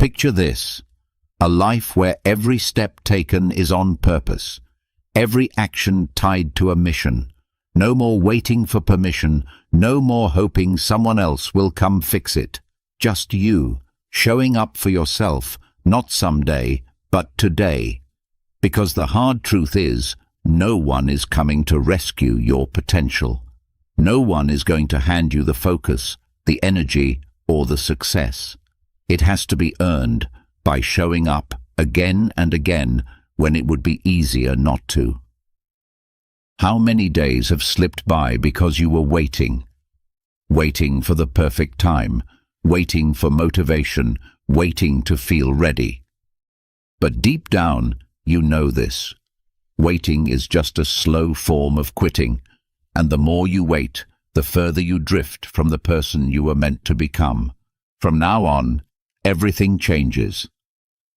Picture this: a life where every step taken is on purpose, every action tied to a mission. No more waiting for permission, no more hoping someone else will come fix it. Just you, showing up for yourself, not someday, but today. Because the hard truth is, no one is coming to rescue your potential. No one is going to hand you the focus, the energy, or the success. It has to be earned by showing up again and again when it would be easier not to. How many days have slipped by because you were waiting? Waiting for the perfect time, waiting for motivation, waiting to feel ready. But deep down, you know this. Waiting is just a slow form of quitting, and the more you wait, the further you drift from the person you were meant to become. From now on, everything changes.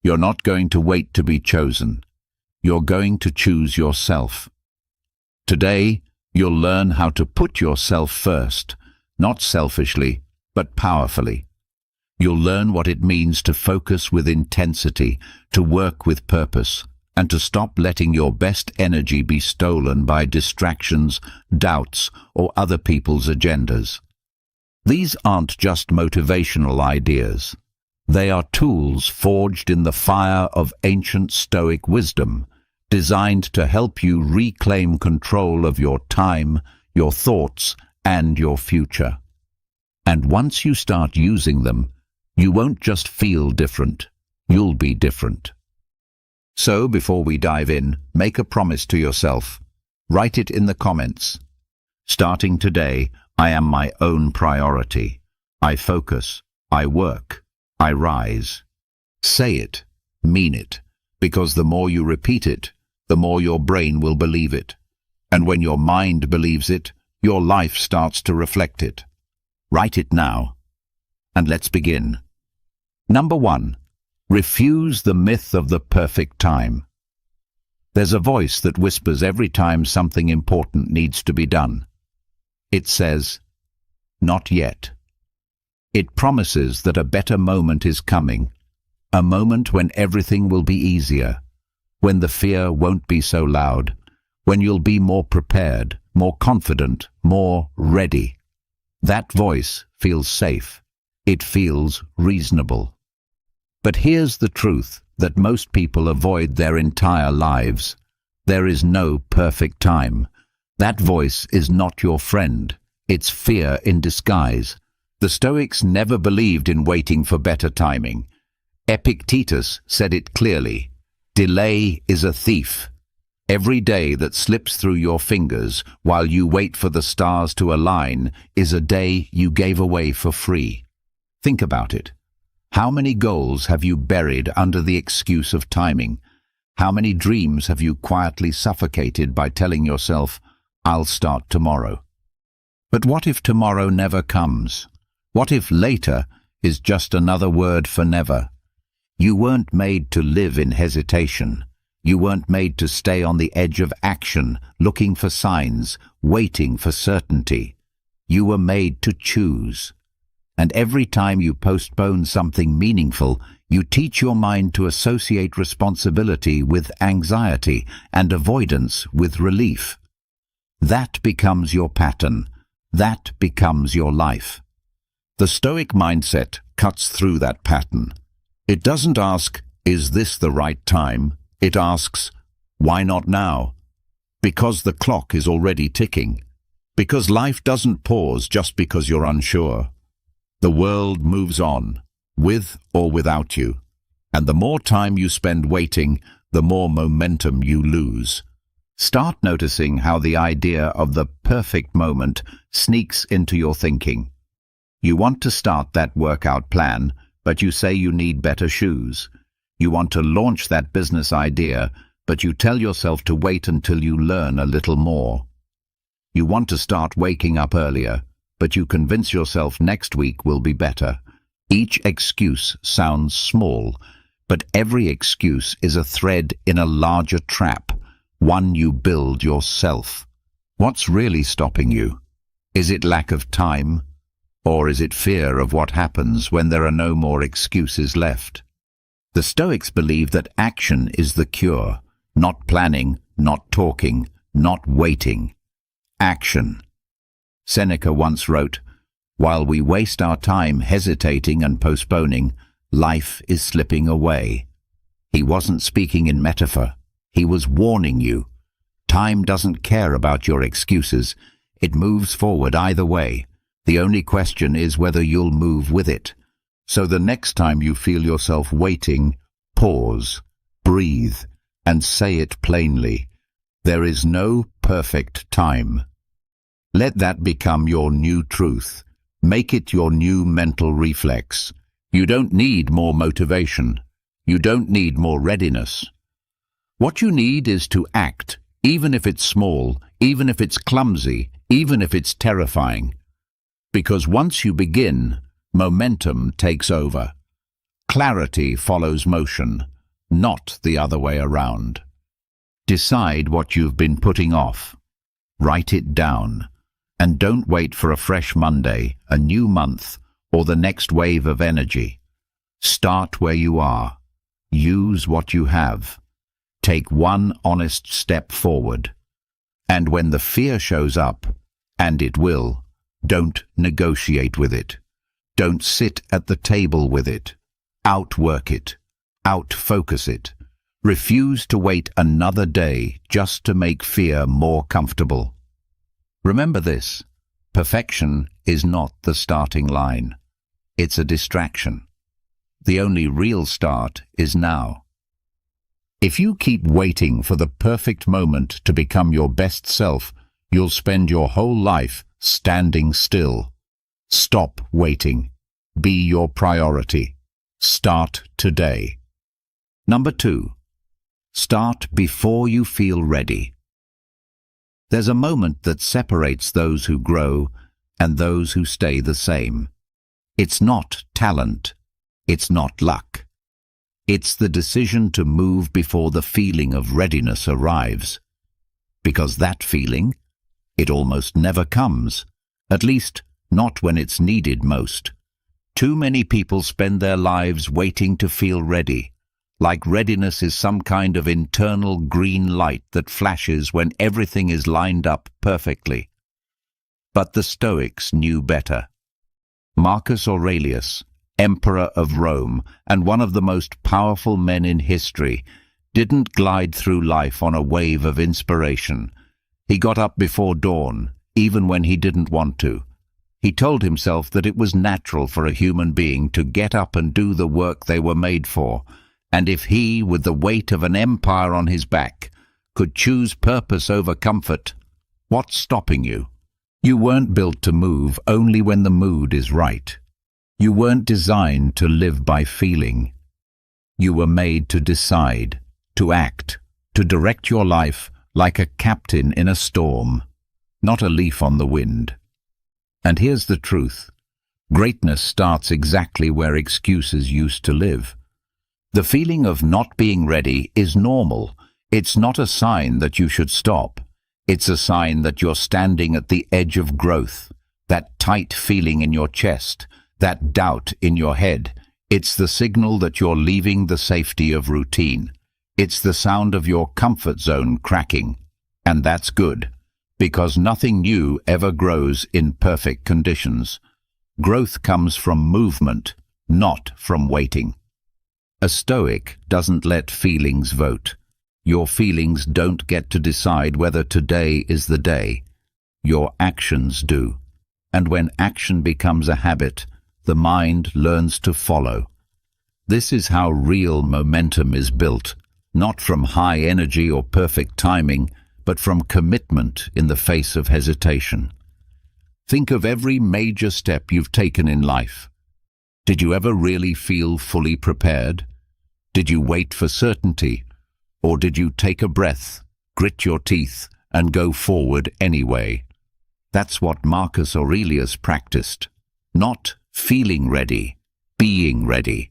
You're not going to wait to be chosen. You're going to choose yourself. Today, you'll learn how to put yourself first, not selfishly, but powerfully. You'll learn what it means to focus with intensity, to work with purpose, and to stop letting your best energy be stolen by distractions, doubts, or other people's agendas. These aren't just motivational ideas. They are tools forged in the fire of ancient Stoic wisdom, designed to help you reclaim control of your time, your thoughts, and your future. And once you start using them, you won't just feel different, you'll be different. So, before we dive in, make a promise to yourself. Write it in the comments. Starting today, I am my own priority. I focus, I work, I rise. Say it, mean it, because the more you repeat it, the more your brain will believe it. And when your mind believes it, your life starts to reflect it. Write it now. And let's begin. Number 1. Refuse the myth of the perfect time. There's a voice that whispers every time something important needs to be done. It says, "Not yet." It promises that a better moment is coming, a moment when everything will be easier, when the fear won't be so loud, when you'll be more prepared, more confident, more ready. That voice feels safe. It feels reasonable. But here's the truth that most people avoid their entire lives. There is no perfect time. That voice is not your friend. It's fear in disguise. The Stoics never believed in waiting for better timing. Epictetus said it clearly. Delay is a thief. Every day that slips through your fingers while you wait for the stars to align is a day you gave away for free. Think about it. How many goals have you buried under the excuse of timing? How many dreams have you quietly suffocated by telling yourself, "I'll start tomorrow"? But what if tomorrow never comes? What if later is just another word for never? You weren't made to live in hesitation. You weren't made to stay on the edge of action, looking for signs, waiting for certainty. You were made to choose. And every time you postpone something meaningful, you teach your mind to associate responsibility with anxiety and avoidance with relief. That becomes your pattern. That becomes your life. The Stoic mindset cuts through that pattern. It doesn't ask, "Is this the right time?" It asks, "Why not now?" Because the clock is already ticking. Because life doesn't pause just because you're unsure. The world moves on, with or without you. And the more time you spend waiting, the more momentum you lose. Start noticing how the idea of the perfect moment sneaks into your thinking. You want to start that workout plan, but you say you need better shoes. You want to launch that business idea, but you tell yourself to wait until you learn a little more. You want to start waking up earlier, but you convince yourself next week will be better. Each excuse sounds small, but every excuse is a thread in a larger trap, one you build yourself. What's really stopping you? Is it lack of time? Or is it fear of what happens when there are no more excuses left? The Stoics believe that action is the cure, not planning, not talking, not waiting. Action. Seneca once wrote, "While we waste our time hesitating and postponing, life is slipping away." He wasn't speaking in metaphor. He was warning you. Time doesn't care about your excuses. It moves forward either way. The only question is whether you'll move with it. So the next time you feel yourself waiting, pause, breathe, and say it plainly. There is no perfect time. Let that become your new truth. Make it your new mental reflex. You don't need more motivation. You don't need more readiness. What you need is to act, even if it's small, even if it's clumsy, even if it's terrifying. Because once you begin, momentum takes over. Clarity follows motion, not the other way around. Decide what you've been putting off. Write it down. And don't wait for a fresh Monday, a new month, or the next wave of energy. Start where you are. Use what you have. Take one honest step forward. And when the fear shows up, and it will, don't negotiate with it. Don't sit at the table with it. Outwork it. Outfocus it. Refuse to wait another day just to make fear more comfortable. Remember this, perfection is not the starting line. It's a distraction. The only real start is now. If you keep waiting for the perfect moment to become your best self, you'll spend your whole life standing still. Stop waiting. Be your priority. Start today. Number 2. Start before you feel ready. There's a moment that separates those who grow and those who stay the same. It's not talent. It's not luck. It's the decision to move before the feeling of readiness arrives. Because that feeling, it almost never comes, at least not when it's needed most. Too many people spend their lives waiting to feel ready, like readiness is some kind of internal green light that flashes when everything is lined up perfectly. But the Stoics knew better. Marcus Aurelius, Emperor of Rome and one of the most powerful men in history, didn't glide through life on a wave of inspiration. He got up before dawn, even when he didn't want to. He told himself that it was natural for a human being to get up and do the work they were made for, and if he, with the weight of an empire on his back, could choose purpose over comfort, what's stopping you? You weren't built to move only when the mood is right. You weren't designed to live by feeling. You were made to decide, to act, to direct your life like a captain in a storm, not a leaf on the wind. And here's the truth. Greatness starts exactly where excuses used to live. The feeling of not being ready is normal. It's not a sign that you should stop. It's a sign that you're standing at the edge of growth, that tight feeling in your chest, that doubt in your head. It's the signal that you're leaving the safety of routine. It's the sound of your comfort zone cracking. And that's good, because nothing new ever grows in perfect conditions. Growth comes from movement, not from waiting. A Stoic doesn't let feelings vote. Your feelings don't get to decide whether today is the day. Your actions do. And when action becomes a habit, the mind learns to follow. This is how real momentum is built, not from high energy or perfect timing, but from commitment in the face of hesitation. Think of every major step you've taken in life. Did you ever really feel fully prepared? Did you wait for certainty? Or did you take a breath, grit your teeth, and go forward anyway? That's what Marcus Aurelius practiced. Not feeling ready, being ready.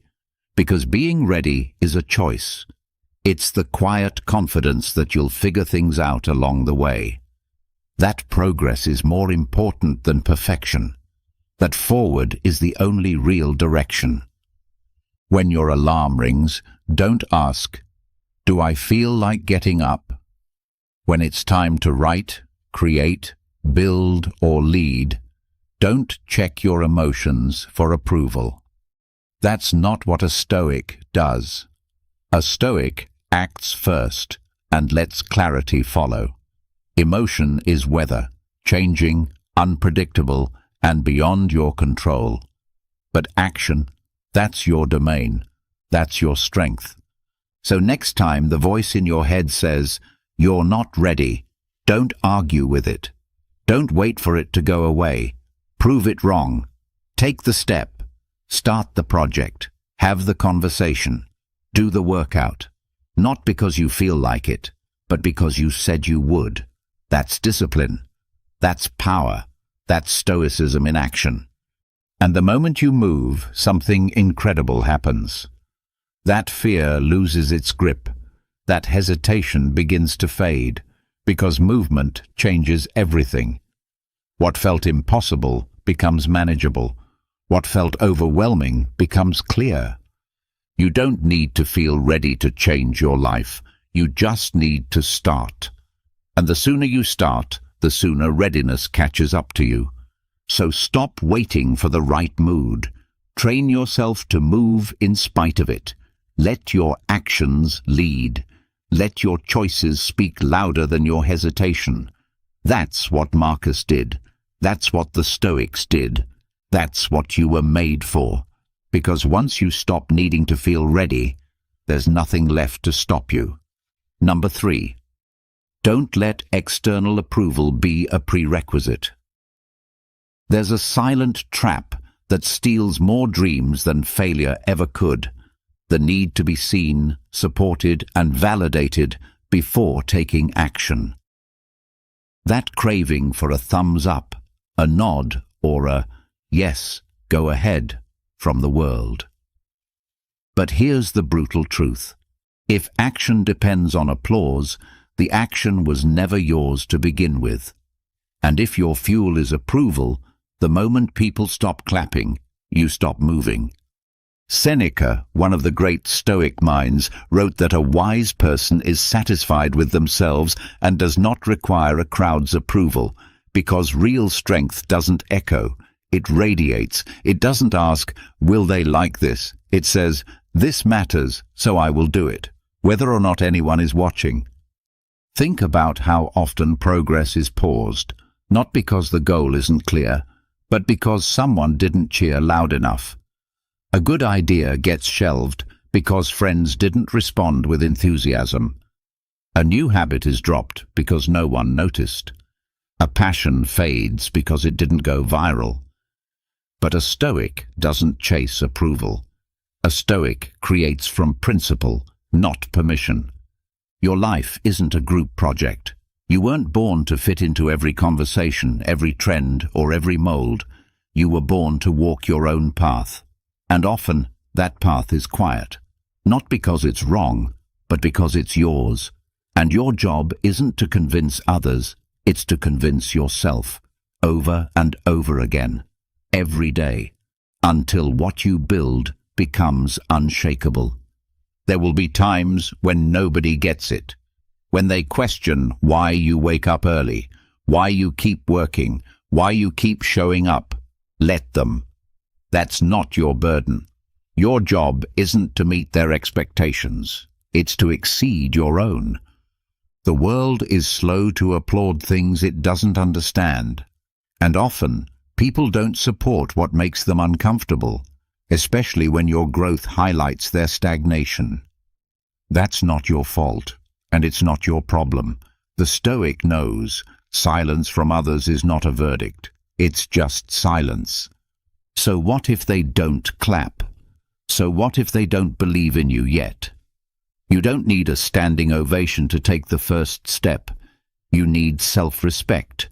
Because being ready is a choice. It's the quiet confidence that you'll figure things out along the way. That progress is more important than perfection. That forward is the only real direction. When your alarm rings, don't ask, "Do I feel like getting up?" When it's time to write, create, build, or lead, don't check your emotions for approval. That's not what a Stoic does. A Stoic acts first and lets clarity follow. Emotion is weather, changing, unpredictable, and beyond your control. But action, that's your domain. That's your strength. So next time the voice in your head says, "You're not ready," don't argue with it. Don't wait for it to go away. Prove it wrong. Take the step. Start the project. Have the conversation. Do the workout. Not because you feel like it, but because you said you would. That's discipline. That's power. That's Stoicism in action. And the moment you move, something incredible happens. That fear loses its grip. That hesitation begins to fade, because movement changes everything. What felt impossible becomes manageable. What felt overwhelming becomes clear. You don't need to feel ready to change your life. You just need to start. And the sooner you start, the sooner readiness catches up to you. So stop waiting for the right mood. Train yourself to move in spite of it. Let your actions lead. Let your choices speak louder than your hesitation. That's what Marcus did. That's what the Stoics did. That's what you were made for. Because once you stop needing to feel ready, there's nothing left to stop you. Number 3. Don't let external approval be a prerequisite. There's a silent trap that steals more dreams than failure ever could. The need to be seen, supported, and validated before taking action. That craving for a thumbs up, a nod, or a "yes, go ahead" from the world. But here's the brutal truth. If action depends on applause, the action was never yours to begin with. And if your fuel is approval, the moment people stop clapping, you stop moving. Seneca, one of the great Stoic minds, wrote that a wise person is satisfied with themselves and does not require a crowd's approval, because real strength doesn't echo, it radiates. It doesn't ask, "Will they like this?" It says, "This matters, so I will do it," whether or not anyone is watching. Think about how often progress is paused, not because the goal isn't clear, but because someone didn't cheer loud enough. A good idea gets shelved because friends didn't respond with enthusiasm. A new habit is dropped because no one noticed. A passion fades because it didn't go viral. But a Stoic doesn't chase approval. A Stoic creates from principle, not permission. Your life isn't a group project. You weren't born to fit into every conversation, every trend, or every mold. You were born to walk your own path. And often, that path is quiet. Not because it's wrong, but because it's yours. And your job isn't to convince others, it's to convince yourself, over and over again, every day, until what you build becomes unshakable. There will be times when nobody gets it, when they question why you wake up early, why you keep working, why you keep showing up. Let them. That's not your burden. Your job isn't to meet their expectations. It's to exceed your own. The world is slow to applaud things it doesn't understand. And often, people don't support what makes them uncomfortable, especially when your growth highlights their stagnation. That's not your fault, and it's not your problem. The Stoic knows silence from others is not a verdict. It's just silence. So what if they don't clap? So what if they don't believe in you yet? You don't need a standing ovation to take the first step. You need self-respect.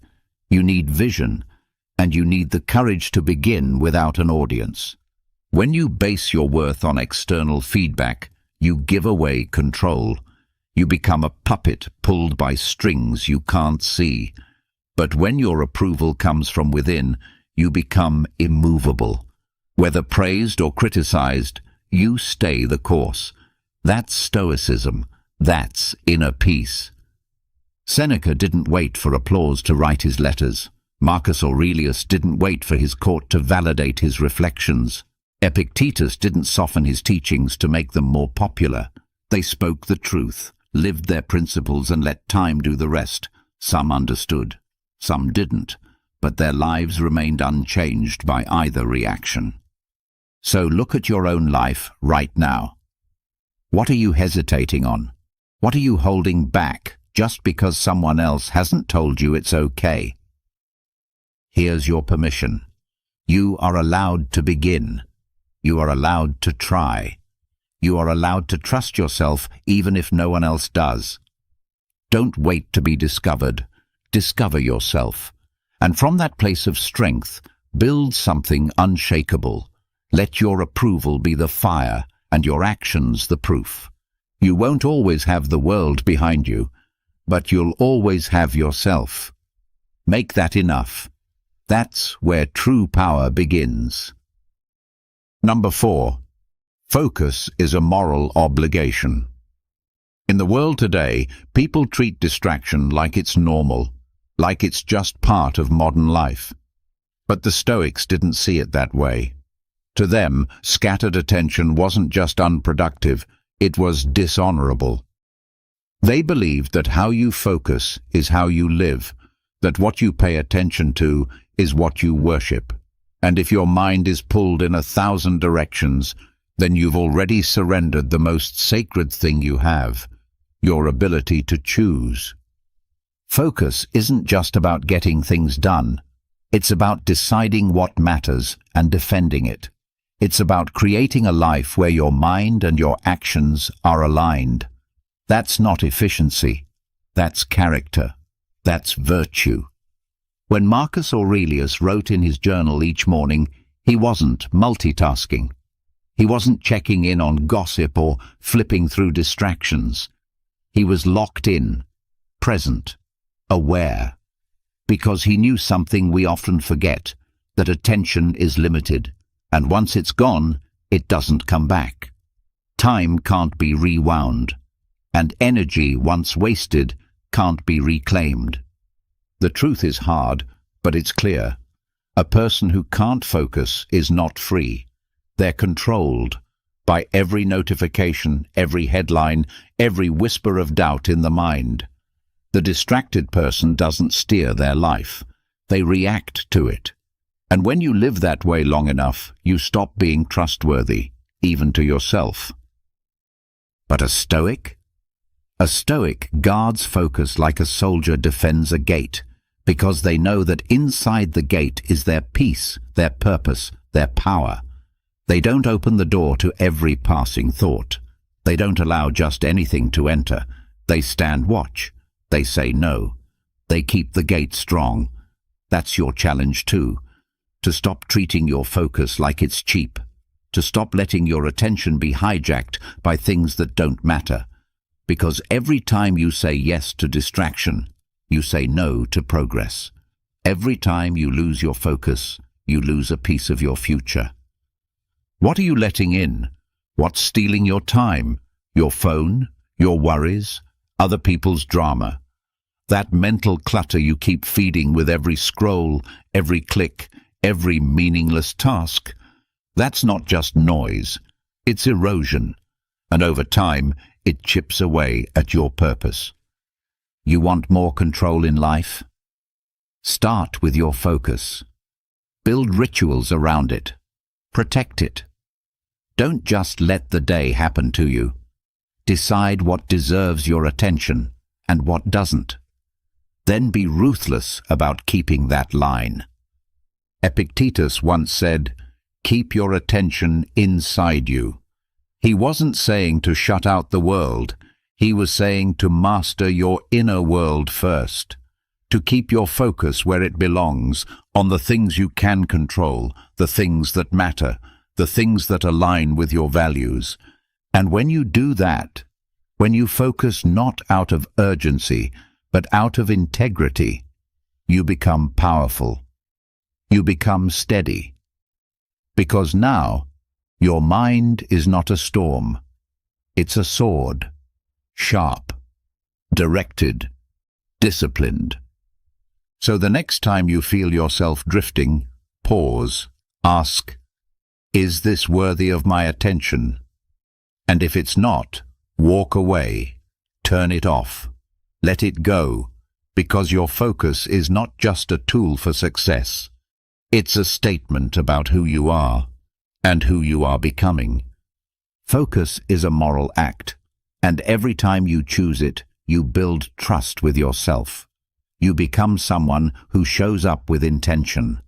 You need vision. And you need the courage to begin without an audience. When you base your worth on external feedback, you give away control. You become a puppet pulled by strings you can't see. But when your approval comes from within, you become immovable. Whether praised or criticized, you stay the course. That's Stoicism. That's inner peace. Seneca didn't wait for applause to write his letters. Marcus Aurelius didn't wait for his court to validate his reflections. Epictetus didn't soften his teachings to make them more popular. They spoke the truth, lived their principles, and let time do the rest. Some understood, some didn't, but their lives remained unchanged by either reaction. So look at your own life right now. What are you hesitating on? What are you holding back just because someone else hasn't told you it's okay? Here's your permission. You are allowed to begin. You are allowed to try. You are allowed to trust yourself even if no one else does. Don't wait to be discovered. Discover yourself. And from that place of strength, build something unshakable. Let your approval be the fire and your actions the proof. You won't always have the world behind you, but you'll always have yourself. Make that enough. That's where true power begins. Number 4. Focus is a moral obligation. In the world today, people treat distraction like it's normal, like it's just part of modern life. But the Stoics didn't see it that way. To them, scattered attention wasn't just unproductive, it was dishonorable. They believed that how you focus is how you live, that what you pay attention to is what you worship. And if your mind is pulled in 1,000 directions, then you've already surrendered the most sacred thing you have, your ability to choose. Focus isn't just about getting things done. It's about deciding what matters and defending it. It's about creating a life where your mind and your actions are aligned. That's not efficiency. That's character. That's virtue. When Marcus Aurelius wrote in his journal each morning, he wasn't multitasking. He wasn't checking in on gossip or flipping through distractions. He was locked in, present, aware, because he knew something we often forget, that attention is limited, and once it's gone, it doesn't come back. Time can't be rewound, and energy once wasted can't be reclaimed. The truth is hard, but it's clear. A person who can't focus is not free. They're controlled by every notification, every headline, every whisper of doubt in the mind. The distracted person doesn't steer their life. They react to it. And when you live that way long enough, you stop being trustworthy, even to yourself. But a Stoic? A Stoic guards focus like a soldier defends a gate, because they know that inside the gate is their peace, their purpose, their power. They don't open the door to every passing thought. They don't allow just anything to enter. They stand watch. They say no. They keep the gate strong. That's your challenge too. To stop treating your focus like it's cheap. To stop letting your attention be hijacked by things that don't matter. Because every time you say yes to distraction, you say no to progress. Every time you lose your focus, you lose a piece of your future. What are you letting in? What's stealing your time? Your phone? Your worries? Other people's drama? That mental clutter you keep feeding with every scroll, every click, every meaningless task? That's not just noise. It's erosion. And over time, it chips away at your purpose. You want more control in life? Start with your focus. Build rituals around it. Protect it. Don't just let the day happen to you. Decide what deserves your attention and what doesn't. Then be ruthless about keeping that line. Epictetus once said, "Keep your attention inside you." He wasn't saying to shut out the world. He was saying to master your inner world first. To keep your focus where it belongs, on the things you can control, the things that matter, the things that align with your values. And when you do that, when you focus not out of urgency, but out of integrity, you become powerful. You become steady. Because now, Your mind is not a storm. It's a sword, sharp, directed, disciplined. So the next time you feel yourself drifting, pause, ask, is this worthy of my attention? And if it's not, walk away, turn it off, let it go, because your focus is not just a tool for success. It's a statement about who you are and who you are becoming. Focus is a moral act, and every time you choose it, you build trust with yourself. You become someone who shows up with intention,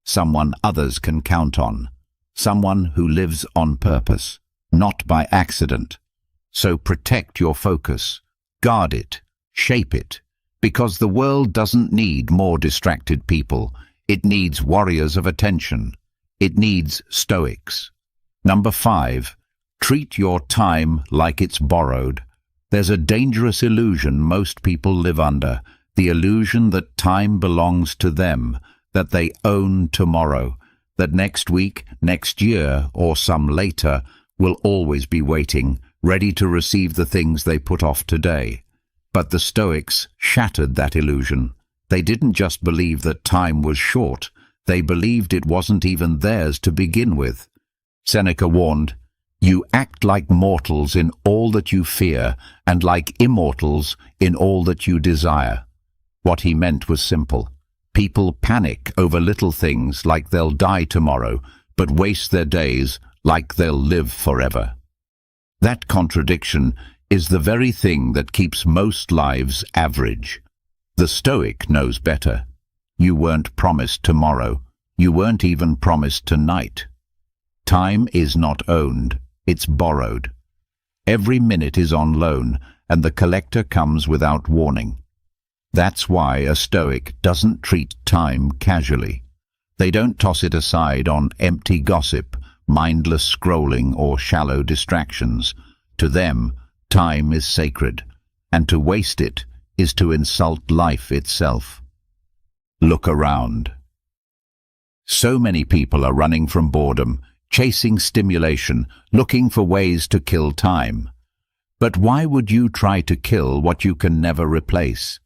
someone others can count on, someone who lives on purpose, not by accident. So protect your focus, guard it, shape it, because the world doesn't need more distracted people. It needs warriors of attention. It needs Stoics. Number 5, treat your time like it's borrowed. There's a dangerous illusion most people live under, the illusion that time belongs to them, that they own tomorrow, that next week, next year, or some later will always be waiting, ready to receive the things they put off today. But the Stoics shattered that illusion. They didn't just believe that time was short, they believed it wasn't even theirs to begin with. Seneca warned, "You act like mortals in all that you fear, and like immortals in all that you desire." What he meant was simple. People panic over little things like they'll die tomorrow, but waste their days like they'll live forever. That contradiction is the very thing that keeps most lives average. The Stoic knows better. You weren't promised tomorrow. You weren't even promised tonight. Time is not owned. It's borrowed. Every minute is on loan, and the collector comes without warning. That's why a Stoic doesn't treat time casually. They don't toss it aside on empty gossip, mindless scrolling, or shallow distractions. To them, time is sacred, and to waste it is to insult life itself. Look around. So many people are running from boredom, chasing stimulation, looking for ways to kill time. But why would you try to kill what you can never replace?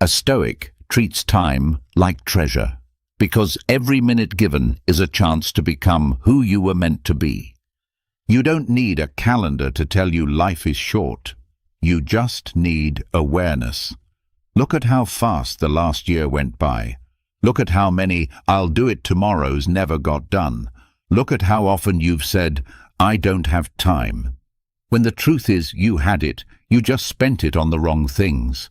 A Stoic treats time like treasure, because every minute given is a chance to become who you were meant to be. You don't need a calendar to tell you life is short. You just need awareness. Look at how fast the last year went by. Look at how many "I'll do it tomorrows" never got done. Look at how often you've said, "I don't have time," when the truth is you had it, you just spent it on the wrong things.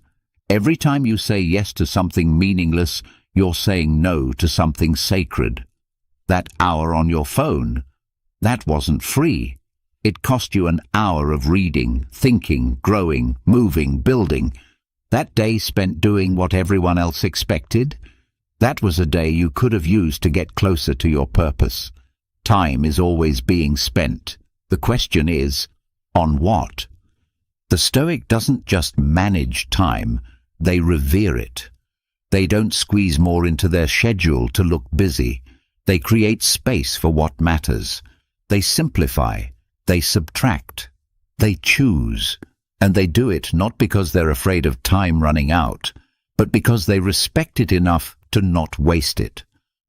Every time you say yes to something meaningless, you're saying no to something sacred. That hour on your phone, that wasn't free. It cost you an hour of reading, thinking, growing, moving, building. That day spent doing what everyone else expected, that was a day you could have used to get closer to your purpose. Time is always being spent. The question is, on what? The Stoic doesn't just manage time, they revere it. They don't squeeze more into their schedule to look busy. They create space for what matters. They simplify. They subtract. They choose. And they do it not because they're afraid of time running out, but because they respect it enough to not waste it.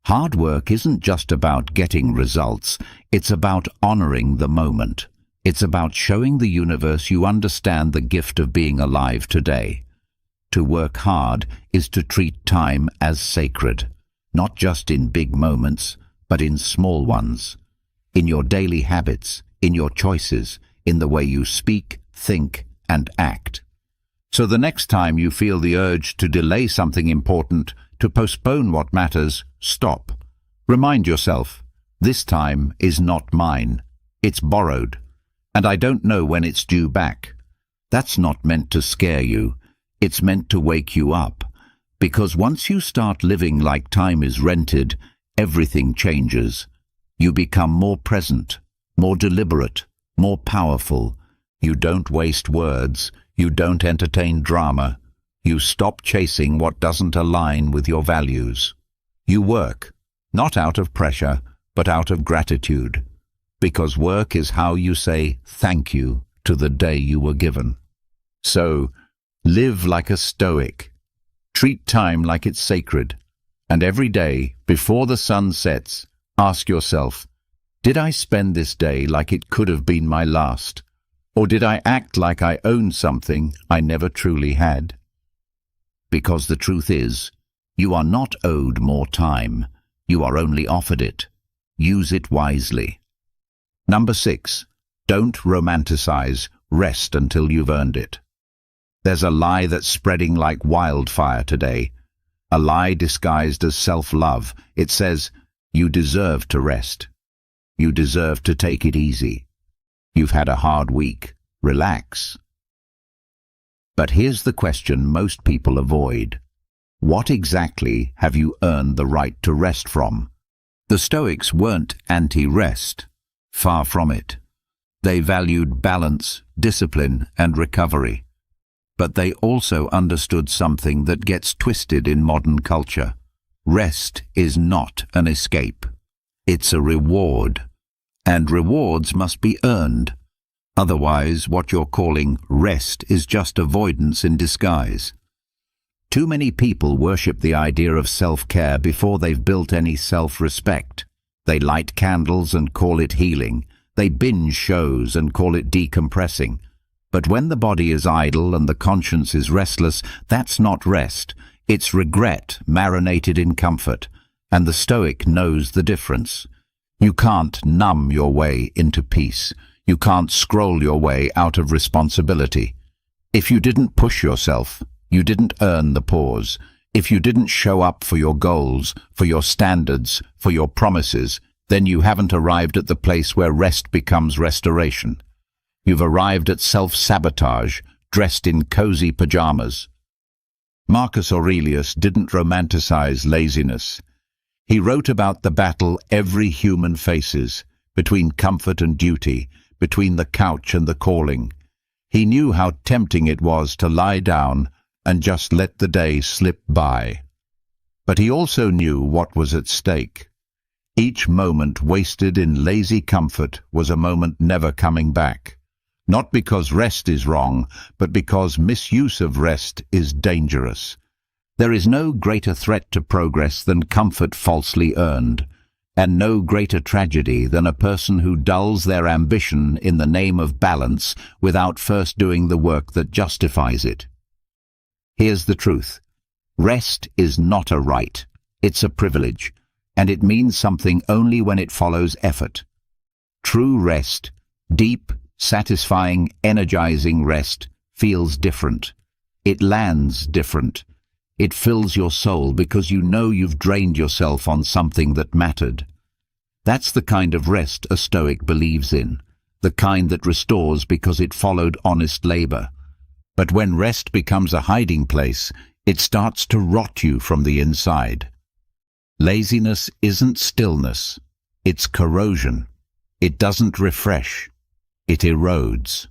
Hard work isn't just about getting results. It's about honoring the moment. It's about showing the universe you understand the gift of being alive today. To work hard is to treat time as sacred, not just in big moments, but in small ones. In your daily habits, in your choices, in the way you speak, think, and act. So the next time you feel the urge to delay something important, to postpone what matters, stop. Remind yourself, this time is not mine. It's borrowed, and I don't know when it's due back. That's not meant to scare you. It's meant to wake you up, because once you start living like time is rented, everything changes. You become more present, more deliberate, more powerful. You don't waste words. You don't entertain drama. You stop chasing what doesn't align with your values. You work, not out of pressure, but out of gratitude. because work is how you say thank you to the day you were given. So, live like a Stoic. Treat time like it's sacred. And every day, before the sun sets, ask yourself, did I spend this day like it could have been my last? Or did I act like I owned something I never truly had? Because the truth is, you are not owed more time. You are only offered it. Use it wisely. Number 6. Don't romanticize rest until you've earned it. There's a lie that's spreading like wildfire today. A lie disguised as self-love. It says, you deserve to rest. You deserve to take it easy. You've had a hard week. Relax. But here's the question most people avoid. What exactly have you earned the right to rest from? The Stoics weren't anti-rest. Far from it. They valued balance, discipline, and recovery. But they also understood something that gets twisted in modern culture. Rest is not an escape. It's a reward. And rewards must be earned. Otherwise, what you're calling rest is just avoidance in disguise. Too many people worship the idea of self-care before they've built any self-respect. They light candles and call it healing. They binge shows and call it decompressing. But when the body is idle and the conscience is restless, that's not rest. It's regret marinated in comfort. And the Stoic knows the difference. You can't numb your way into peace. You can't scroll your way out of responsibility. If you didn't push yourself, you didn't earn the pause. If you didn't show up for your goals, for your standards, for your promises, then you haven't arrived at the place where rest becomes restoration. You've arrived at self-sabotage, dressed in cozy pajamas. Marcus Aurelius didn't romanticize laziness. He wrote about the battle every human faces, between comfort and duty, between the couch and the calling. He knew how tempting it was to lie down and just let the day slip by. But he also knew what was at stake. Each moment wasted in lazy comfort was a moment never coming back. Not because rest is wrong, but because misuse of rest is dangerous. There is no greater threat to progress than comfort falsely earned, and no greater tragedy than a person who dulls their ambition in the name of balance without first doing the work that justifies it. Here's the truth. Rest is not a right. It's a privilege, and it means something only when it follows effort. True rest, deep, satisfying, energizing rest, feels different. It lands different. It fills your soul because you know you've drained yourself on something that mattered. That's the kind of rest a Stoic believes in, the kind that restores because it followed honest labor. But when rest becomes a hiding place, it starts to rot you from the inside. Laziness isn't stillness, it's corrosion. It doesn't refresh, it erodes.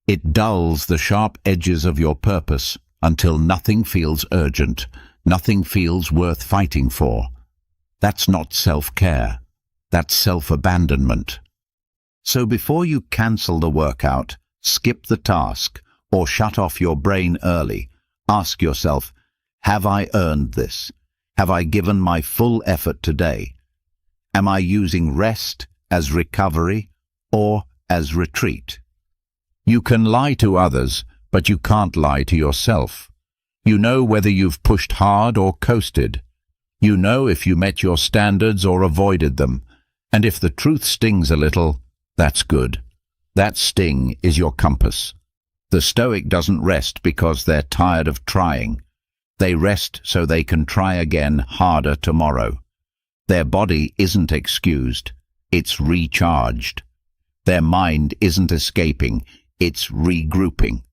It dulls the sharp edges of your purpose until nothing feels urgent, nothing feels worth fighting for. That's not self-care, that's self-abandonment. So before you cancel the workout, skip the task, or shut off your brain early, ask yourself, have I earned this? Have I given my full effort today? Am I using rest as recovery or as retreat? You can lie to others, but you can't lie to yourself. You know whether you've pushed hard or coasted. You know if you met your standards or avoided them. And if the truth stings a little, that's good. That sting is your compass. The Stoic doesn't rest because they're tired of trying. They rest so they can try again harder tomorrow. Their body isn't excused, it's recharged. Their mind isn't escaping, it's regrouping.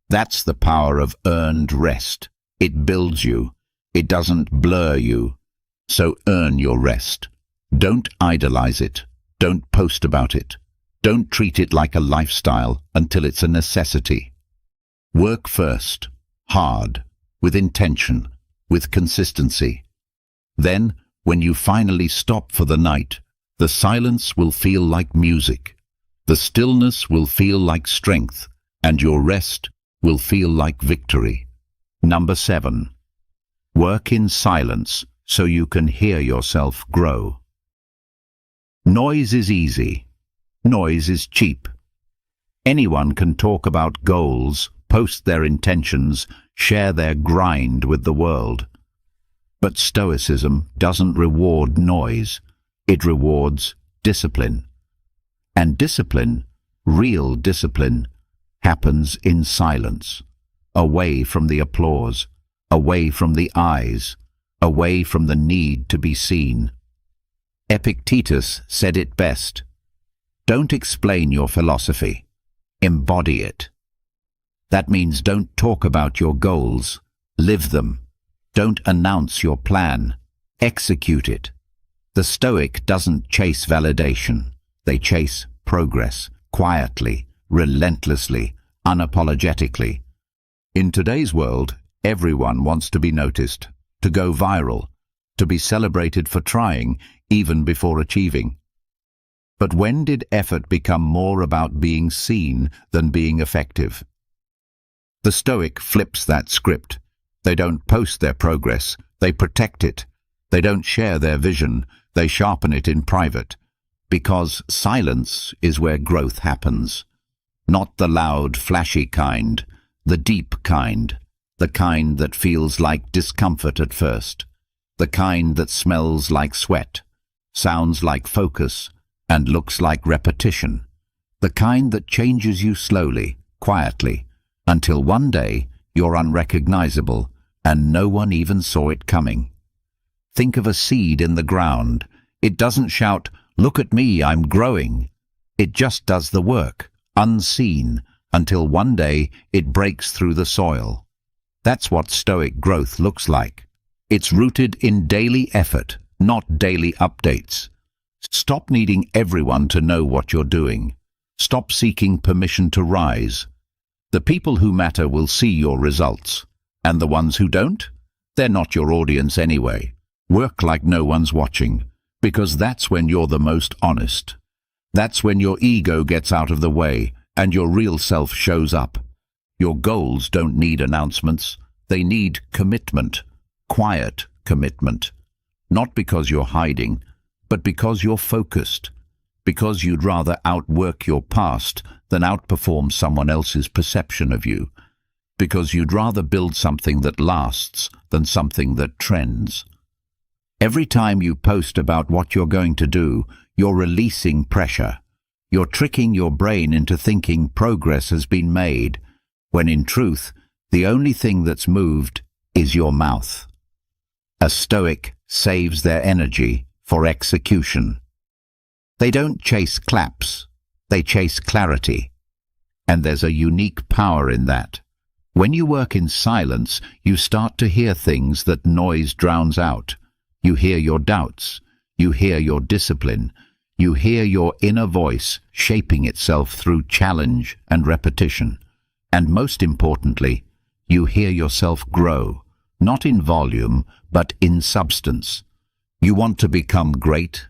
That's the power of earned rest. It builds you. It doesn't blur you. So earn your rest. Don't idolize it. Don't post about it. Don't treat it like a lifestyle until it's a necessity. Work first, hard, with intention, with consistency. Then, when you finally stop for the night, The silence will feel like music. The stillness will feel like strength, and your rest will feel like victory. Number 7. Work in silence so you can hear yourself grow. Noise is easy. Noise is cheap. Anyone can talk about goals, post their intentions, share their grind with the world. But Stoicism doesn't reward noise. It rewards discipline. And discipline, real discipline, happens in silence, away from the applause, away from the eyes, away from the need to be seen. Epictetus said it best. Don't explain your philosophy. Embody it. That means don't talk about your goals. Live them. Don't announce your plan. Execute it. The Stoic doesn't chase validation. They chase progress, quietly, relentlessly, unapologetically. In today's world, everyone wants to be noticed, to go viral, to be celebrated for trying, even before achieving. But when did effort become more about being seen than being effective? The Stoic flips that script. They don't post their progress, they protect it. They don't share their vision, they sharpen it in private. Because silence is where growth happens. Not the loud, flashy kind, the deep kind, the kind that feels like discomfort at first, the kind that smells like sweat, sounds like focus, and looks like repetition, the kind that changes you slowly, quietly, until one day you're unrecognizable and no one even saw it coming. Think of a seed in the ground. It doesn't shout, "Look at me, I'm growing." It just does the work, unseen, until one day it breaks through the soil. That's what Stoic growth looks like. It's rooted in daily effort, not daily updates. Stop needing everyone to know what you're doing. Stop seeking permission to rise. The people who matter will see your results, and the ones who don't, they're not your audience anyway. Work like no one's watching, because that's when you're the most honest. That's when your ego gets out of the way and your real self shows up. Your goals don't need announcements. They need commitment, quiet commitment. Not because you're hiding, but because you're focused. Because you'd rather outwork your past than outperform someone else's perception of you. Because you'd rather build something that lasts than something that trends. Every time you post about what you're going to do, you're releasing pressure. You're tricking your brain into thinking progress has been made, when in truth, the only thing that's moved is your mouth. A Stoic saves their energy for execution. They don't chase claps, they chase clarity. And there's a unique power in that. When you work in silence, you start to hear things that noise drowns out. You hear your doubts, you hear your discipline, you hear your inner voice shaping itself through challenge and repetition. And most importantly, you hear yourself grow, not in volume, but in substance. You want to become great?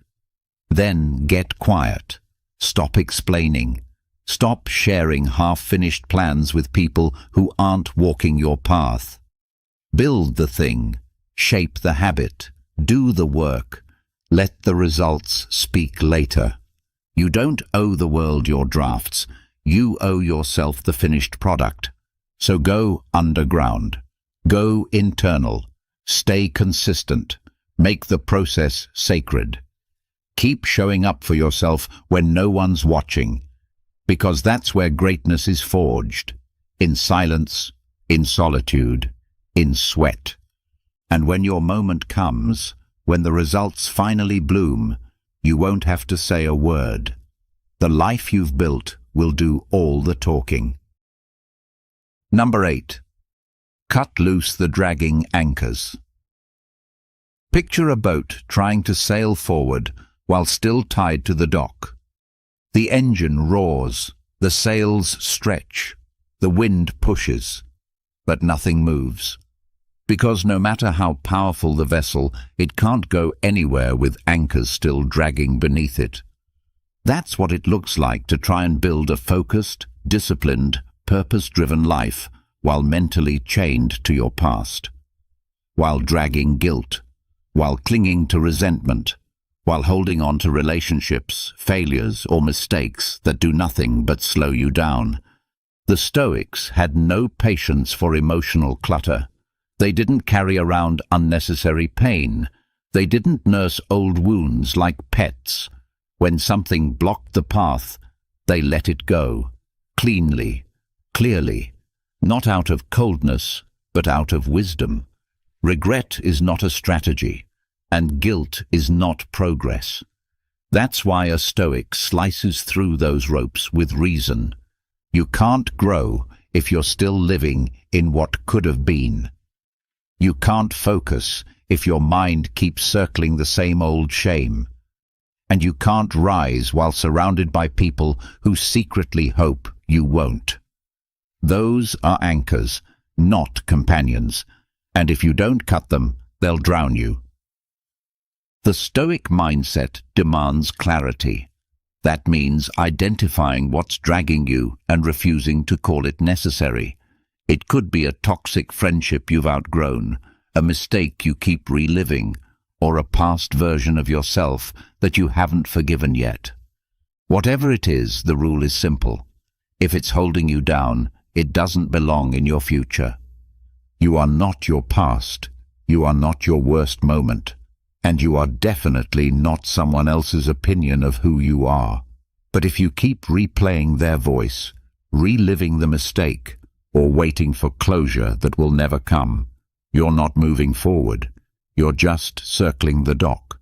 Then get quiet. Stop explaining. Stop sharing half-finished plans with people who aren't walking your path. Build the thing. Shape the habit. Do the work. Let the results speak later. You don't owe the world your drafts. You owe yourself the finished product. So go underground. Go internal. Stay consistent. Make the process sacred. Keep showing up for yourself when no one's watching, because that's where greatness is forged, in silence, in solitude, in sweat. And when your moment comes, when the results finally bloom, you won't have to say a word. The life you've built will do all the talking. Number 8. Cut loose the dragging anchors. Picture a boat trying to sail forward while still tied to the dock. The engine roars, the sails stretch, the wind pushes, but nothing moves. Because no matter how powerful the vessel, it can't go anywhere with anchors still dragging beneath it. That's what it looks like to try and build a focused, disciplined, purpose-driven life while mentally chained to your past, while dragging guilt, while clinging to resentment, while holding on to relationships, failures, or mistakes that do nothing but slow you down. The Stoics had no patience for emotional clutter. They didn't carry around unnecessary pain. They didn't nurse old wounds like pets. When something blocked the path, they let it go, cleanly, clearly, not out of coldness, but out of wisdom. Regret is not a strategy, and guilt is not progress. That's why a Stoic slices through those ropes with reason. You can't grow if you're still living in what could have been. You can't focus if your mind keeps circling the same old shame. And you can't rise while surrounded by people who secretly hope you won't. Those are anchors, not companions, and if you don't cut them, they'll drown you. The Stoic mindset demands clarity. That means identifying what's dragging you and refusing to call it necessary. It could be a toxic friendship you've outgrown, a mistake you keep reliving, or a past version of yourself that you haven't forgiven yet. Whatever it is, the rule is simple. If it's holding you down, it doesn't belong in your future. You are not your past, you are not your worst moment, and you are definitely not someone else's opinion of who you are. But if you keep replaying their voice, reliving the mistake, or waiting for closure that will never come, you're not moving forward. You're just circling the dock.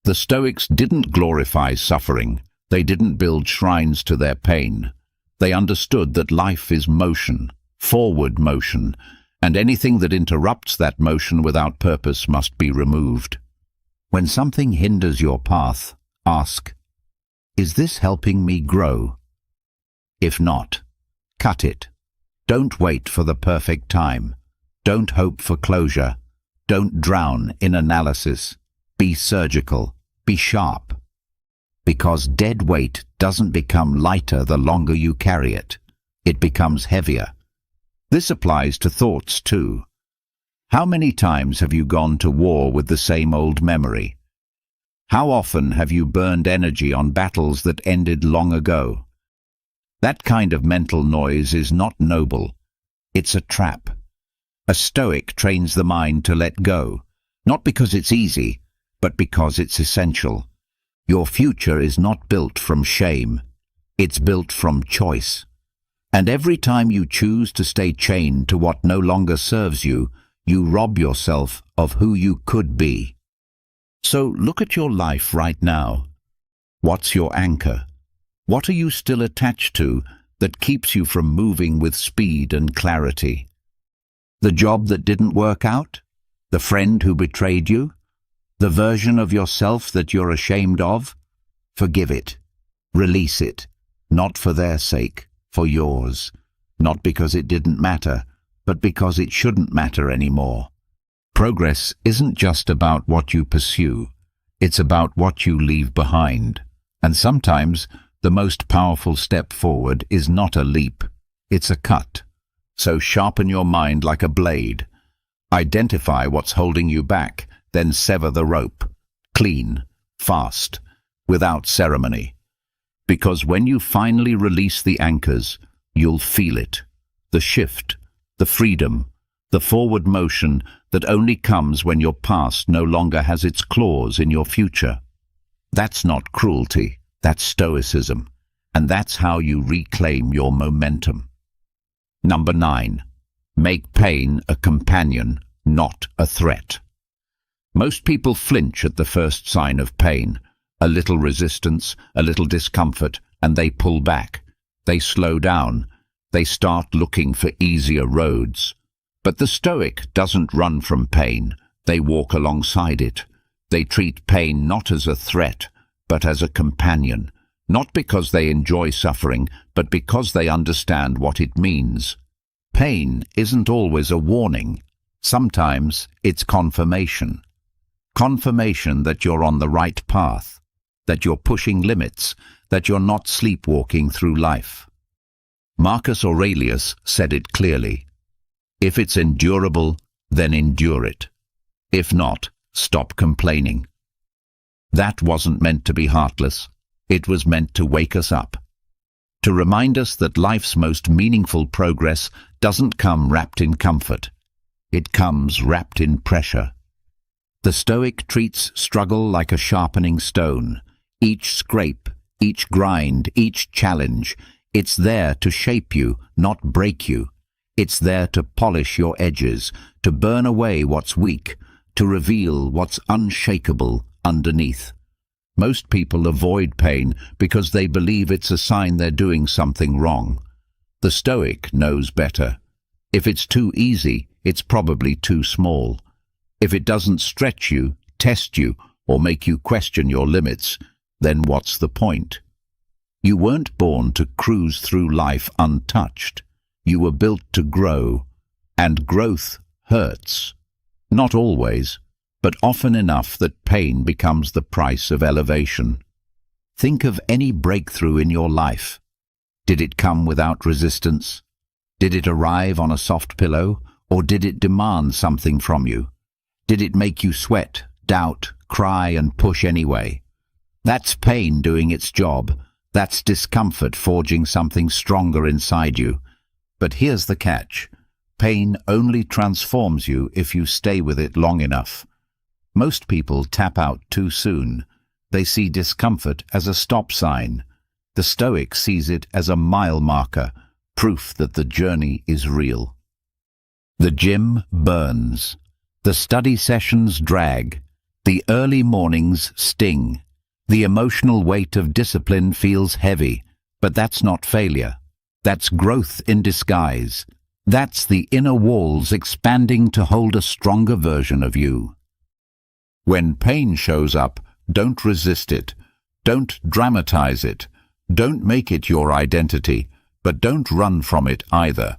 The Stoics didn't glorify suffering. They didn't build shrines to their pain. They understood that life is motion, forward motion, and anything that interrupts that motion without purpose must be removed. When something hinders your path, ask, "Is this helping me grow?" If not, cut it. Don't wait for the perfect time. Don't hope for closure. Don't drown in analysis. Be surgical. Be sharp. Because dead weight doesn't become lighter the longer you carry it. It becomes heavier. This applies to thoughts too. How many times have you gone to war with the same old memory? How often have you burned energy on battles that ended long ago? That kind of mental noise is not noble. It's a trap. A Stoic trains the mind to let go, not because it's easy, but because it's essential. Your future is not built from shame. It's built from choice. And every time you choose to stay chained to what no longer serves you, you rob yourself of who you could be. So look at your life right now. What's your anchor? What are you still attached to that keeps you from moving with speed and clarity? The job that didn't work out? The friend who betrayed you? The version of yourself that you're ashamed of? Forgive it. Release it. Not for their sake, for yours. Not because it didn't matter, but because it shouldn't matter anymore. Progress isn't just about what you pursue. It's about what you leave behind. And sometimes the most powerful step forward is not a leap. It's a cut. So sharpen your mind like a blade. Identify what's holding you back, then sever the rope. Clean, fast, without ceremony. Because when you finally release the anchors, you'll feel it. The shift, the freedom, the forward motion that only comes when your past no longer has its claws in your future. That's not cruelty, that's Stoicism. And that's how you reclaim your momentum. Number 9. Make pain a companion, not a threat. Most people flinch at the first sign of pain. A little resistance, a little discomfort, and they pull back. They slow down. They start looking for easier roads. But the Stoic doesn't run from pain. They walk alongside it. They treat pain not as a threat, but as a companion. Not because they enjoy suffering, but because they understand what it means. Pain isn't always a warning. Sometimes it's confirmation. Confirmation that you're on the right path, that you're pushing limits, that you're not sleepwalking through life. Marcus Aurelius said it clearly. If it's endurable, then endure it. If not, stop complaining. That wasn't meant to be heartless. It was meant to wake us up. To remind us that life's most meaningful progress doesn't come wrapped in comfort. It comes wrapped in pressure. The Stoic treats struggle like a sharpening stone. Each scrape, each grind, each challenge, it's there to shape you, not break you. It's there to polish your edges, to burn away what's weak, to reveal what's unshakable underneath. Most people avoid pain because they believe it's a sign they're doing something wrong. The Stoic knows better. If it's too easy, it's probably too small. If it doesn't stretch you, test you, or make you question your limits, then what's the point? You weren't born to cruise through life untouched. You were built to grow, and growth hurts. Not always, but often enough that pain becomes the price of elevation. Think of any breakthrough in your life. Did it come without resistance? Did it arrive on a soft pillow, or did it demand something from you? Did it make you sweat, doubt, cry, and push anyway? That's pain doing its job. That's discomfort forging something stronger inside you. But here's the catch. Pain only transforms you if you stay with it long enough. Most people tap out too soon. They see discomfort as a stop sign. The Stoic sees it as a mile marker, proof that the journey is real. The gym burns. The study sessions drag. The early mornings sting. The emotional weight of discipline feels heavy, but that's not failure. That's growth in disguise. That's the inner walls expanding to hold a stronger version of you. When pain shows up, don't resist it. Don't dramatize it. Don't make it your identity, but don't run from it either.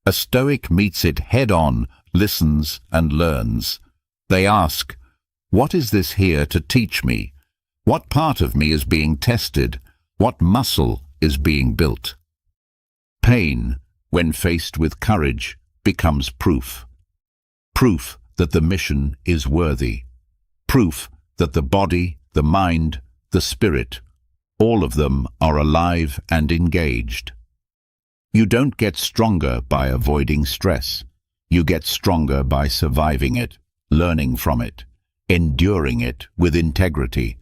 A Stoic meets it head-on, listens and learns. They ask, what is this here to teach me? What part of me is being tested? What muscle is being built? Pain, when faced with courage, becomes proof. Proof that the mission is worthy. Proof that the body, the mind, the spirit, all of them are alive and engaged. You don't get stronger by avoiding stress. You get stronger by surviving it, learning from it, enduring it with integrity.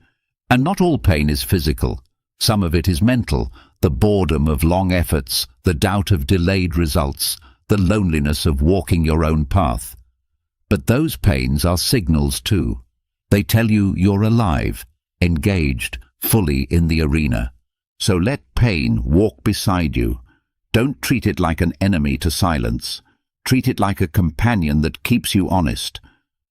And not all pain is physical. Some of it is mental, the boredom of long efforts, the doubt of delayed results, the loneliness of walking your own path. But those pains are signals too. They tell you you're alive, engaged, fully in the arena. So let pain walk beside you. Don't treat it like an enemy to silence. Treat it like a companion that keeps you honest.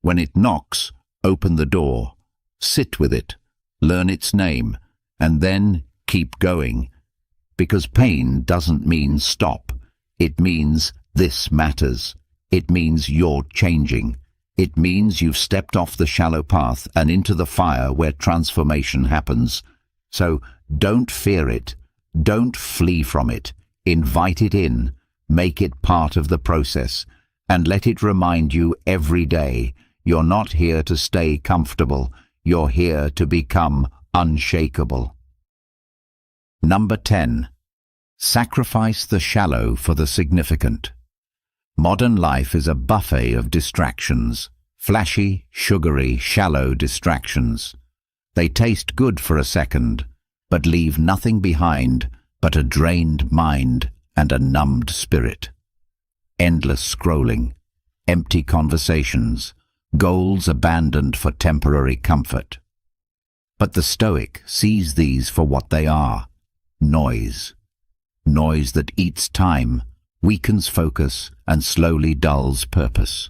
When it knocks, open the door. Sit with it. Learn its name. And then keep going. Because pain doesn't mean stop. It means this matters. It means you're changing. It means you've stepped off the shallow path and into the fire where transformation happens. So don't fear it. Don't flee from it. Invite it in. Make it part of the process. And let it remind you every day, you're not here to stay comfortable. You're here to become unshakable. Number 10. Sacrifice the shallow for the significant. Modern life is a buffet of distractions. Flashy, sugary, shallow distractions. They taste good for a second, but leave nothing behind but a drained mind and a numbed spirit. Endless scrolling, empty conversations, goals abandoned for temporary comfort. But the Stoic sees these for what they are: noise. Noise that eats time, weakens focus, and slowly dulls purpose.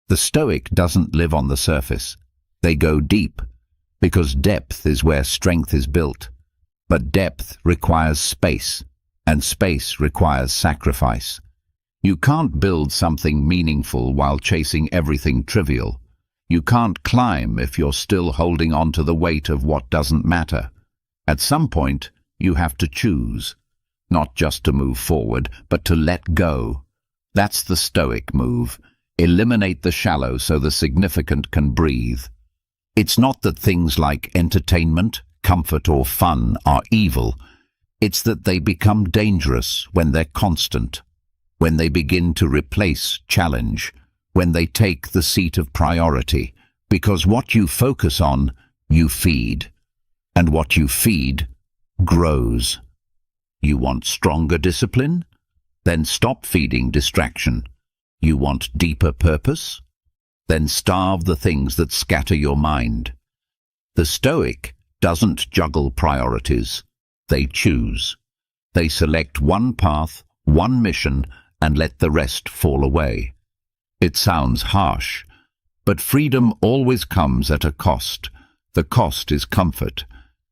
The Stoic doesn't live on the surface. They go deep, because depth is where strength is built. But depth requires space, and space requires sacrifice. You can't build something meaningful while chasing everything trivial. You can't climb if you're still holding on to the weight of what doesn't matter. At some point, you have to choose, not just to move forward, but to let go. That's the Stoic move. Eliminate the shallow so the significant can breathe. It's not that things like entertainment, comfort, or fun are evil. It's that they become dangerous when they're constant, when they begin to replace challenge, when they take the seat of priority, because what you focus on, you feed, and what you feed grows. You want stronger discipline? Then stop feeding distraction. You want deeper purpose? Then starve the things that scatter your mind. The Stoic doesn't juggle priorities. They choose. They select one path, one mission, and let the rest fall away. It sounds harsh, but freedom always comes at a cost. The cost is comfort.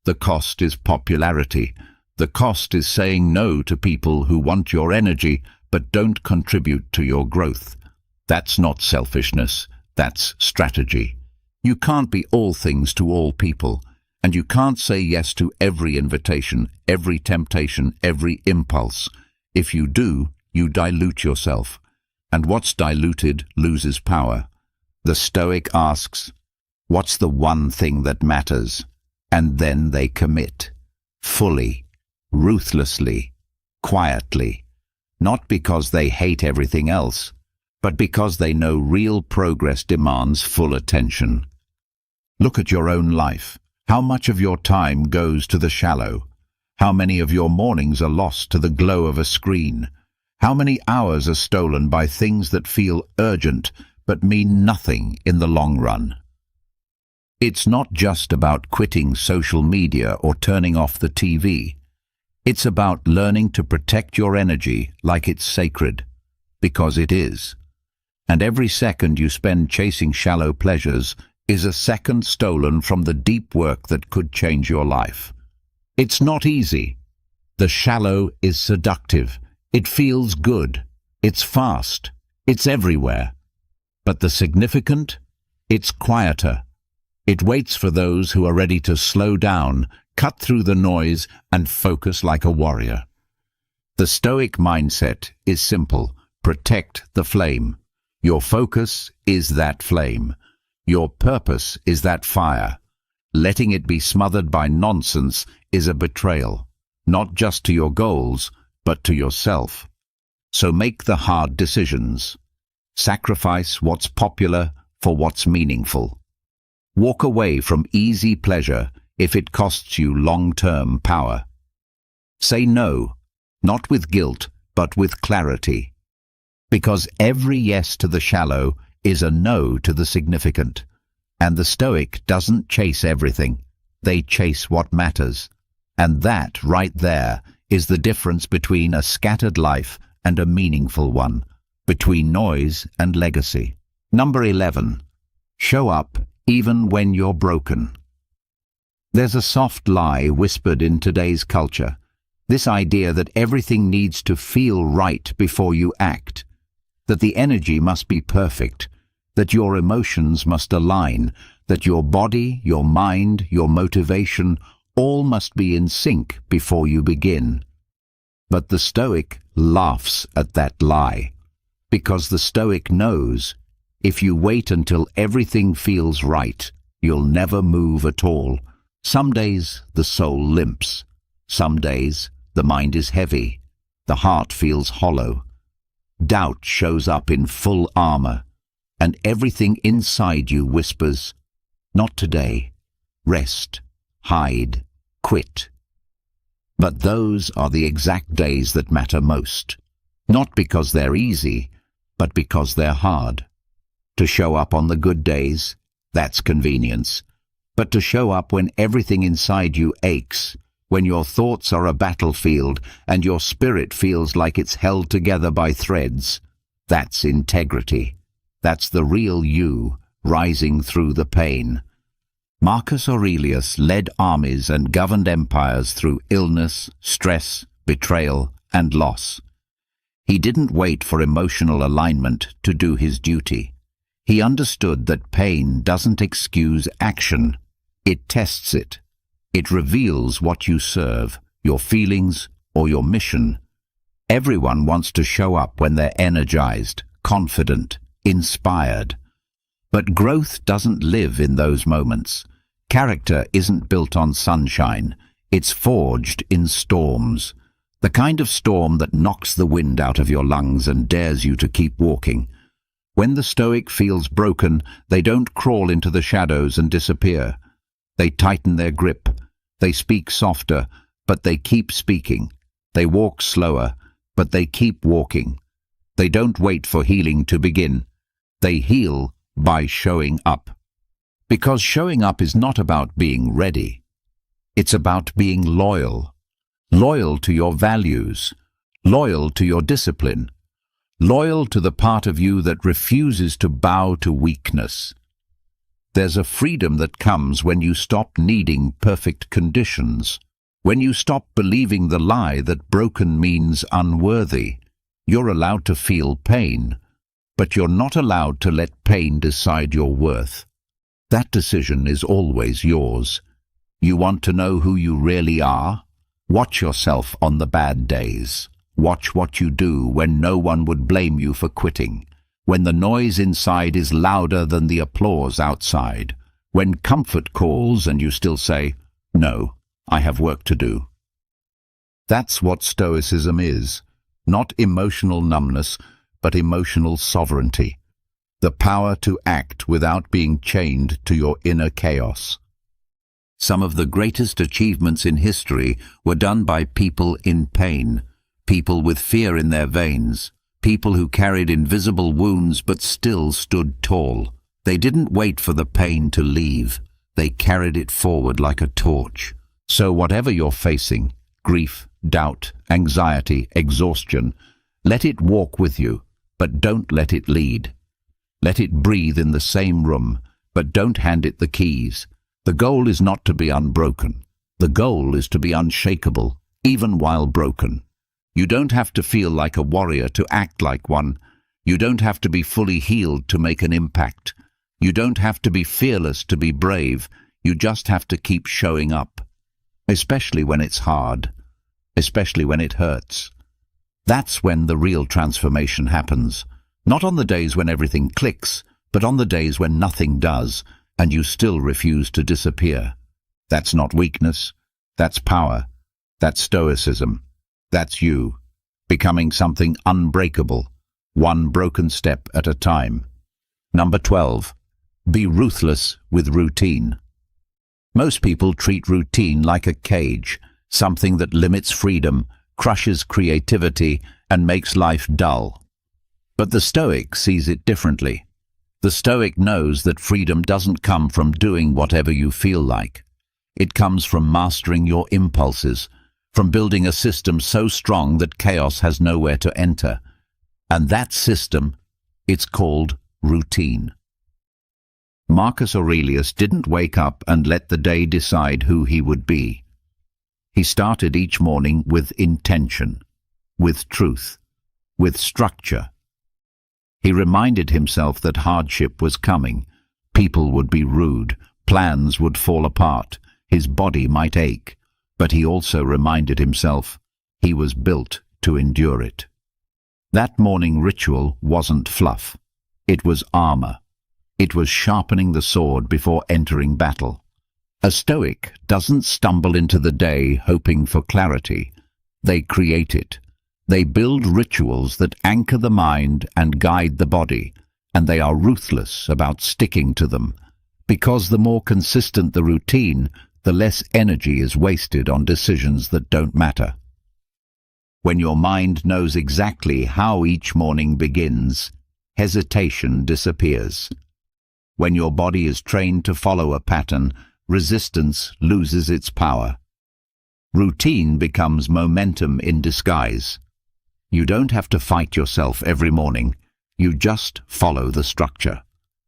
The cost is popularity. The cost is saying no to people who want your energy but don't contribute to your growth. That's not selfishness. That's strategy. You can't be all things to all people, and you can't say yes to every invitation, every temptation, every impulse. If you do, you dilute yourself, and what's diluted loses power. The Stoic asks, what's the one thing that matters? And then they commit, fully, ruthlessly, quietly, not because they hate everything else, but because they know real progress demands full attention. Look at your own life. How much of your time goes to the shallow? How many of your mornings are lost to the glow of a screen? How many hours are stolen by things that feel urgent but mean nothing in the long run? It's not just about quitting social media or turning off the TV. It's about learning to protect your energy like it's sacred, because it is. And every second you spend chasing shallow pleasures is a second stolen from the deep work that could change your life. It's not easy. The shallow is seductive. It feels good. It's fast. It's everywhere. But the significant? It's quieter. It waits for those who are ready to slow down, cut through the noise, and focus like a warrior. The Stoic mindset is simple. Protect the flame. Your focus is that flame. Your purpose is that fire. Letting it be smothered by nonsense is a betrayal, not just to your goals, but to yourself. So make the hard decisions. Sacrifice what's popular for what's meaningful. Walk away from easy pleasure if it costs you long-term power. Say no, not with guilt, but with clarity. Because every yes to the shallow is a no to the significant. And the Stoic doesn't chase everything. They chase what matters. And that, right there, is the difference between a scattered life and a meaningful one, between noise and legacy. Number 11. Show up even when you're broken. There's a soft lie whispered in today's culture. This idea that everything needs to feel right before you act. That the energy must be perfect, that your emotions must align, that your body, your mind, your motivation, all must be in sync before you begin. But the Stoic laughs at that lie, because the Stoic knows if you wait until everything feels right, you'll never move at all. Some days the soul limps, some days the mind is heavy, the heart feels hollow. Doubt shows up in full armor, and everything inside you whispers, not today, rest, hide, quit. But those are the exact days that matter most, not because they're easy, but because they're hard. To show up on the good days, that's convenience. But to show up when everything inside you aches, when your thoughts are a battlefield and your spirit feels like it's held together by threads, that's integrity. That's the real you rising through the pain. Marcus Aurelius led armies and governed empires through illness, stress, betrayal, and loss. He didn't wait for emotional alignment to do his duty. He understood that pain doesn't excuse action. It tests it. It reveals what you serve, your feelings or your mission. Everyone wants to show up when they're energized, confident, inspired. But growth doesn't live in those moments. Character isn't built on sunshine. It's forged in storms. The kind of storm that knocks the wind out of your lungs and dares you to keep walking. When the Stoic feels broken, they don't crawl into the shadows and disappear. They tighten their grip. They speak softer, but they keep speaking. They walk slower, but they keep walking. They don't wait for healing to begin. They heal by showing up. Because showing up is not about being ready. It's about being loyal. Loyal to your values. Loyal to your discipline. Loyal to the part of you that refuses to bow to weakness. There's a freedom that comes when you stop needing perfect conditions. When you stop believing the lie that broken means unworthy. You're allowed to feel pain, but you're not allowed to let pain decide your worth. That decision is always yours. You want to know who you really are? Watch yourself on the bad days. Watch what you do when no one would blame you for quitting. When the noise inside is louder than the applause outside. When comfort calls and you still say, "No, I have work to do." That's what Stoicism is. Not emotional numbness, but emotional sovereignty. The power to act without being chained to your inner chaos. Some of the greatest achievements in history were done by people in pain, people with fear in their veins, people who carried invisible wounds but still stood tall. They didn't wait for the pain to leave. They carried it forward like a torch. So whatever you're facing, grief, doubt, anxiety, exhaustion, let it walk with you, but don't let it lead. Let it breathe in the same room, but don't hand it the keys. The goal is not to be unbroken. The goal is to be unshakable, even while broken. You don't have to feel like a warrior to act like one. You don't have to be fully healed to make an impact. You don't have to be fearless to be brave. You just have to keep showing up. Especially when it's hard. Especially when it hurts. That's when the real transformation happens. Not on the days when everything clicks, but on the days when nothing does, and you still refuse to disappear. That's not weakness. That's power. That's Stoicism. That's you, becoming something unbreakable, one broken step at a time. Number 12. Be ruthless with routine. Most people treat routine like a cage, something that limits freedom, crushes creativity, and makes life dull. But the Stoic sees it differently. The Stoic knows that freedom doesn't come from doing whatever you feel like. It comes from mastering your impulses, from building a system so strong that chaos has nowhere to enter. And that system, it's called routine. Marcus Aurelius didn't wake up and let the day decide who he would be. He started each morning with intention, with truth, with structure. He reminded himself that hardship was coming. People would be rude, plans would fall apart, his body might ache. But he also reminded himself he was built to endure it. That morning ritual wasn't fluff. It was armor. It was sharpening the sword before entering battle. A Stoic doesn't stumble into the day hoping for clarity. They create it. They build rituals that anchor the mind and guide the body, and they are ruthless about sticking to them. Because the more consistent the routine, the less energy is wasted on decisions that don't matter. When your mind knows exactly how each morning begins, hesitation disappears. When your body is trained to follow a pattern, resistance loses its power. Routine becomes momentum in disguise. You don't have to fight yourself every morning. You just follow the structure.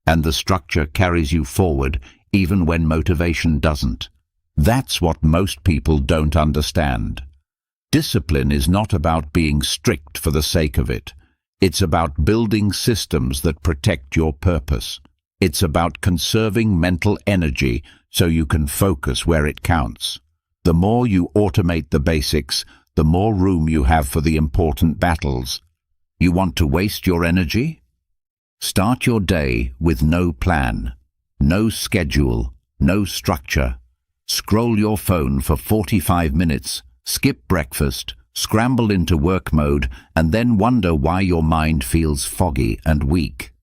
And the structure carries you forward even when motivation doesn't. That's what most people don't understand. Discipline is not about being strict for the sake of it. It's about building systems that protect your purpose. It's about conserving mental energy so you can focus where it counts. The more you automate the basics, the more room you have for the important battles. You want to waste your energy? Start your day with no plan, no schedule, no structure. Scroll your phone for 45 minutes, skip breakfast, scramble into work mode, and then wonder why your mind feels foggy and weak.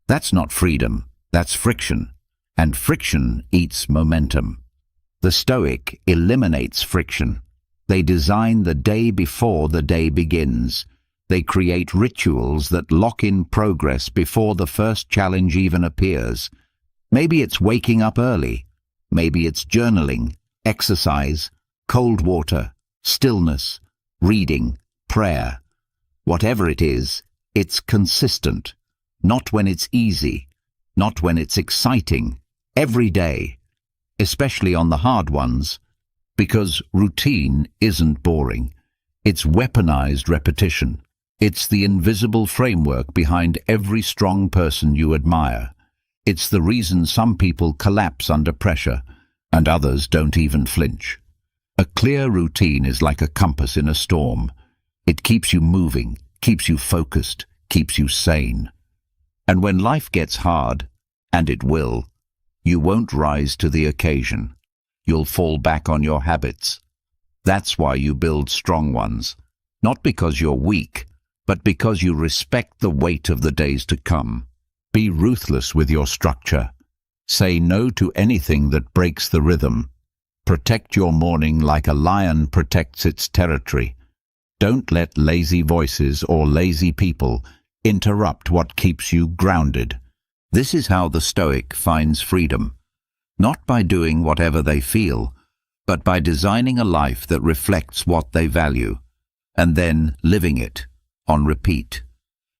That's not freedom, that's friction. And friction eats momentum. The Stoic eliminates friction. They design the day before the day begins. They create rituals that lock in progress before the first challenge even appears. Maybe it's waking up early. Maybe it's journaling, exercise, cold water, stillness, reading, prayer. Whatever it is, it's consistent. Not when it's easy, not when it's exciting. Every day, especially on the hard ones, because routine isn't boring. It's weaponized repetition. It's the invisible framework behind every strong person you admire. It's the reason some people collapse under pressure, and others don't even flinch. A clear routine is like a compass in a storm. It keeps you moving, keeps you focused, keeps you sane. And when life gets hard, and it will, you won't rise to the occasion. You'll fall back on your habits. That's why you build strong ones. Not because you're weak, but because you respect the weight of the days to come. Be ruthless with your structure. Say no to anything that breaks the rhythm. Protect your morning like a lion protects its territory. Don't let lazy voices or lazy people interrupt what keeps you grounded. This is how the Stoic finds freedom. Not by doing whatever they feel, but by designing a life that reflects what they value, and then living it on repeat.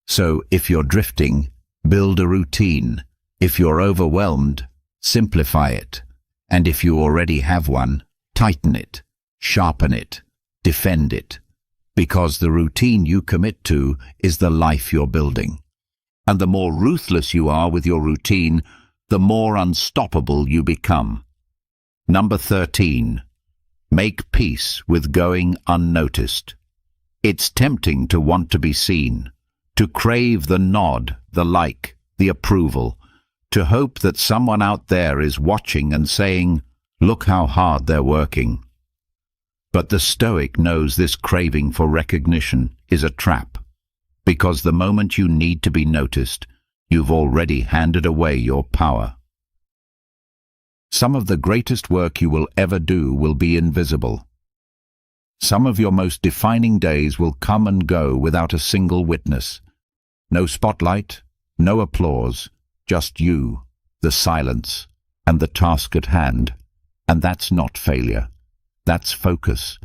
So if you're drifting, build a routine. If you're overwhelmed, simplify it. And if you already have one, tighten it, sharpen it, defend it. Because the routine you commit to is the life you're building. And the more ruthless you are with your routine, the more unstoppable you become. Number 13. Make peace with going unnoticed. It's tempting to want to be seen, to crave the nod, the like, the approval, to hope that someone out there is watching and saying, "Look how hard they're working." But the Stoic knows this craving for recognition is a trap, because the moment you need to be noticed, you've already handed away your power. Some of the greatest work you will ever do will be invisible. Some of your most defining days will come and go without a single witness. No spotlight, no applause, just you, the silence, and the task at hand. And that's not failure. That's focus.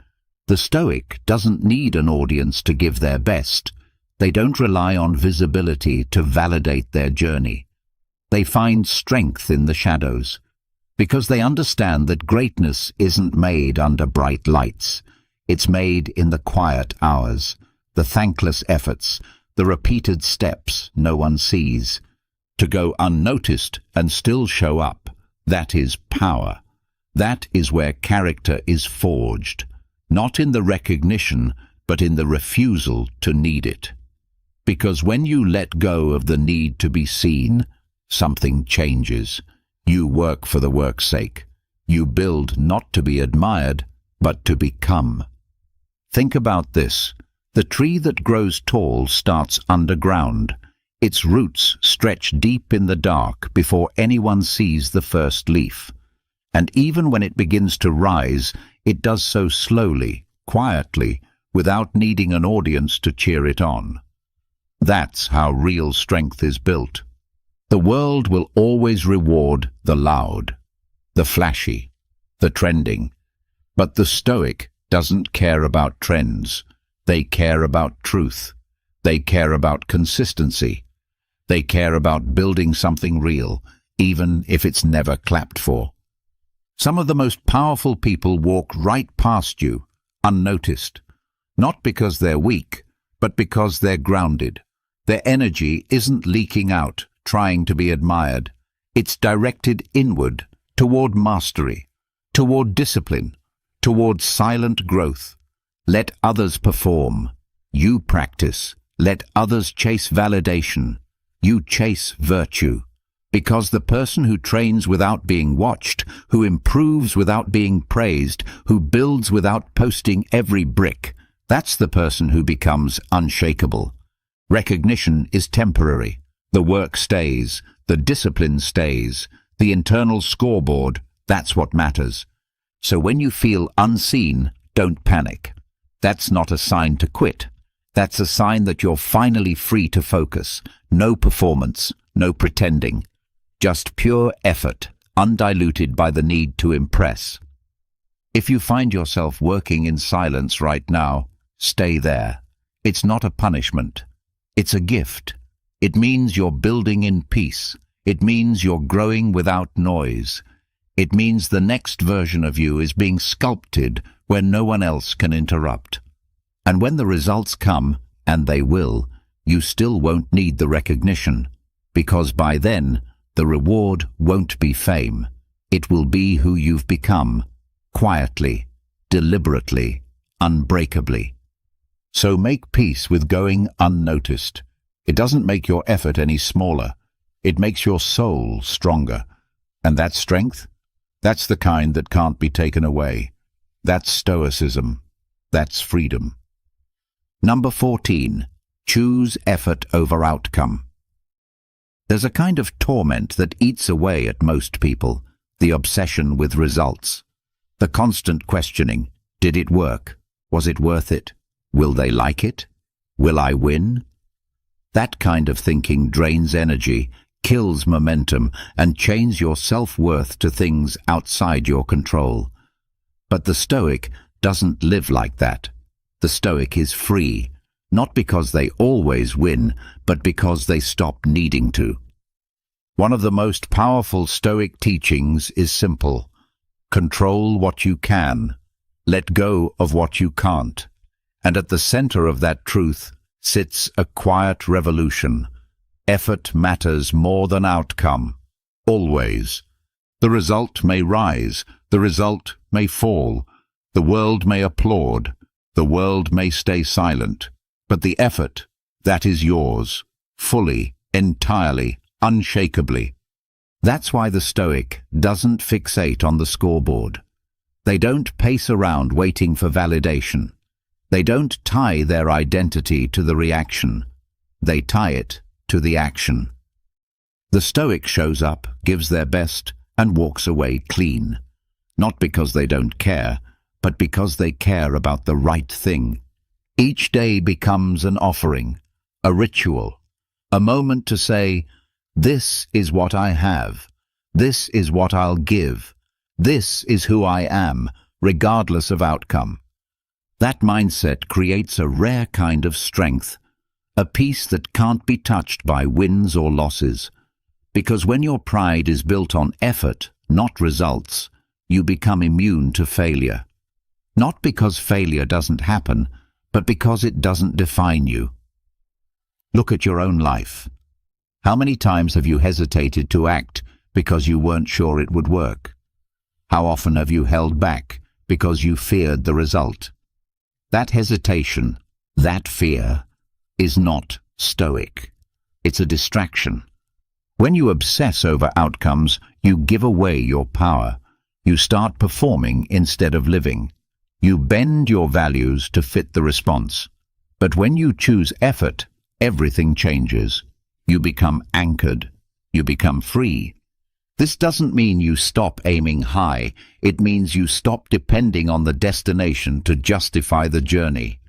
The Stoic doesn't need an audience to give their best. They don't rely on visibility to validate their journey. They find strength in the shadows, because they understand that greatness isn't made under bright lights. It's made in the quiet hours, the thankless efforts, the repeated steps no one sees. To go unnoticed and still show up, that is power. That is where character is forged, not in the recognition, but in the refusal to need it. Because when you let go of the need to be seen, something changes. You work for the work's sake. You build not to be admired, but to become. Think about this. The tree that grows tall starts underground. Its roots stretch deep in the dark before anyone sees the first leaf. And even when it begins to rise, it does so slowly, quietly, without needing an audience to cheer it on. That's how real strength is built. The world will always reward the loud, the flashy, the trending. But the Stoic doesn't care about trends. They care about truth. They care about consistency. They care about building something real, even if it's never clapped for. Some of the most powerful people walk right past you, unnoticed, Not because they're weak, but because they're grounded. Their energy isn't leaking out, trying to be admired. It's directed inward, toward mastery, toward discipline, toward silent growth. Let others perform. You practice. Let others chase validation. You chase virtue. Because the person who trains without being watched, who improves without being praised, who builds without posting every brick, that's the person who becomes unshakable. Recognition is temporary. The work stays. The discipline stays. The internal scoreboard, that's what matters. So when you feel unseen, don't panic. That's not a sign to quit. That's a sign that you're finally free to focus. No performance, no pretending. Just pure effort, undiluted by the need to impress. If you find yourself working in silence right now, stay there. It's not a punishment. It's a gift. It means you're building in peace. It means you're growing without noise. It means the next version of you is being sculpted where no one else can interrupt. And when the results come, and they will, you still won't need the recognition, because by then, the reward won't be fame. It will be who you've become, quietly, deliberately, unbreakably. So make peace with going unnoticed. It doesn't make your effort any smaller. It makes your soul stronger. And that strength? That's the kind that can't be taken away. That's Stoicism. That's freedom. Number 14. Choose effort over outcome. There's a kind of torment that eats away at most people, the obsession with results. The constant questioning. Did it work? Was it worth it? Will they like it? Will I win? That kind of thinking drains energy, kills momentum, and chains your self-worth to things outside your control. But the Stoic doesn't live like that. The Stoic is free, not because they always win, but because they stop needing to. One of the most powerful Stoic teachings is simple. Control what you can. Let go of what you can't. And at the center of that truth sits a quiet revolution. Effort matters more than outcome. Always. The result may rise. The result may fall. The world may applaud. The world may stay silent. But the effort, that is yours. Fully, entirely, unshakably. That's why the Stoic doesn't fixate on the scoreboard. They don't pace around waiting for validation. They don't tie their identity to the reaction. They tie it to the action. The Stoic shows up, gives their best, and walks away clean. Not because they don't care, but because they care about the right thing. Each day becomes an offering, a ritual, a moment to say, this is what I have. This is what I'll give. This is who I am, regardless of outcome. That mindset creates a rare kind of strength, a peace that can't be touched by wins or losses. Because when your pride is built on effort, not results, you become immune to failure. Not because failure doesn't happen, but because it doesn't define you. Look at your own life. How many times have you hesitated to act because you weren't sure it would work? How often have you held back because you feared the result? That hesitation, that fear, is not Stoic. It's a distraction. When you obsess over outcomes, you give away your power. You start performing instead of living. You bend your values to fit the response. But when you choose effort, everything changes. You become anchored. You become free. This doesn't mean you stop aiming high. It means you stop depending on the destination to justify the journey.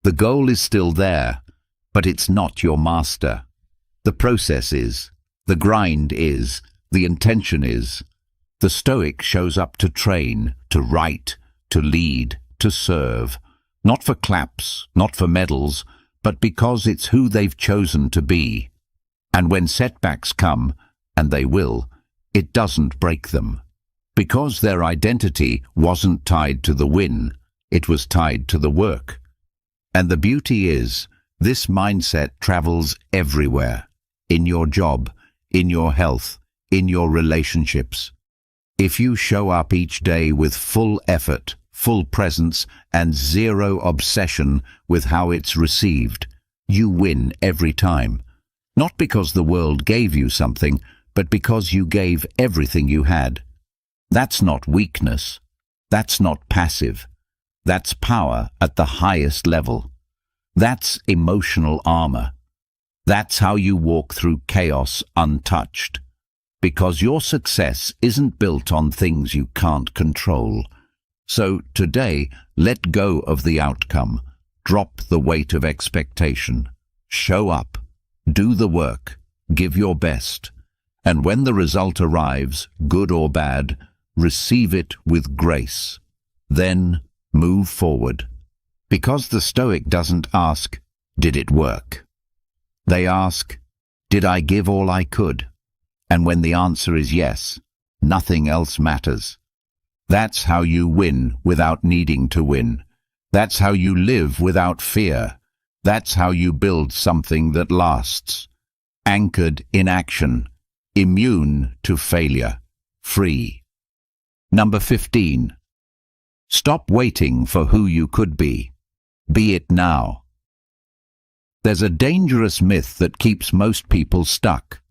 The goal is still there, but it's not your master. The process is. The grind is. The intention is. The Stoic shows up to train, to write, to lead, to serve. Not for claps, not for medals, but because it's who they've chosen to be. And when setbacks come, and they will, it doesn't break them. Because their identity wasn't tied to the win, it was tied to the work. And the beauty is, this mindset travels everywhere. In your job, in your health, in your relationships. If you show up each day with full effort, full presence, and zero obsession with how it's received, you win every time. Not because the world gave you something, but because you gave everything you had. That's not weakness. That's not passive. That's power at the highest level. That's emotional armor. That's how you walk through chaos untouched. Because your success isn't built on things you can't control. So today, let go of the outcome. Drop the weight of expectation. Show up. Do the work. Give your best. And when the result arrives, good or bad, receive it with grace. Then move forward. Because the Stoic doesn't ask, did it work? They ask, did I give all I could? And when the answer is yes, nothing else matters. That's how you win without needing to win. That's how you live without fear. That's how you build something that lasts. Anchored in action, immune to failure, free. Number 15. Stop waiting for who you could be. Be it now. There's a dangerous myth that keeps most people stuck.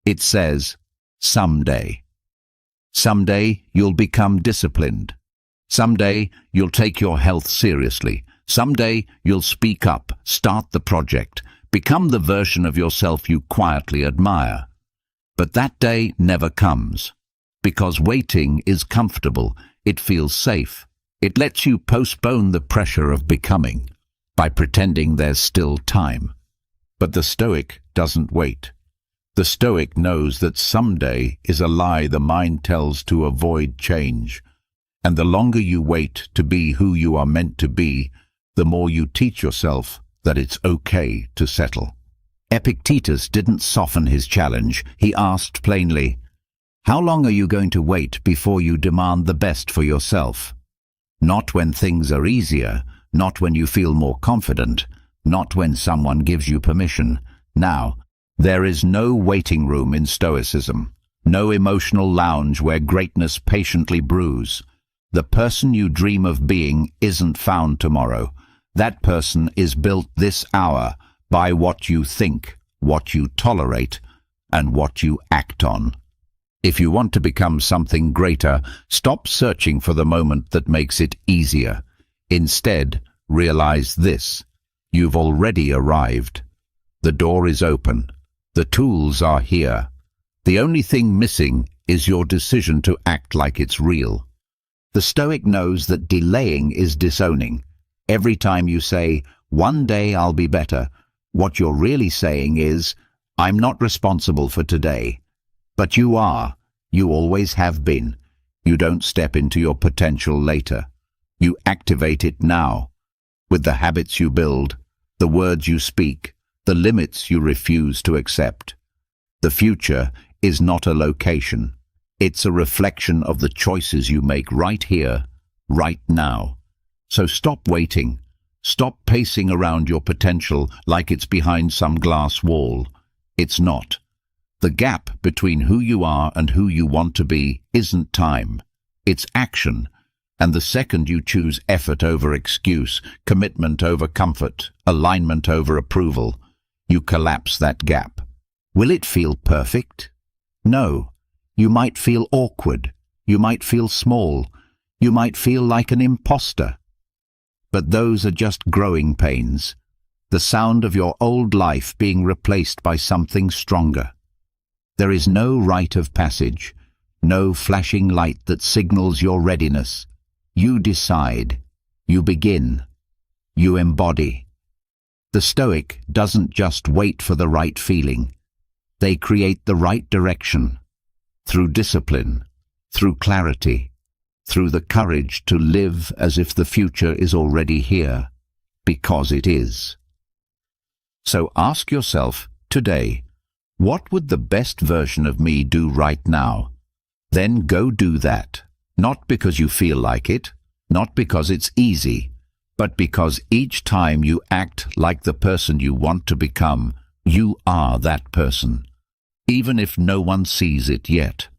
It says, someday. Someday you'll become disciplined. Someday you'll take your health seriously. Someday you'll speak up, start the project, become the version of yourself you quietly admire. But that day never comes. Because waiting is comfortable, it feels safe. It lets you postpone the pressure of becoming by pretending there's still time. But the Stoic doesn't wait. The Stoic knows that someday is a lie the mind tells to avoid change. And the longer you wait to be who you are meant to be, the more you teach yourself that it's okay to settle. Epictetus didn't soften his challenge. He asked plainly, how long are you going to wait before you demand the best for yourself? Not when things are easier, not when you feel more confident, not when someone gives you permission. Now, there is no waiting room in Stoicism, no emotional lounge where greatness patiently brews. The person you dream of being isn't found tomorrow. That person is built this hour by what you think, what you tolerate, and what you act on. If you want to become something greater, stop searching for the moment that makes it easier. Instead, realize this: you've already arrived. The door is open. The tools are here. The only thing missing is your decision to act like it's real. The Stoic knows that delaying is disowning. Every time you say, one day I'll be better, what you're really saying is, I'm not responsible for today. But you are. You always have been. You don't step into your potential later. You activate it now. With the habits you build, the words you speak, the limits you refuse to accept. The future is not a location. It's a reflection of the choices you make right here, right now. So stop waiting. Stop pacing around your potential like it's behind some glass wall. It's not. The gap between who you are and who you want to be isn't time. It's action. And the second you choose effort over excuse, commitment over comfort, alignment over approval, you collapse that gap. Will it feel perfect? No. You might feel awkward. You might feel small. You might feel like an imposter. But those are just growing pains. The sound of your old life being replaced by something stronger. There is no rite of passage, no flashing light that signals your readiness. You decide. You begin. You embody. The Stoic doesn't just wait for the right feeling. They create the right direction. Through discipline, through clarity, through the courage to live as if the future is already here, because it is. So ask yourself, today, what would the best version of me do right now? Then go do that, not because you feel like it, not because it's easy, but because each time you act like the person you want to become, you are that person, even if no one sees it yet.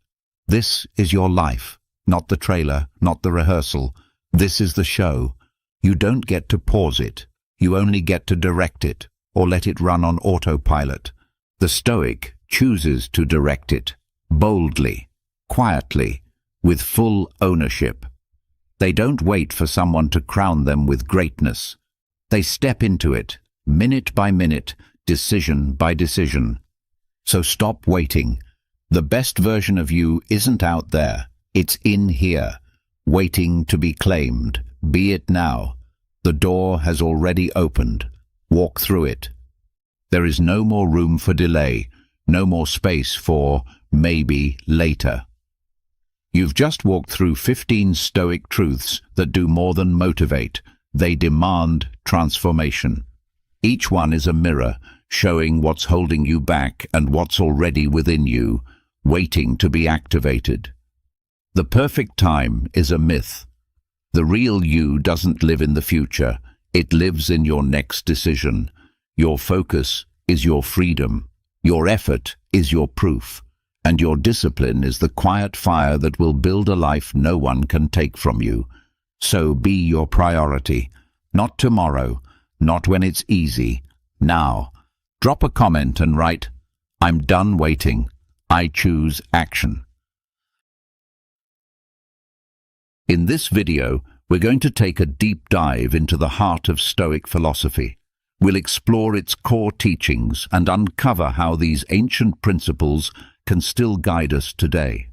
This is your life, not the trailer, not the rehearsal. This is the show. You don't get to pause it. You only get to direct it, or let it run on autopilot. The Stoic chooses to direct it, boldly, quietly, with full ownership. They don't wait for someone to crown them with greatness. They step into it, minute by minute, decision by decision. So stop waiting. The best version of you isn't out there. It's in here, waiting to be claimed. Be it now. The door has already opened. Walk through it. There is no more room for delay, no more space for maybe later. You've just walked through 15 Stoic truths that do more than motivate. They demand transformation. Each one is a mirror, showing what's holding you back and what's already within you, waiting to be activated. The perfect time is a myth. The real you doesn't live in the future. It lives in your next decision. Your focus is your freedom. Your effort is your proof. And your discipline is the quiet fire that will build a life no one can take from you. So be your priority. Not tomorrow, not when it's easy. Now. Drop a comment and write, "I'm done waiting. I choose action." In this video, we're going to take a deep dive into the heart of Stoic philosophy. We'll explore its core teachings and uncover how these ancient principles can still guide us today.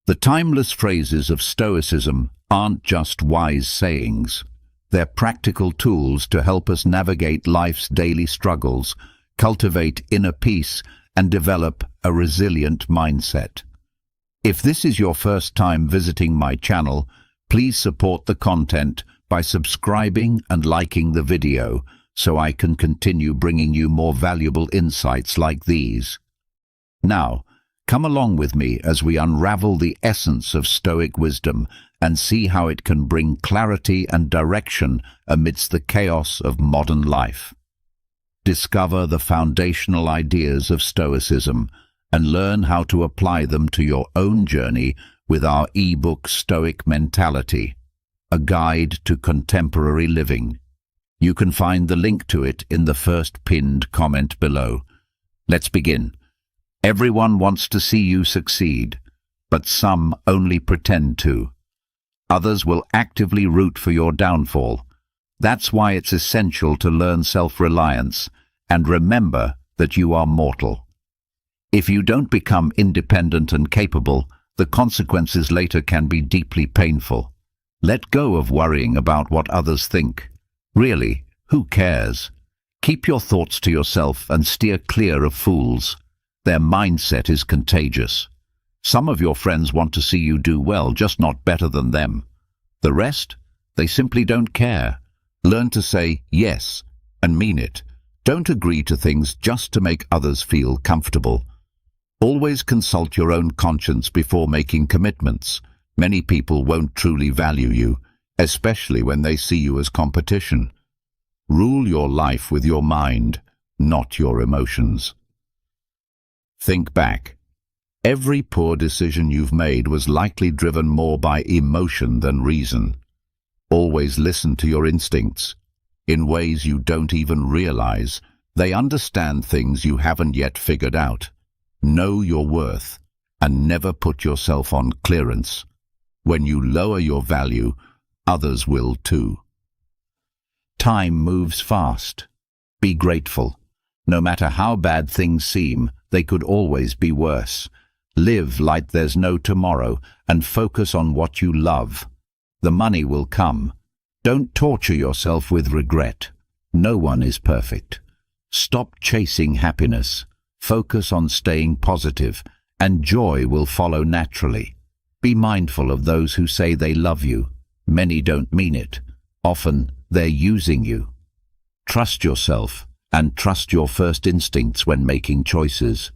The timeless phrases of Stoicism aren't just wise sayings. They're practical tools to help us navigate life's daily struggles, cultivate inner peace, and develop a resilient mindset. If this is your first time visiting my channel, please support the content by subscribing and liking the video so I can continue bringing you more valuable insights like these. Now, come along with me as we unravel the essence of Stoic wisdom and see how it can bring clarity and direction amidst the chaos of modern life. Discover the foundational ideas of Stoicism and learn how to apply them to your own journey with our ebook Stoic Mentality, a guide to contemporary living. You can find the link to it in the first pinned comment below. Let's begin. Everyone wants to see you succeed, but some only pretend to. Others will actively root for your downfall. That's why it's essential to learn self-reliance and remember that you are mortal. If you don't become independent and capable, the consequences later can be deeply painful. Let go of worrying about what others think. Really, who cares? Keep your thoughts to yourself and steer clear of fools. Their mindset is contagious. Some of your friends want to see you do well, just not better than them. The rest? They simply don't care. Learn to say yes and mean it. Don't agree to things just to make others feel comfortable. Always consult your own conscience before making commitments. Many people won't truly value you, especially when they see you as competition. Rule your life with your mind, not your emotions. Think back. Every poor decision you've made was likely driven more by emotion than reason. Always listen to your instincts. In ways you don't even realize, they understand things you haven't yet figured out. Know your worth, and never put yourself on clearance. When you lower your value, others will too. Time moves fast. Be grateful. No matter how bad things seem, they could always be worse. Live like there's no tomorrow and focus on what you love. The money will come. Don't torture yourself with regret. No one is perfect. Stop chasing happiness. Focus on staying positive, and joy will follow naturally. Be mindful of those who say they love you. Many don't mean it. Often, they're using you. Trust yourself, and trust your first instincts when making choices.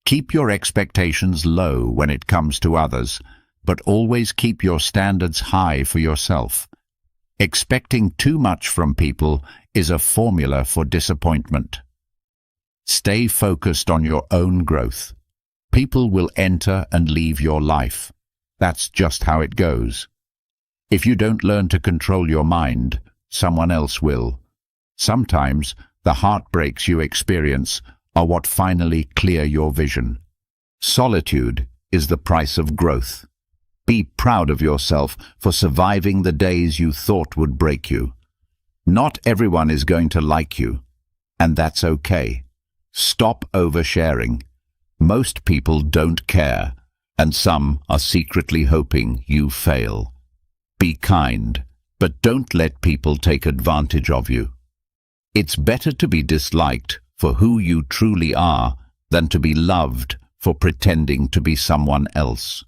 Keep your expectations low when it comes to others, but always keep your standards high for yourself. Expecting too much from people is a formula for disappointment. Stay focused on your own growth. People will enter and leave your life. That's just how it goes. If you don't learn to control your mind, someone else will. Sometimes the heartbreaks you experience are what finally clear your vision. Solitude is the price of growth. Be proud of yourself for surviving the days you thought would break you. Not everyone is going to like you, and that's okay. Stop oversharing. Most people don't care, and some are secretly hoping you fail. Be kind, but don't let people take advantage of you. It's better to be disliked for who you truly are than to be loved for pretending to be someone else.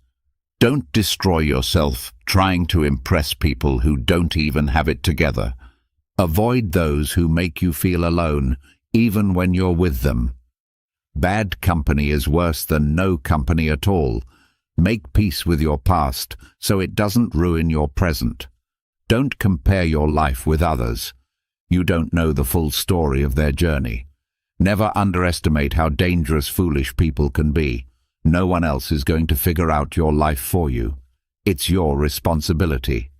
Don't destroy yourself trying to impress people who don't even have it together. Avoid those who make you feel alone, even when you're with them. Bad company is worse than no company at all. Make peace with your past so it doesn't ruin your present. Don't compare your life with others. You don't know the full story of their journey. Never underestimate how dangerous foolish people can be. No one else is going to figure out your life for you. It's your responsibility.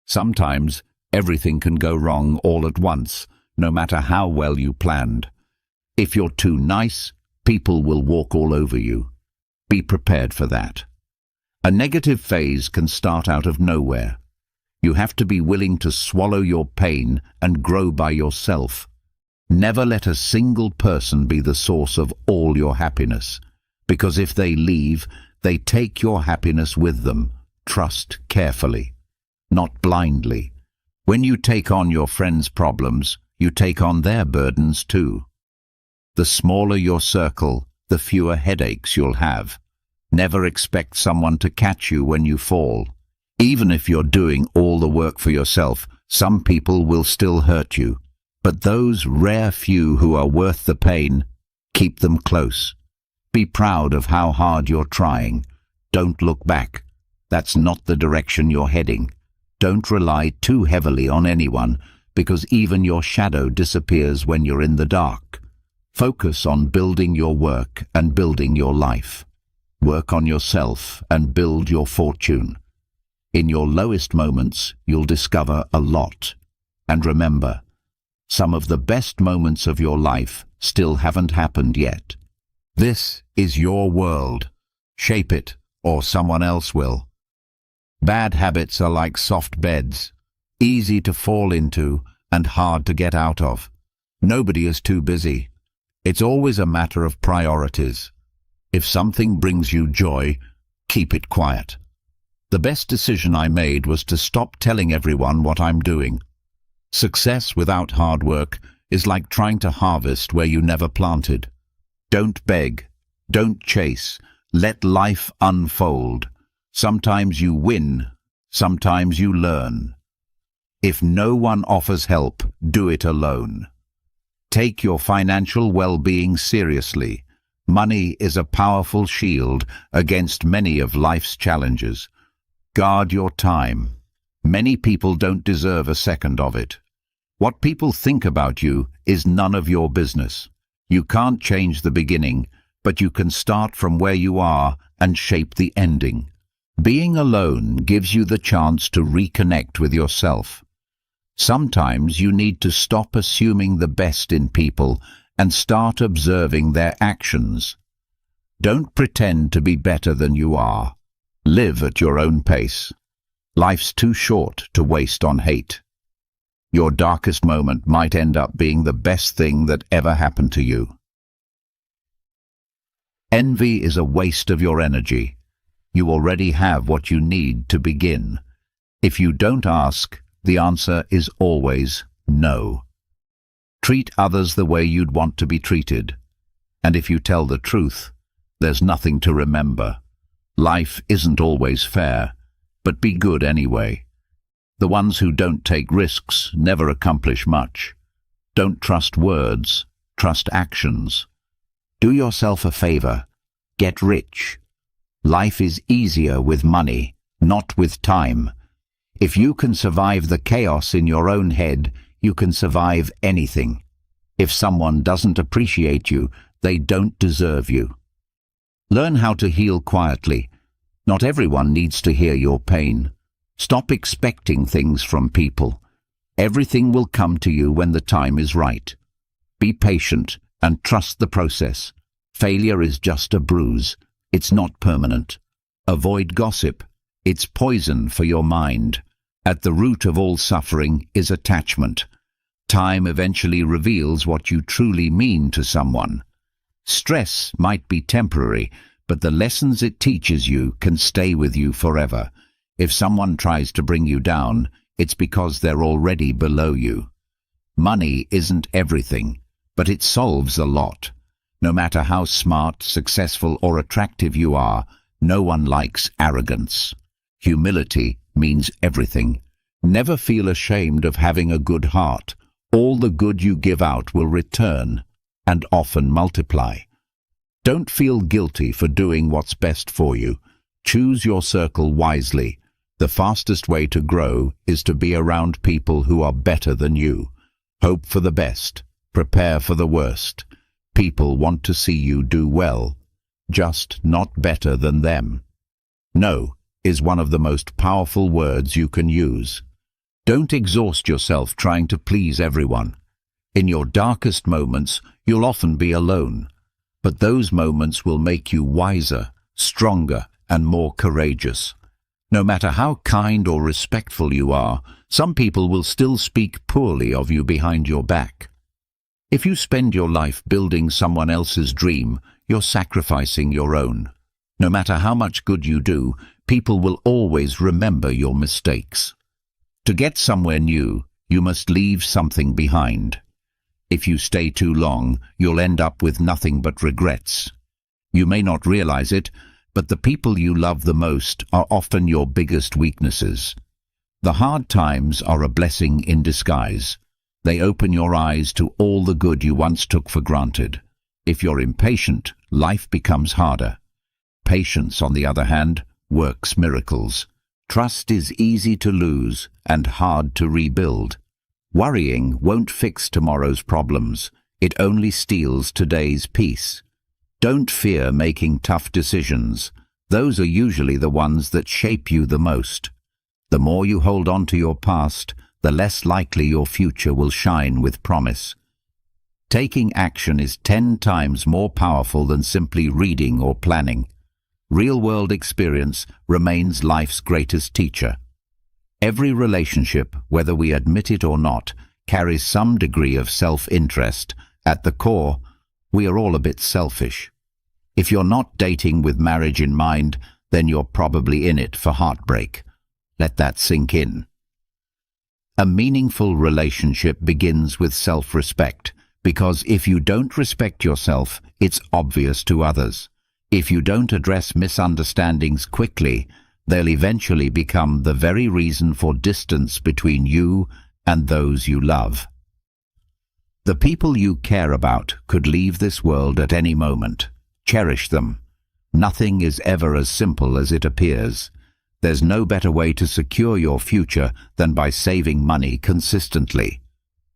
Sometimes everything can go wrong all at once, no matter how well you planned. If you're too nice, people will walk all over you. Be prepared for that. A negative phase can start out of nowhere. You have to be willing to swallow your pain and grow by yourself. Never let a single person be the source of all your happiness, because if they leave, they take your happiness with them. Trust carefully, not blindly. When you take on your friends' problems, you take on their burdens too. The smaller your circle, the fewer headaches you'll have. Never expect someone to catch you when you fall. Even if you're doing all the work for yourself, some people will still hurt you. But those rare few who are worth the pain, keep them close. Be proud of how hard you're trying. Don't look back. That's not the direction you're heading. Don't rely too heavily on anyone, because even your shadow disappears when you're in the dark. Focus on building your work and building your life. Work on yourself and build your fortune. In your lowest moments, you'll discover a lot. And remember, some of the best moments of your life still haven't happened yet. This is your world. Shape it, or someone else will. Bad habits are like soft beds, easy to fall into and hard to get out of. Nobody is too busy. It's always a matter of priorities. If something brings you joy, keep it quiet. The best decision I made was to stop telling everyone what I'm doing. Success without hard work is like trying to harvest where you never planted. Don't beg. Don't chase. Let life unfold. Sometimes you win. Sometimes you learn. If no one offers help, do it alone. Take your financial well-being seriously. Money is a powerful shield against many of life's challenges. Guard your time. Many people don't deserve a second of it. What people think about you is none of your business. You can't change the beginning, but you can start from where you are and shape the ending. Being alone gives you the chance to reconnect with yourself. Sometimes you need to stop assuming the best in people and start observing their actions. Don't pretend to be better than you are. Live at your own pace. Life's too short to waste on hate. Your darkest moment might end up being the best thing that ever happened to you. Envy is a waste of your energy. You already have what you need to begin. If you don't ask, the answer is always no. Treat others the way you'd want to be treated. And if you tell the truth, there's nothing to remember. Life isn't always fair, but be good anyway. The ones who don't take risks never accomplish much. Don't trust words, trust actions. Do yourself a favor. Get rich. Life is easier with money, not with time. If you can survive the chaos in your own head, you can survive anything. If someone doesn't appreciate you, they don't deserve you. Learn how to heal quietly. Not everyone needs to hear your pain. Stop expecting things from people. Everything will come to you when the time is right. Be patient and trust the process. Failure is just a bruise. It's not permanent. Avoid gossip. It's poison for your mind. At the root of all suffering is attachment. Time eventually reveals what you truly mean to someone. Stress might be temporary, but the lessons it teaches you can stay with you forever. If someone tries to bring you down, it's because they're already below you. Money isn't everything, but it solves a lot. No matter how smart, successful, or attractive you are, no one likes arrogance. Humility means everything. Never feel ashamed of having a good heart. All the good you give out will return, and often multiply. Don't feel guilty for doing what's best for you. Choose your circle wisely. The fastest way to grow is to be around people who are better than you. Hope for the best. Prepare for the worst. People want to see you do well, just not better than them. No is one of the most powerful words you can use. Don't exhaust yourself trying to please everyone. In your darkest moments, you'll often be alone, but those moments will make you wiser, stronger, and more courageous. No matter how kind or respectful you are, some people will still speak poorly of you behind your back. If you spend your life building someone else's dream, you're sacrificing your own. No matter how much good you do, people will always remember your mistakes. To get somewhere new, you must leave something behind. If you stay too long, you'll end up with nothing but regrets. You may not realize it, but the people you love the most are often your biggest weaknesses. The hard times are a blessing in disguise. They open your eyes to all the good you once took for granted. If you're impatient, life becomes harder. Patience, on the other hand, works miracles. Trust is easy to lose and hard to rebuild. Worrying won't fix tomorrow's problems. It only steals today's peace. Don't fear making tough decisions. Those are usually the ones that shape you the most. The more you hold on to your past, the less likely your future will shine with promise. Taking action is 10 times more powerful than simply reading or planning. Real-world experience remains life's greatest teacher. Every relationship, whether we admit it or not, carries some degree of self-interest. At the core, we are all a bit selfish. If you're not dating with marriage in mind, then you're probably in it for heartbreak. Let that sink in. A meaningful relationship begins with self-respect, because if you don't respect yourself, it's obvious to others. If you don't address misunderstandings quickly, they'll eventually become the very reason for distance between you and those you love. The people you care about could leave this world at any moment. Cherish them. Nothing is ever as simple as it appears. There's no better way to secure your future than by saving money consistently.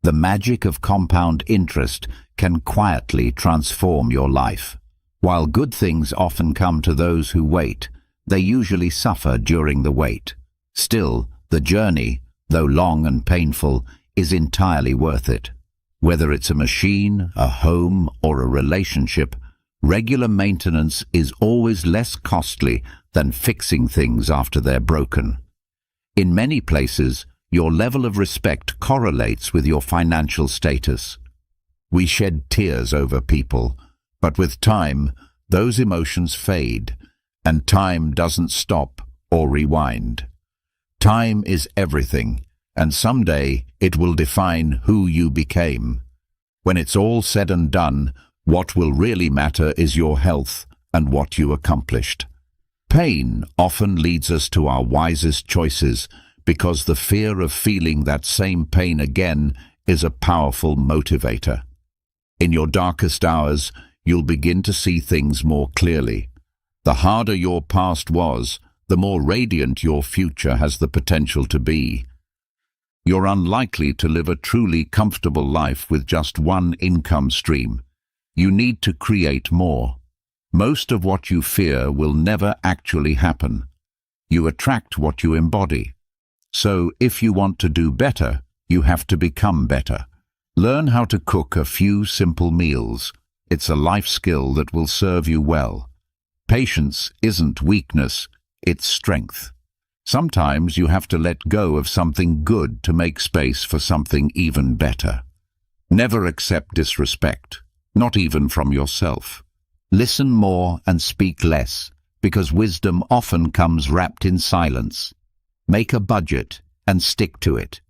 The magic of compound interest can quietly transform your life. While good things often come to those who wait, they usually suffer during the wait. Still, the journey, though long and painful, is entirely worth it. Whether it's a machine, a home, or a relationship, regular maintenance is always less costly than fixing things after they're broken. In many places, your level of respect correlates with your financial status. We shed tears over people, but with time, those emotions fade, and time doesn't stop or rewind. Time is everything, and someday it will define who you became. When it's all said and done, what will really matter is your health and what you accomplished. Pain often leads us to our wisest choices because the fear of feeling that same pain again is a powerful motivator. In your darkest hours, you'll begin to see things more clearly. The harder your past was, the more radiant your future has the potential to be. You're unlikely to live a truly comfortable life with just one income stream. You need to create more. Most of what you fear will never actually happen. You attract what you embody. So, if you want to do better, you have to become better. Learn how to cook a few simple meals. It's a life skill that will serve you well. Patience isn't weakness, it's strength. Sometimes you have to let go of something good to make space for something even better. Never accept disrespect, not even from yourself. Listen more and speak less, because wisdom often comes wrapped in silence. Make a budget and stick to it.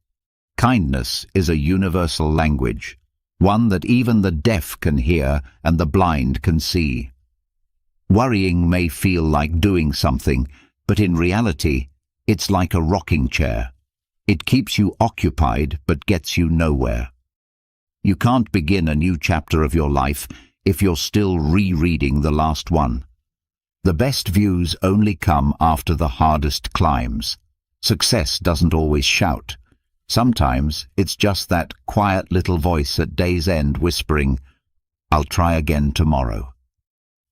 Kindness is a universal language, one that even the deaf can hear and the blind can see. Worrying may feel like doing something, but in reality, it's like a rocking chair. It keeps you occupied but gets you nowhere. You can't begin a new chapter of your life if you're still rereading the last one. The best views only come after the hardest climbs. Success doesn't always shout. Sometimes it's just that quiet little voice at day's end whispering, "I'll try again tomorrow."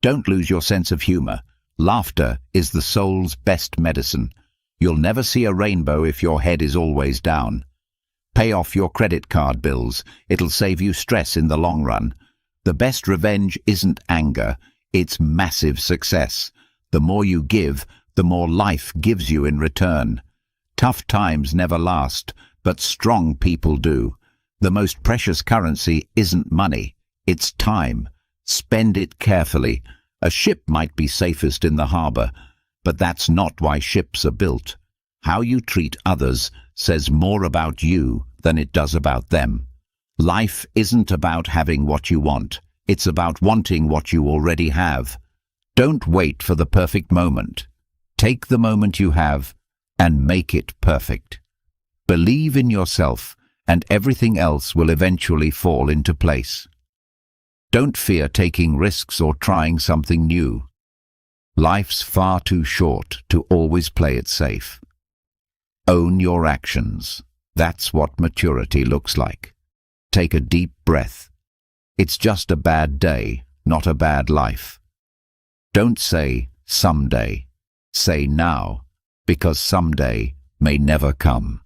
Don't lose your sense of humor. Laughter is the soul's best medicine. You'll never see a rainbow if your head is always down. Pay off your credit card bills. It'll save you stress in the long run. The best revenge isn't anger, it's massive success. The more you give, the more life gives you in return. Tough times never last, but strong people do. The most precious currency isn't money, it's time. Spend it carefully. A ship might be safest in the harbor, but that's not why ships are built. How you treat others says more about you than it does about them. Life isn't about having what you want. It's about wanting what you already have. Don't wait for the perfect moment. Take the moment you have and make it perfect. Believe in yourself, and everything else will eventually fall into place. Don't fear taking risks or trying something new. Life's far too short to always play it safe. Own your actions. That's what maturity looks like. Take a deep breath. It's just a bad day, not a bad life. Don't say someday. Say now, because someday may never come.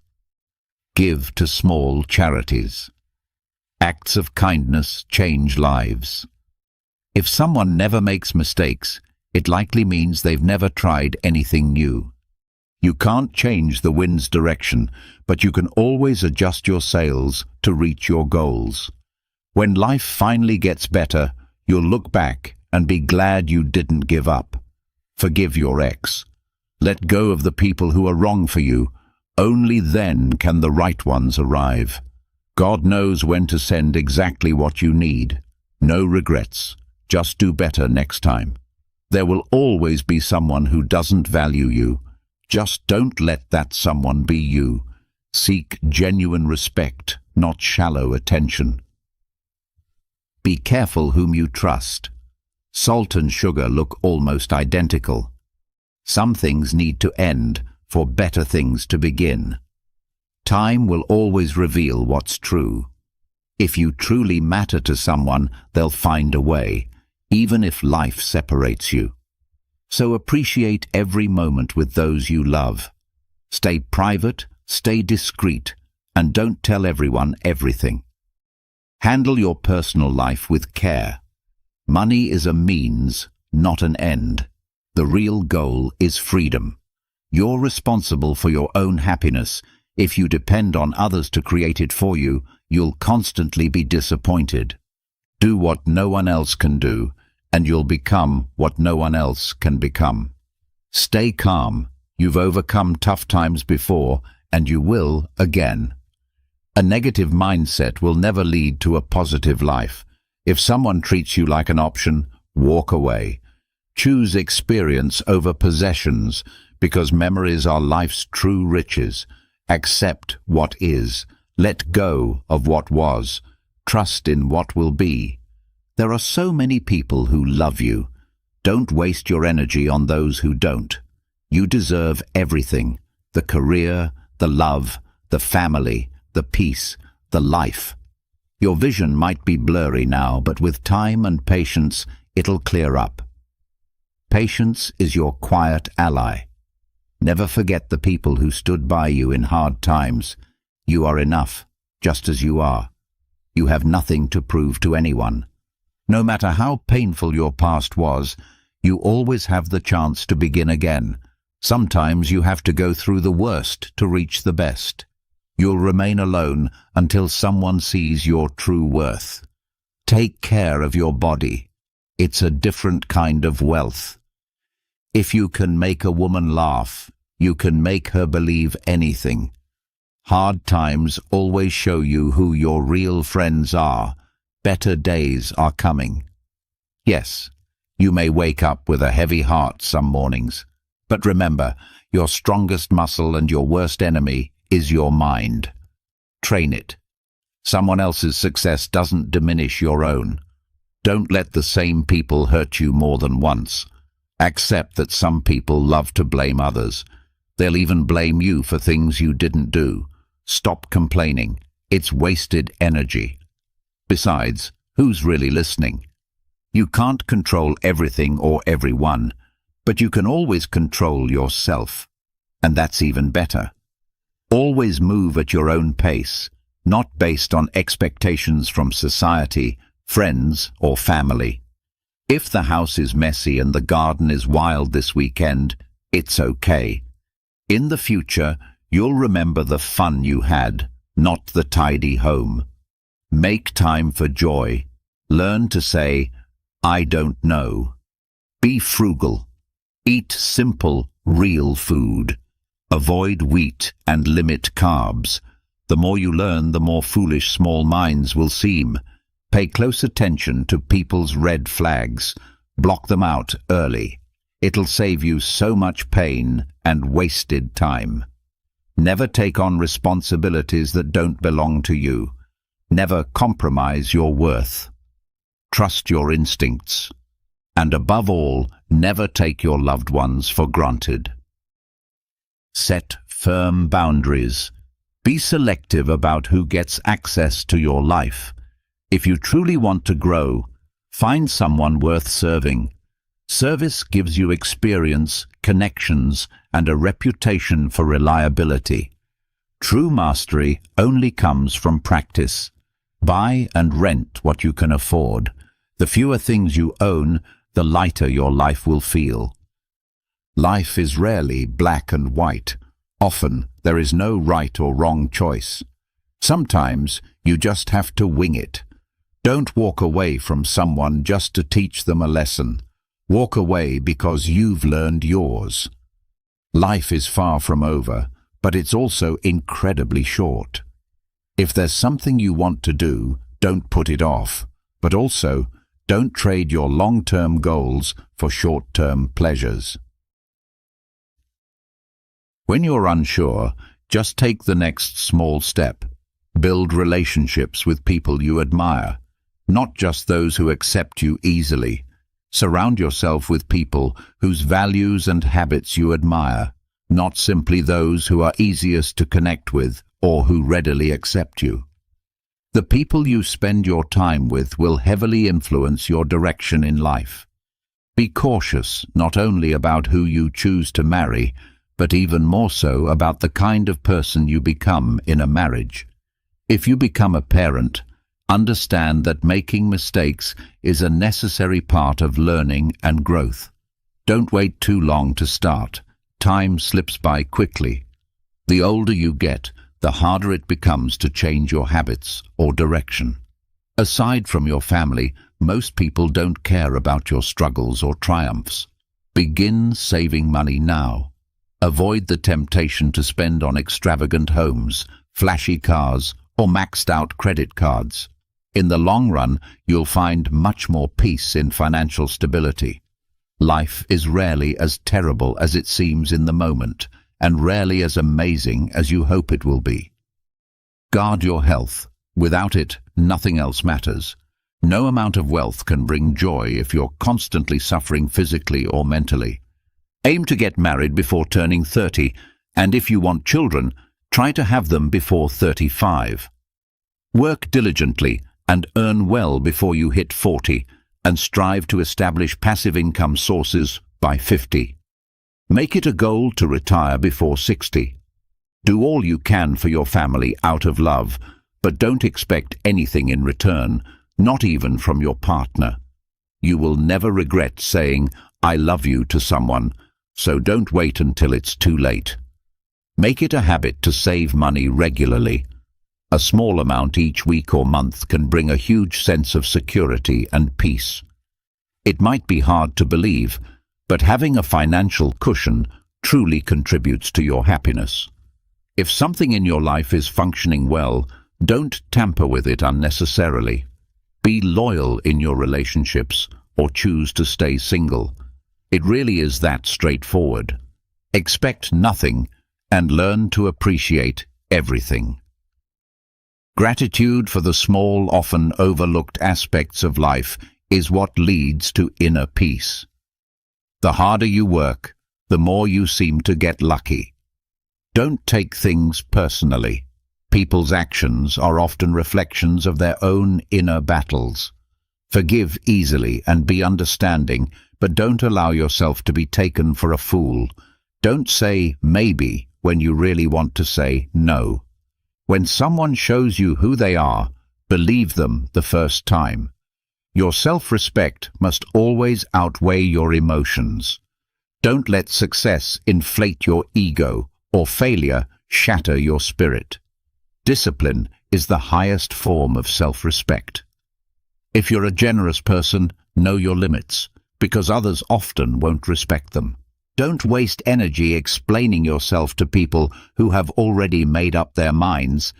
Give to small charities. Acts of kindness change lives. If someone never makes mistakes, it likely means they've never tried anything new. You can't change the wind's direction, but you can always adjust your sails to reach your goals. When life finally gets better, you'll look back and be glad you didn't give up. Forgive your ex. Let go of the people who are wrong for you. Only then can the right ones arrive. God knows when to send exactly what you need. No regrets. Just do better next time. There will always be someone who doesn't value you. Just don't let that someone be you. Seek genuine respect, not shallow attention. Be careful whom you trust. Salt and sugar look almost identical. Some things need to end for better things to begin. Time will always reveal what's true. If you truly matter to someone, they'll find a way, even if life separates you. So appreciate every moment with those you love. Stay private, stay discreet, and don't tell everyone everything. Handle your personal life with care. Money is a means, not an end. The real goal is freedom. You're responsible for your own happiness. If you depend on others to create it for you, you'll constantly be disappointed. Do what no one else can do, and you'll become what no one else can become. Stay calm. You've overcome tough times before, and you will again. A negative mindset will never lead to a positive life. If someone treats you like an option, walk away. Choose experience over possessions, because memories are life's true riches. Accept what is. Let go of what was. Trust in what will be. There are so many people who love you. Don't waste your energy on those who don't. You deserve everything: the career, the love, the family, the peace, the life. Your vision might be blurry now, but with time and patience, it'll clear up. Patience is your quiet ally. Never forget the people who stood by you in hard times. You are enough, just as you are. You have nothing to prove to anyone. No matter how painful your past was, you always have the chance to begin again. Sometimes you have to go through the worst to reach the best. You'll remain alone until someone sees your true worth. Take care of your body. It's a different kind of wealth. If you can make a woman laugh, you can make her believe anything. Hard times always show you who your real friends are. Better days are coming. Yes, you may wake up with a heavy heart some mornings, but remember, your strongest muscle and your worst enemy is your mind. Train it. Someone else's success doesn't diminish your own. Don't let the same people hurt you more than once. Accept that some people love to blame others. They'll even blame you for things you didn't do. Stop complaining. It's wasted energy. Besides, who's really listening? You can't control everything or everyone, but you can always control yourself. And that's even better. Always move at your own pace, not based on expectations from society, friends, or family. If the house is messy and the garden is wild this weekend, it's okay. In the future, you'll remember the fun you had, not the tidy home. Make time for joy. Learn to say, "I don't know." Be frugal. Eat simple, real food. Avoid wheat and limit carbs. The more you learn, the more foolish small minds will seem. Pay close attention to people's red flags. Block them out early. It'll save you so much pain and wasted time. Never take on responsibilities that don't belong to you. Never compromise your worth. Trust your instincts. And above all, never take your loved ones for granted. Set firm boundaries. Be selective about who gets access to your life. If you truly want to grow, find someone worth serving. Service gives you experience, connections, and a reputation for reliability. True mastery only comes from practice. Buy and rent what you can afford. The fewer things you own, the lighter your life will feel. Life is rarely black and white. Often, there is no right or wrong choice. Sometimes, you just have to wing it. Don't walk away from someone just to teach them a lesson. Walk away because you've learned yours. Life is far from over, but it's also incredibly short. If there's something you want to do, don't put it off. But also, don't trade your long-term goals for short-term pleasures. When you're unsure, just take the next small step. Build relationships with people you admire, not just those who accept you easily. Surround yourself with people whose values and habits you admire, not simply those who are easiest to connect with or who readily accept you. The people you spend your time with will heavily influence your direction in life. Be cautious not only about who you choose to marry, but even more so about the kind of person you become in a marriage. If you become a parent, understand that making mistakes is a necessary part of learning and growth. Don't wait too long to start. Time slips by quickly. The older you get, the harder it becomes to change your habits or direction. Aside from your family, most people don't care about your struggles or triumphs. Begin saving money now. Avoid the temptation to spend on extravagant homes, flashy cars, or maxed-out credit cards. In the long run, you'll find much more peace in financial stability. Life is rarely as terrible as it seems in the moment, and rarely as amazing as you hope it will be. Guard your health. Without it, nothing else matters. No amount of wealth can bring joy if you're constantly suffering physically or mentally. Aim to get married before turning 30, and if you want children, try to have them before 35. Work diligently and earn well before you hit 40, and strive to establish passive income sources by 50. Make it a goal to retire before 60. Do all you can for your family out of love, but don't expect anything in return, not even from your partner. You will never regret saying, "I love you" to someone, so don't wait until it's too late. Make it a habit to save money regularly. A small amount each week or month can bring a huge sense of security and peace. It might be hard to believe, but having a financial cushion truly contributes to your happiness. If something in your life is functioning well, don't tamper with it unnecessarily. Be loyal in your relationships or choose to stay single. It really is that straightforward. Expect nothing and learn to appreciate everything. Gratitude for the small, often overlooked aspects of life is what leads to inner peace. The harder you work, the more you seem to get lucky. Don't take things personally. People's actions are often reflections of their own inner battles. Forgive easily and be understanding, but don't allow yourself to be taken for a fool. Don't say maybe when you really want to say no. When someone shows you who they are, believe them the first time. Your self-respect must always outweigh your emotions. Don't let success inflate your ego or failure shatter your spirit. Discipline is the highest form of self-respect. If you're a generous person, know your limits, because others often won't respect them. Don't waste energy explaining yourself to people who have already made up their minds.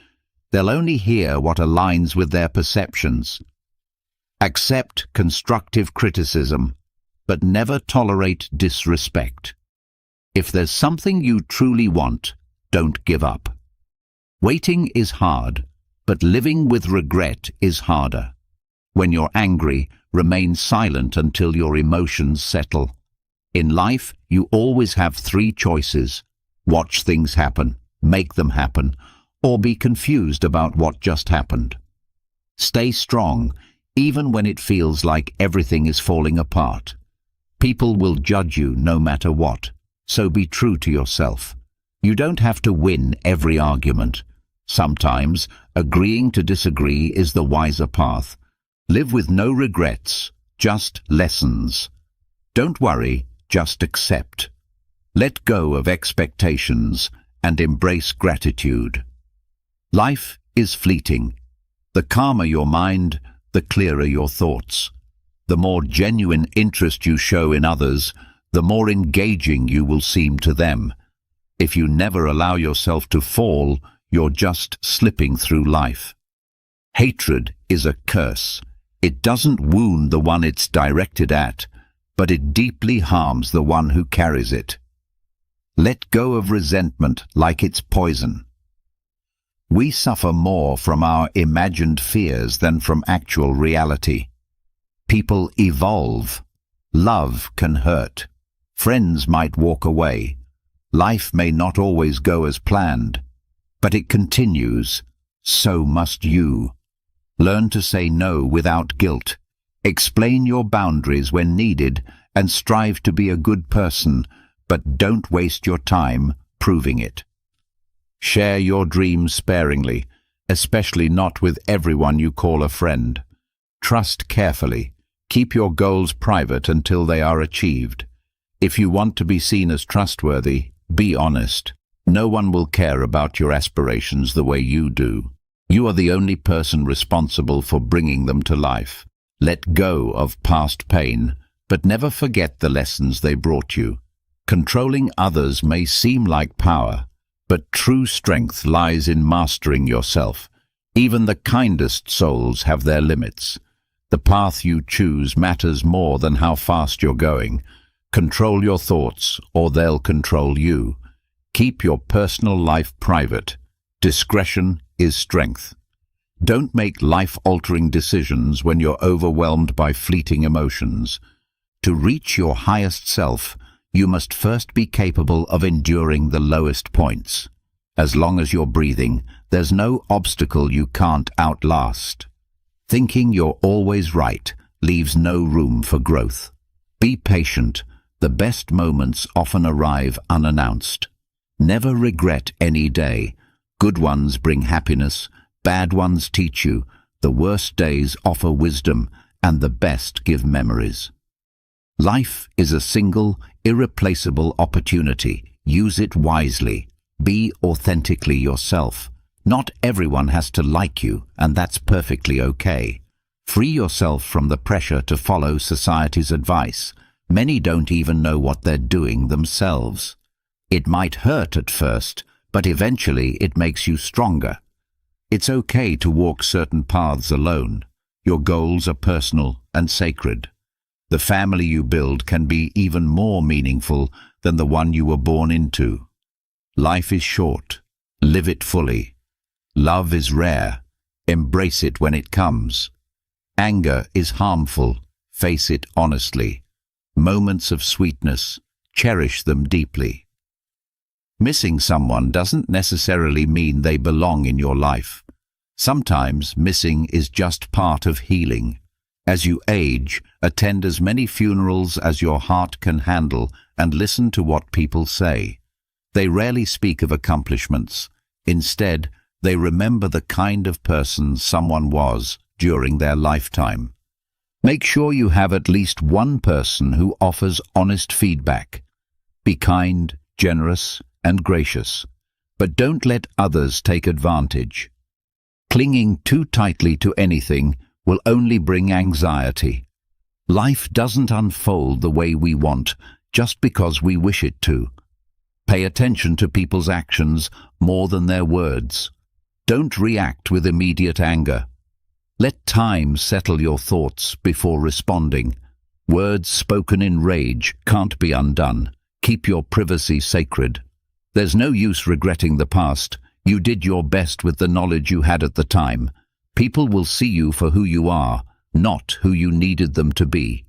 They'll only hear what aligns with their perceptions. Accept constructive criticism, but never tolerate disrespect. If there's something you truly want, don't give up. Waiting is hard, but living with regret is harder. When you're angry, remain silent until your emotions settle. In life, you always have 3 choices: watch things happen, make them happen, or be confused about what just happened. Stay strong, even when it feels like everything is falling apart. People will judge you no matter what, so be true to yourself. You don't have to win every argument. Sometimes, agreeing to disagree is the wiser path. Live with no regrets, just lessons. Don't worry, just accept. Let go of expectations and embrace gratitude. Life is fleeting. The calmer your mind, the clearer your thoughts. The more genuine interest you show in others, the more engaging you will seem to them. If you never allow yourself to fall, you're just slipping through life. Hatred is a curse. It doesn't wound the one it's directed at, but it deeply harms the one who carries it. Let go of resentment like it's poison. We suffer more from our imagined fears than from actual reality. People evolve. Love can hurt. Friends might walk away. Life may not always go as planned, but it continues. So must you. Learn to say no without guilt. Explain your boundaries when needed and strive to be a good person, but don't waste your time proving it. Share your dreams sparingly, especially not with everyone you call a friend. Trust carefully. Keep your goals private until they are achieved. If you want to be seen as trustworthy, be honest. No one will care about your aspirations the way you do. You are the only person responsible for bringing them to life. Let go of past pain, but never forget the lessons they brought you. Controlling others may seem like power, but true strength lies in mastering yourself. Even the kindest souls have their limits. The path you choose matters more than how fast you're going. Control your thoughts, or they'll control you. Keep your personal life private. Discretion is strength. Don't make life-altering decisions when you're overwhelmed by fleeting emotions. To reach your highest self, you must first be capable of enduring the lowest points. As long as you're breathing, there's no obstacle you can't outlast. Thinking you're always right leaves no room for growth. Be patient. The best moments often arrive unannounced. Never regret any day. Good ones bring happiness, bad ones teach you, the worst days offer wisdom, and the best give memories. Life is a single, irreplaceable opportunity. Use it wisely. Be authentically yourself. Not everyone has to like you, and that's perfectly okay. Free yourself from the pressure to follow society's advice. Many don't even know what they're doing themselves. It might hurt at first, but eventually it makes you stronger. It's okay to walk certain paths alone. Your goals are personal and sacred. The family you build can be even more meaningful than the one you were born into. Life is short. Live it fully. Love is rare. Embrace it when it comes. Anger is harmful. Face it honestly. Moments of sweetness. Cherish them deeply. Missing someone doesn't necessarily mean they belong in your life. Sometimes missing is just part of healing. As you age, attend as many funerals as your heart can handle and listen to what people say. They rarely speak of accomplishments. Instead, they remember the kind of person someone was during their lifetime. Make sure you have at least one person who offers honest feedback. Be kind, generous, and gracious, but don't let others take advantage. Clinging too tightly to anything will only bring anxiety. Life doesn't unfold the way we want just because we wish it to. Pay attention to people's actions more than their words. Don't react with immediate anger. Let time settle your thoughts before responding. Words spoken in rage can't be undone. Keep your privacy sacred. There's no use regretting the past. You did your best with the knowledge you had at the time. People will see you for who you are, not who you needed them to be.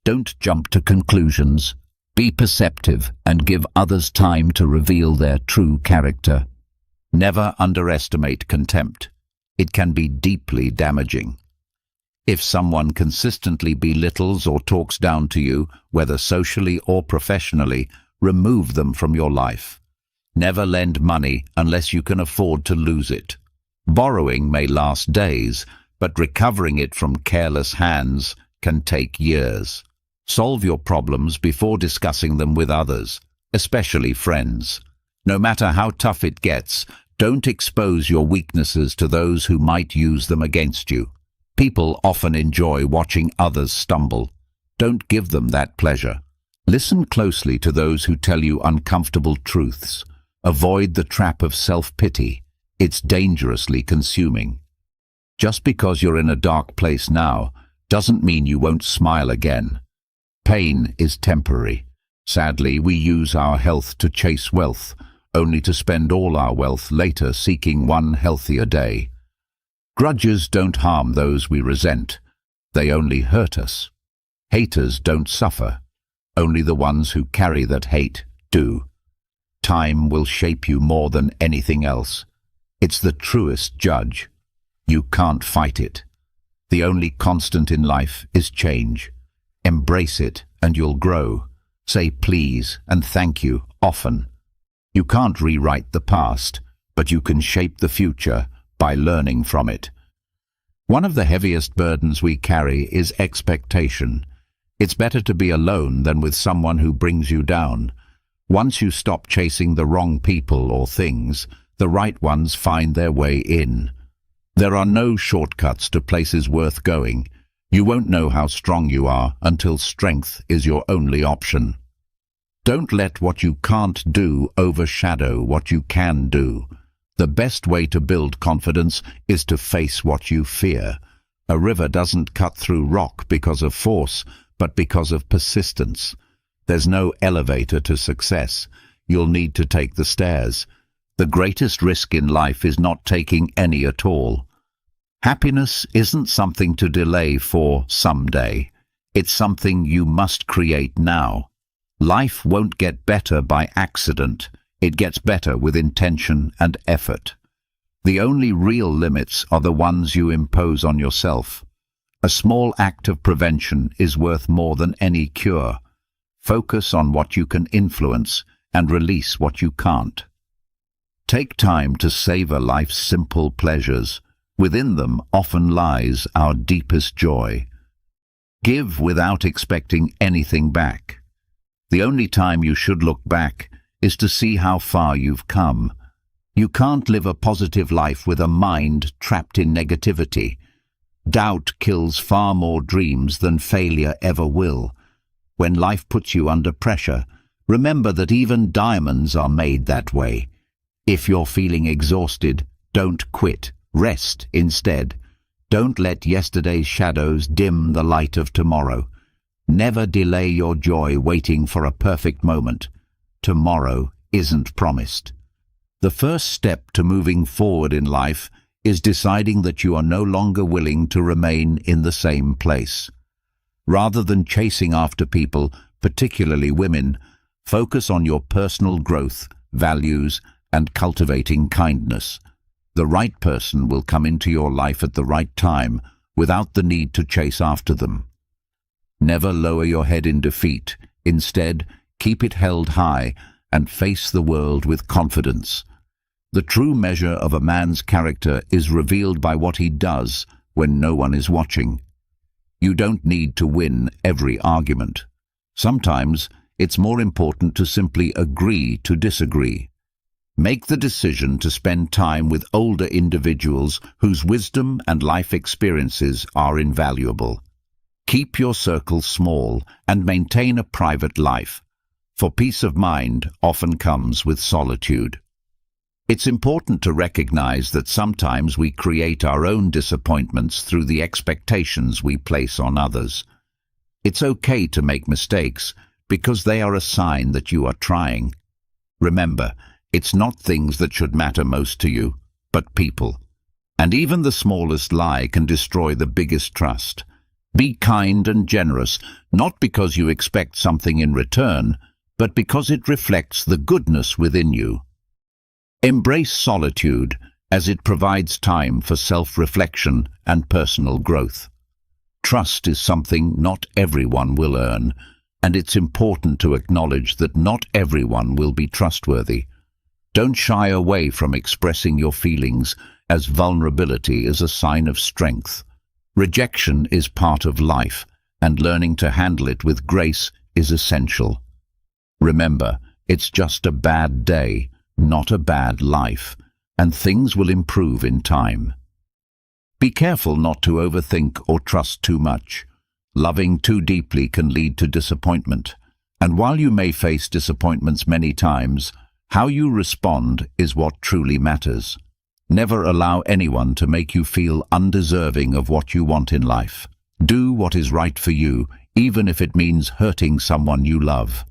Don't jump to conclusions. Be perceptive and give others time to reveal their true character. Never underestimate contempt. It can be deeply damaging. If someone consistently belittles or talks down to you, whether socially or professionally, remove them from your life. Never lend money unless you can afford to lose it. Borrowing may last days, but recovering it from careless hands can take years. Solve your problems before discussing them with others, especially friends. No matter how tough it gets, don't expose your weaknesses to those who might use them against you. People often enjoy watching others stumble. Don't give them that pleasure. Listen closely to those who tell you uncomfortable truths. Avoid the trap of self-pity. It's dangerously consuming. Just because you're in a dark place now doesn't mean you won't smile again. Pain is temporary. Sadly, we use our health to chase wealth, only to spend all our wealth later seeking one healthier day. Grudges don't harm those we resent. They only hurt us. Haters don't suffer. Only the ones who carry that hate do. Time will shape you more than anything else. It's the truest judge. You can't fight it. The only constant in life is change. Embrace it and you'll grow. Say please and thank you often. You can't rewrite the past, but you can shape the future by learning from it. One of the heaviest burdens we carry is expectation. It's better to be alone than with someone who brings you down. Once you stop chasing the wrong people or things, the right ones find their way in. There are no shortcuts to places worth going. You won't know how strong you are until strength is your only option. Don't let what you can't do overshadow what you can do. The best way to build confidence is to face what you fear. A river doesn't cut through rock because of force, but because of persistence. There's no elevator to success. You'll need to take the stairs. The greatest risk in life is not taking any at all. Happiness isn't something to delay for someday. It's something you must create now. Life won't get better by accident. It gets better with intention and effort. The only real limits are the ones you impose on yourself. A small act of prevention is worth more than any cure. Focus on what you can influence and release what you can't. Take time to savor life's simple pleasures. Within them often lies our deepest joy. Give without expecting anything back. The only time you should look back is to see how far you've come. You can't live a positive life with a mind trapped in negativity. Doubt kills far more dreams than failure ever will. When life puts you under pressure, remember that even diamonds are made that way. If you're feeling exhausted, don't quit. Rest instead. Don't let yesterday's shadows dim the light of tomorrow. Never delay your joy waiting for a perfect moment. Tomorrow isn't promised. The first step to moving forward in life is deciding that you are no longer willing to remain in the same place. Rather than chasing after people, particularly women, focus on your personal growth, values, and cultivating kindness. The right person will come into your life at the right time without the need to chase after them. Never lower your head in defeat. Instead, keep it held high and face the world with confidence. The true measure of a man's character is revealed by what he does when no one is watching. You don't need to win every argument. Sometimes it's more important to simply agree to disagree. Make the decision to spend time with older individuals whose wisdom and life experiences are invaluable. Keep your circle small and maintain a private life, for peace of mind often comes with solitude. It's important to recognize that sometimes we create our own disappointments through the expectations we place on others. It's okay to make mistakes because they are a sign that you are trying. Remember, it's not things that should matter most to you, but people. And even the smallest lie can destroy the biggest trust. Be kind and generous, not because you expect something in return, but because it reflects the goodness within you. Embrace solitude, as it provides time for self-reflection and personal growth. Trust is something not everyone will earn, and it's important to acknowledge that not everyone will be trustworthy. Don't shy away from expressing your feelings, as vulnerability is a sign of strength. Rejection is part of life, and learning to handle it with grace is essential. Remember, it's just a bad day, not a bad life, and things will improve in time. Be careful not to overthink or trust too much. Loving too deeply can lead to disappointment, and while you may face disappointments many times, how you respond is what truly matters. Never allow anyone to make you feel undeserving of what you want in life. Do what is right for you, even if it means hurting someone you love.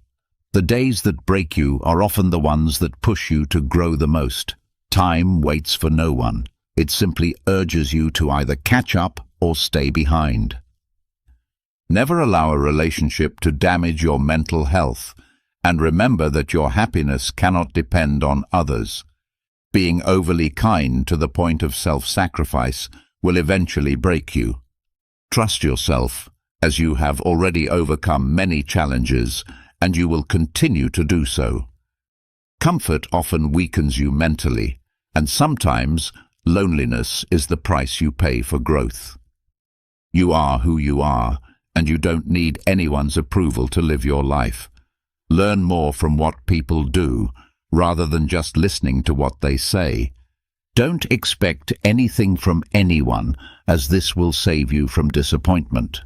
The days that break you are often the ones that push you to grow the most. Time waits for no one. It simply urges you to either catch up or stay behind. Never allow a relationship to damage your mental health, and remember that your happiness cannot depend on others. Being overly kind to the point of self-sacrifice will eventually break you. Trust yourself, as you have already overcome many challenges, and you will continue to do so. Comfort often weakens you mentally, and sometimes loneliness is the price you pay for growth. You are who you are, and you don't need anyone's approval to live your life. Learn more from what people do, rather than just listening to what they say. Don't expect anything from anyone, as this will save you from disappointment.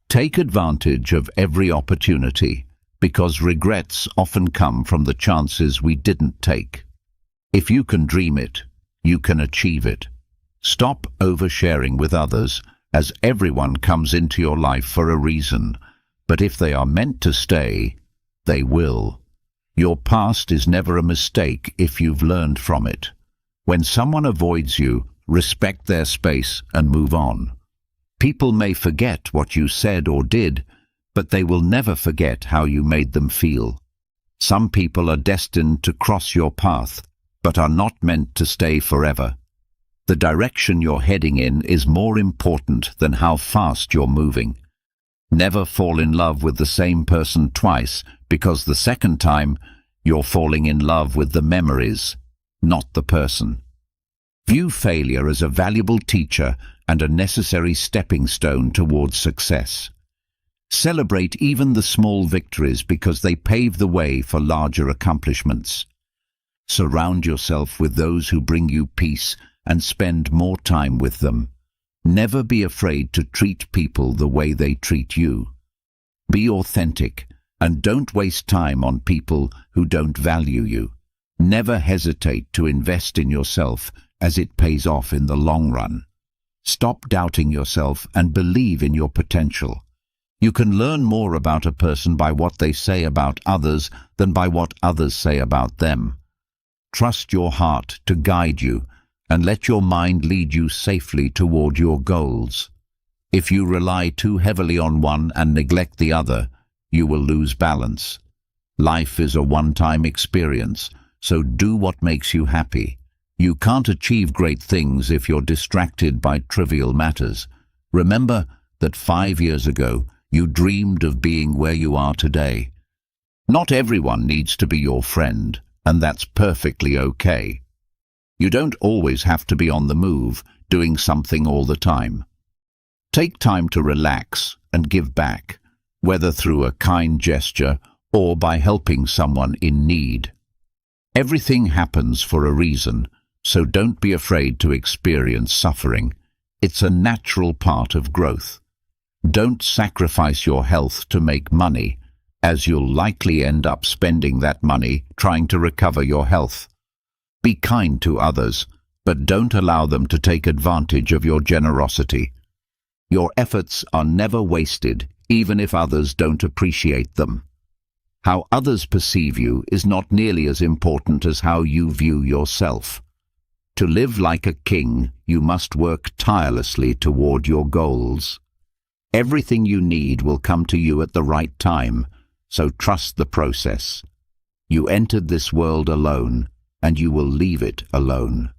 Take advantage of every opportunity, because regrets often come from the chances we didn't take. If you can dream it, you can achieve it. Stop oversharing with others, as everyone comes into your life for a reason, but if they are meant to stay, they will. Your past is never a mistake if you've learned from it. When someone avoids you, respect their space and move on. People may forget what you said or did, but they will never forget how you made them feel. Some people are destined to cross your path, but are not meant to stay forever. The direction you're heading in is more important than how fast you're moving. Never fall in love with the same person twice, because the second time you're falling in love with the memories, not the person. View failure as a valuable teacher and a necessary stepping stone towards success. Celebrate even the small victories because they pave the way for larger accomplishments. Surround yourself with those who bring you peace and spend more time with them. Never be afraid to treat people the way they treat you. Be authentic and don't waste time on people who don't value you. Never hesitate to invest in yourself, as it pays off in the long run. Stop doubting yourself and believe in your potential. You can learn more about a person by what they say about others than by what others say about them. Trust your heart to guide you and let your mind lead you safely toward your goals. If you rely too heavily on one and neglect the other, you will lose balance. Life is a one-time experience, so do what makes you happy. You can't achieve great things if you're distracted by trivial matters. Remember that 5 years ago, you dreamed of being where you are today. Not everyone needs to be your friend, and that's perfectly okay. You don't always have to be on the move, doing something all the time. Take time to relax and give back, whether through a kind gesture or by helping someone in need. Everything happens for a reason, so don't be afraid to experience suffering. It's a natural part of growth. Don't sacrifice your health to make money, as you'll likely end up spending that money trying to recover your health. Be kind to others, but don't allow them to take advantage of your generosity. Your efforts are never wasted, even if others don't appreciate them. How others perceive you is not nearly as important as how you view yourself. To live like a king, you must work tirelessly toward your goals. Everything you need will come to you at the right time, so trust the process. You entered this world alone, and you will leave it alone.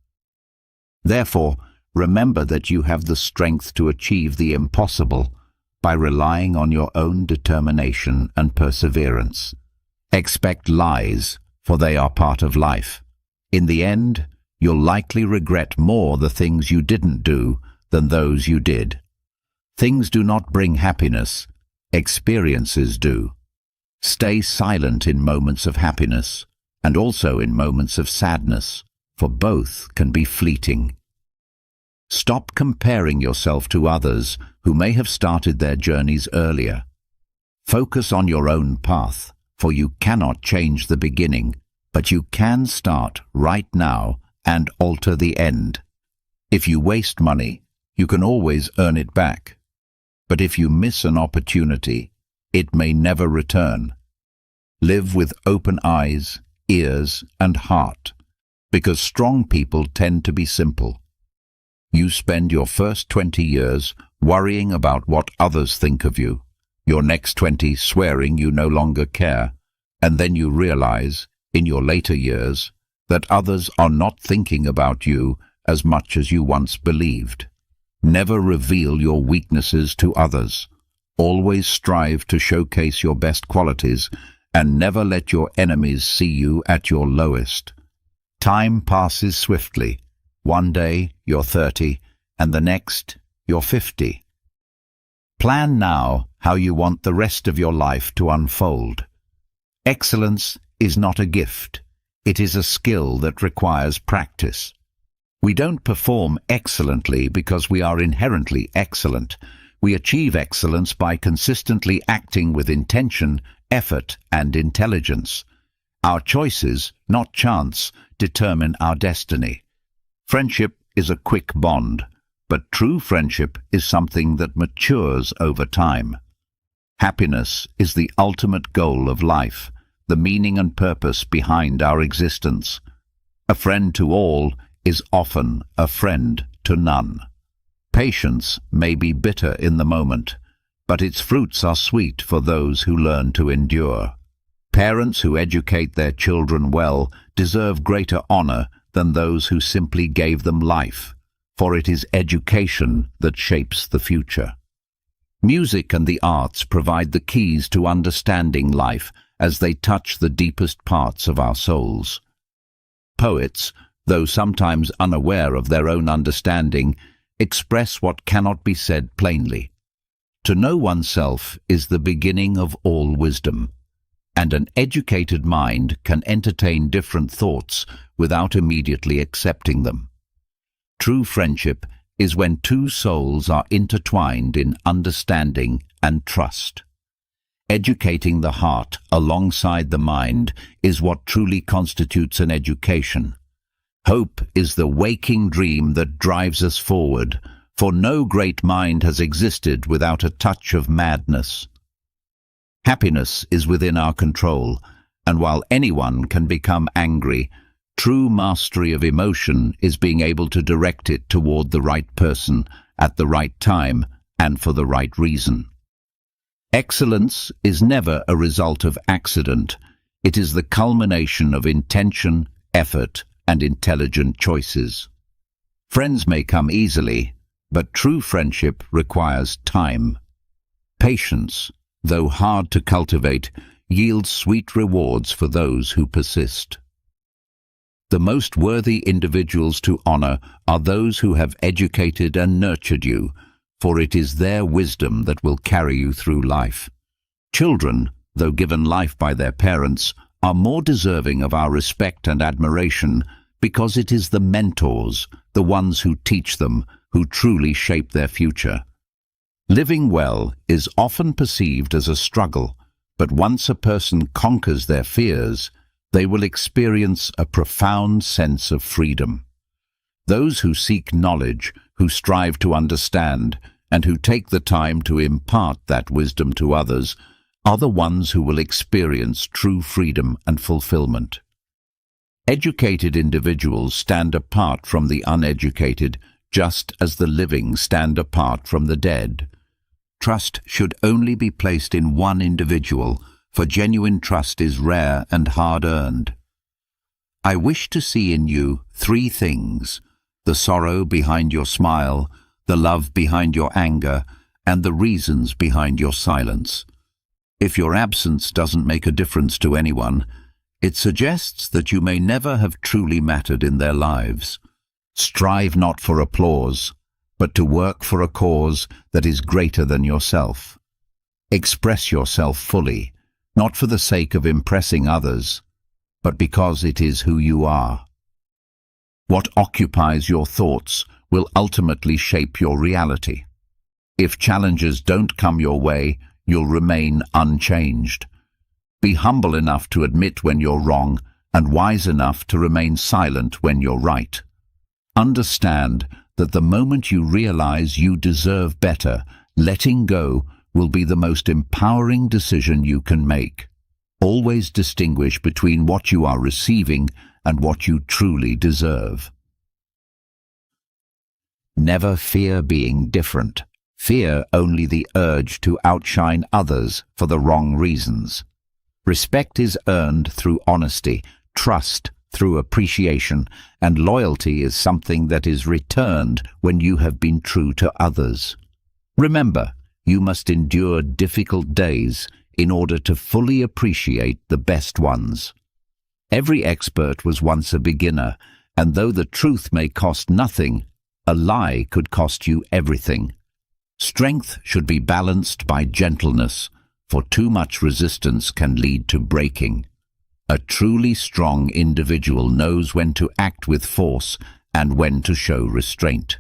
Therefore, remember that you have the strength to achieve the impossible by relying on your own determination and perseverance. Expect lies, for they are part of life. In the end, you'll likely regret more the things you didn't do than those you did. Things do not bring happiness, experiences do. Stay silent in moments of happiness, and also in moments of sadness, for both can be fleeting. Stop comparing yourself to others who may have started their journeys earlier. Focus on your own path, for you cannot change the beginning, but you can start right now and alter the end. If you waste money, you can always earn it back. But if you miss an opportunity, it may never return. Live with open eyes, ears, and heart, because strong people tend to be simple. You spend your first 20 years worrying about what others think of you, your next 20 swearing you no longer care, and then you realize, in your later years, that others are not thinking about you as much as you once believed. Never reveal your weaknesses to others. Always strive to showcase your best qualities, and never let your enemies see you at your lowest. Time passes swiftly. One day you're 30, and the next you're 50. Plan now how you want the rest of your life to unfold. Excellence is not a gift. It is a skill that requires practice. We don't perform excellently because we are inherently excellent. We achieve excellence by consistently acting with intention, effort, and intelligence. Our choices, not chance, determine our destiny. Friendship is a quick bond, but true friendship is something that matures over time. Happiness is the ultimate goal of life, the meaning and purpose behind our existence. A friend to all is often a friend to none. Patience may be bitter in the moment, but its fruits are sweet for those who learn to endure. Parents who educate their children well deserve greater honor than those who simply gave them life, for it is education that shapes the future. Music and the arts provide the keys to understanding life as they touch the deepest parts of our souls. Poets, though sometimes unaware of their own understanding, express what cannot be said plainly. To know oneself is the beginning of all wisdom, and an educated mind can entertain different thoughts without immediately accepting them. True friendship is when two souls are intertwined in understanding and trust. Educating the heart alongside the mind is what truly constitutes an education. Hope is the waking dream that drives us forward, for no great mind has existed without a touch of madness. Happiness is within our control, and while anyone can become angry, true mastery of emotion is being able to direct it toward the right person at the right time and for the right reason. Excellence is never a result of accident. It is the culmination of intention, effort, and intelligent choices. Friends may come easily, but true friendship requires time. Patience, though hard to cultivate, yields sweet rewards for those who persist. The most worthy individuals to honor are those who have educated and nurtured you, for it is their wisdom that will carry you through life. Children, though given life by their parents, are more deserving of our respect and admiration because it is the mentors, the ones who teach them, who truly shape their future. Living well is often perceived as a struggle, but once a person conquers their fears, they will experience a profound sense of freedom. Those who seek knowledge, who strive to understand, and who take the time to impart that wisdom to others, are the ones who will experience true freedom and fulfillment. Educated individuals stand apart from the uneducated, just as the living stand apart from the dead. Trust should only be placed in one individual, for genuine trust is rare and hard-earned. I wish to see in you 3 things: the sorrow behind your smile, the love behind your anger, and the reasons behind your silence. If your absence doesn't make a difference to anyone, it suggests that you may never have truly mattered in their lives. Strive not for applause, but to work for a cause that is greater than yourself. Express yourself fully, not for the sake of impressing others, but because it is who you are. What occupies your thoughts will ultimately shape your reality. If challenges don't come your way, you'll remain unchanged. Be humble enough to admit when you're wrong and wise enough to remain silent when you're right. Understand that the moment you realize you deserve better, letting go will be the most empowering decision you can make. Always distinguish between what you are receiving and what you truly deserve. Never fear being different. Fear only the urge to outshine others for the wrong reasons. Respect is earned through honesty, trust through appreciation, and loyalty is something that is returned when you have been true to others. Remember, you must endure difficult days in order to fully appreciate the best ones. Every expert was once a beginner, and though the truth may cost nothing, a lie could cost you everything. Strength should be balanced by gentleness, for too much resistance can lead to breaking. A truly strong individual knows when to act with force and when to show restraint.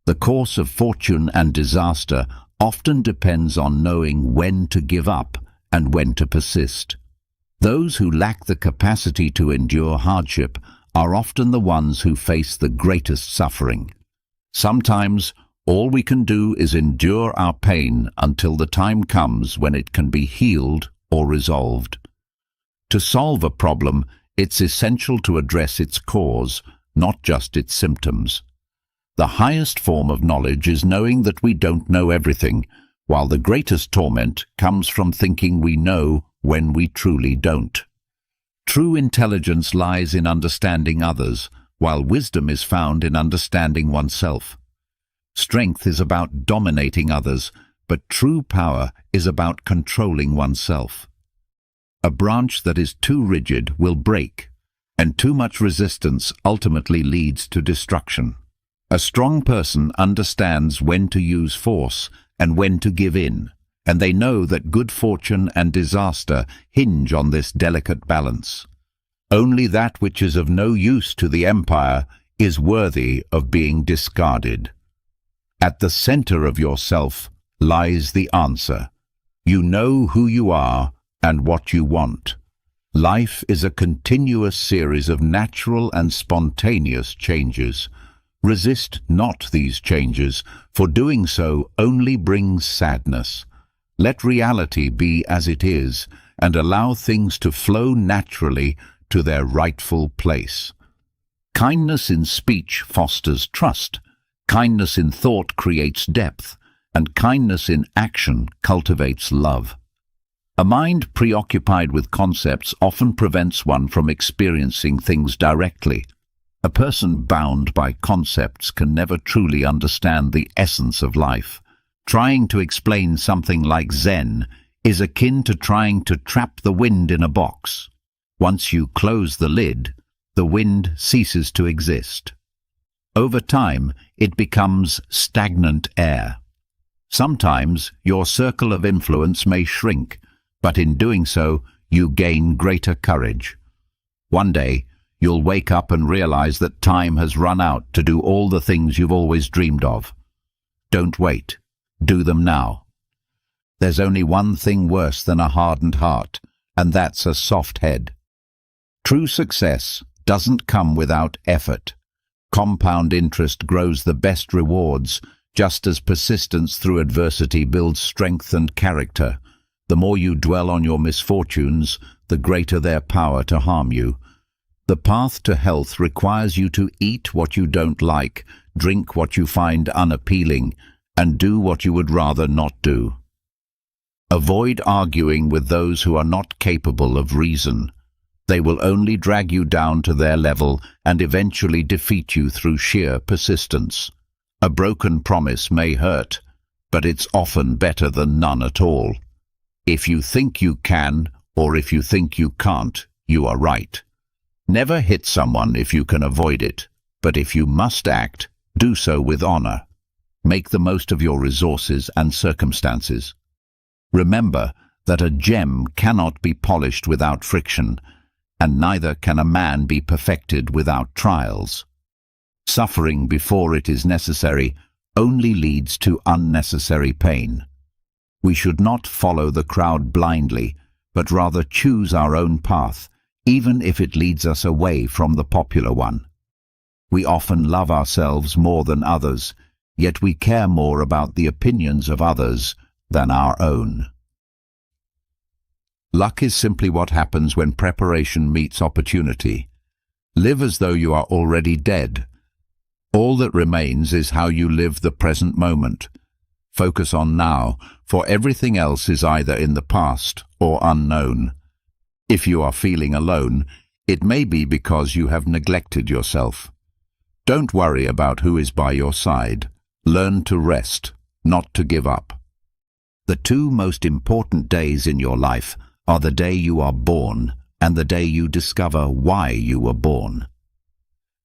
The course of fortune and disaster often depends on knowing when to give up and when to persist. Those who lack the capacity to endure hardship are often the ones who face the greatest suffering. Sometimes, all we can do is endure our pain until the time comes when it can be healed or resolved. To solve a problem, it's essential to address its cause, not just its symptoms. The highest form of knowledge is knowing that we don't know everything, while the greatest torment comes from thinking we know when we truly don't. True intelligence lies in understanding others, while wisdom is found in understanding oneself. Strength is about dominating others, but true power is about controlling oneself. A branch that is too rigid will break, and too much resistance ultimately leads to destruction. A strong person understands when to use force and when to give in, and they know that good fortune and disaster hinge on this delicate balance. Only that which is of no use to the empire is worthy of being discarded. At the center of yourself lies the answer. You know who you are and what you want. Life is a continuous series of natural and spontaneous changes. Resist not these changes, for doing so only brings sadness. Let reality be as it is, and allow things to flow naturally to their rightful place. Kindness in speech fosters trust. Kindness in thought creates depth, and kindness in action cultivates love. A mind preoccupied with concepts often prevents one from experiencing things directly. A person bound by concepts can never truly understand the essence of life. Trying to explain something like Zen is akin to trying to trap the wind in a box. Once you close the lid, the wind ceases to exist. Over time, it becomes stagnant air. Sometimes your circle of influence may shrink, but in doing so, you gain greater courage. One day, you'll wake up and realize that time has run out to do all the things you've always dreamed of. Don't wait. Do them now. There's only one thing worse than a hardened heart, and that's a soft head. True success doesn't come without effort. Compound interest grows the best rewards, just as persistence through adversity builds strength and character. The more you dwell on your misfortunes, the greater their power to harm you. The path to health requires you to eat what you don't like, drink what you find unappealing, and do what you would rather not do. Avoid arguing with those who are not capable of reason. They will only drag you down to their level and eventually defeat you through sheer persistence. A broken promise may hurt, but it's often better than none at all. If you think you can, or if you think you can't, you are right. Never hit someone if you can avoid it, but if you must act, do so with honor. Make the most of your resources and circumstances. Remember that a gem cannot be polished without friction, and neither can a man be perfected without trials. Suffering before it is necessary only leads to unnecessary pain. We should not follow the crowd blindly, but rather choose our own path, even if it leads us away from the popular one. We often love ourselves more than others, yet we care more about the opinions of others than our own. Luck is simply what happens when preparation meets opportunity. Live as though you are already dead. All that remains is how you live the present moment. Focus on now, for everything else is either in the past or unknown. If you are feeling alone, it may be because you have neglected yourself. Don't worry about who is by your side. Learn to rest, not to give up. The two most important days in your life are the day you are born and the day you discover why you were born.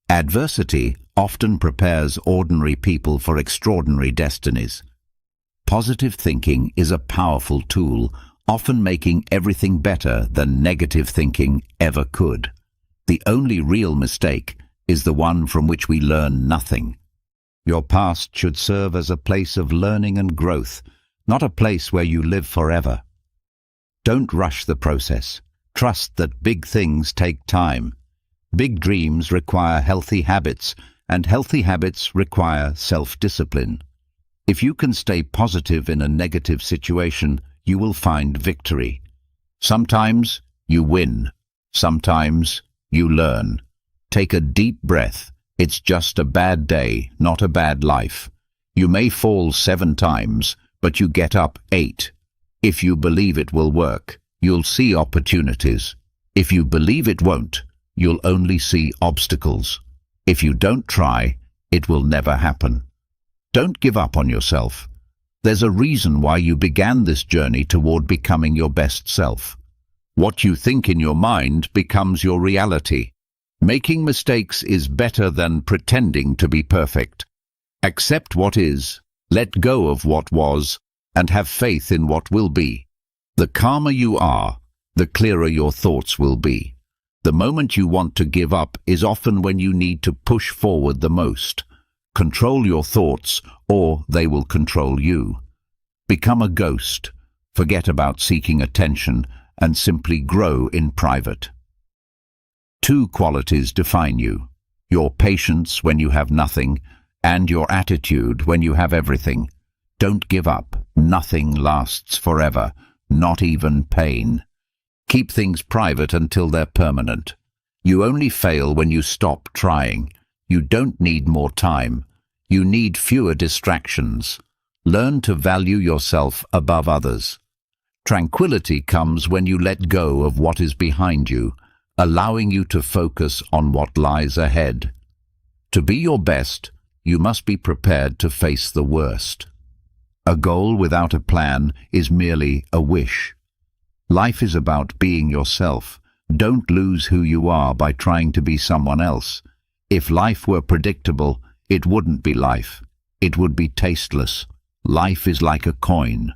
Adversity often prepares ordinary people for extraordinary destinies. Positive thinking is a powerful tool, often making everything better than negative thinking ever could. The only real mistake is the one from which we learn nothing. Your past should serve as a place of learning and growth, not a place where you live forever. Don't rush the process. Trust that big things take time. Big dreams require healthy habits, and healthy habits require self-discipline. If you can stay positive in a negative situation, you will find victory. Sometimes you win. Sometimes you learn. Take a deep breath. It's just a bad day, not a bad life. You may fall 7 times, but you get up 8. If you believe it will work, you'll see opportunities. If you believe it won't, you'll only see obstacles. If you don't try, it will never happen. Don't give up on yourself. There's a reason why you began this journey toward becoming your best self. What you think in your mind becomes your reality. Making mistakes is better than pretending to be perfect. Accept what is, let go of what was, and have faith in what will be. The calmer you are, the clearer your thoughts will be. The moment you want to give up is often when you need to push forward the most. Control your thoughts, or they will control you. Become a ghost. Forget about seeking attention and simply grow in private. 2 qualities define you: your patience when you have nothing, and your attitude when you have everything. Don't give up. Nothing lasts forever, not even pain. Keep things private until they're permanent. You only fail when you stop trying. You don't need more time. You need fewer distractions. Learn to value yourself above others. Tranquility comes when you let go of what is behind you, allowing you to focus on what lies ahead. To be your best, you must be prepared to face the worst. A goal without a plan is merely a wish. Life is about being yourself. Don't lose who you are by trying to be someone else. If life were predictable, it wouldn't be life. It would be tasteless. Life is like a coin.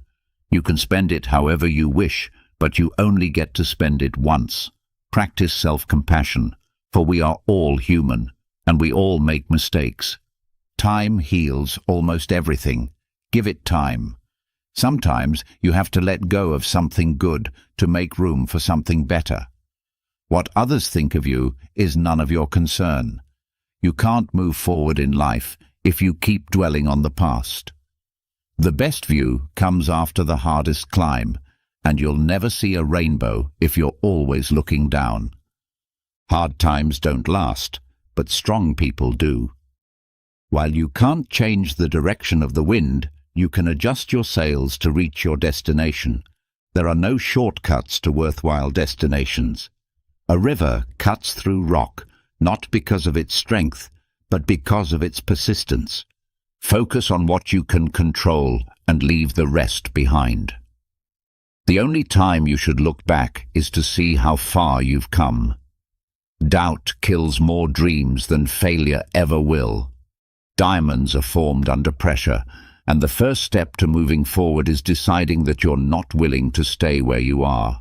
You can spend it however you wish, but you only get to spend it once. Practice self-compassion, for we are all human, and we all make mistakes. Time heals almost everything. Give it time. Sometimes you have to let go of something good to make room for something better. What others think of you is none of your concern. You can't move forward in life if you keep dwelling on the past. The best view comes after the hardest climb, and you'll never see a rainbow if you're always looking down. Hard times don't last, but strong people do. While you can't change the direction of the wind, you can adjust your sails to reach your destination. There are no shortcuts to worthwhile destinations. A river cuts through rock, not because of its strength, but because of its persistence. Focus on what you can control and leave the rest behind. The only time you should look back is to see how far you've come. Doubt kills more dreams than failure ever will. Diamonds are formed under pressure, and the first step to moving forward is deciding that you're not willing to stay where you are.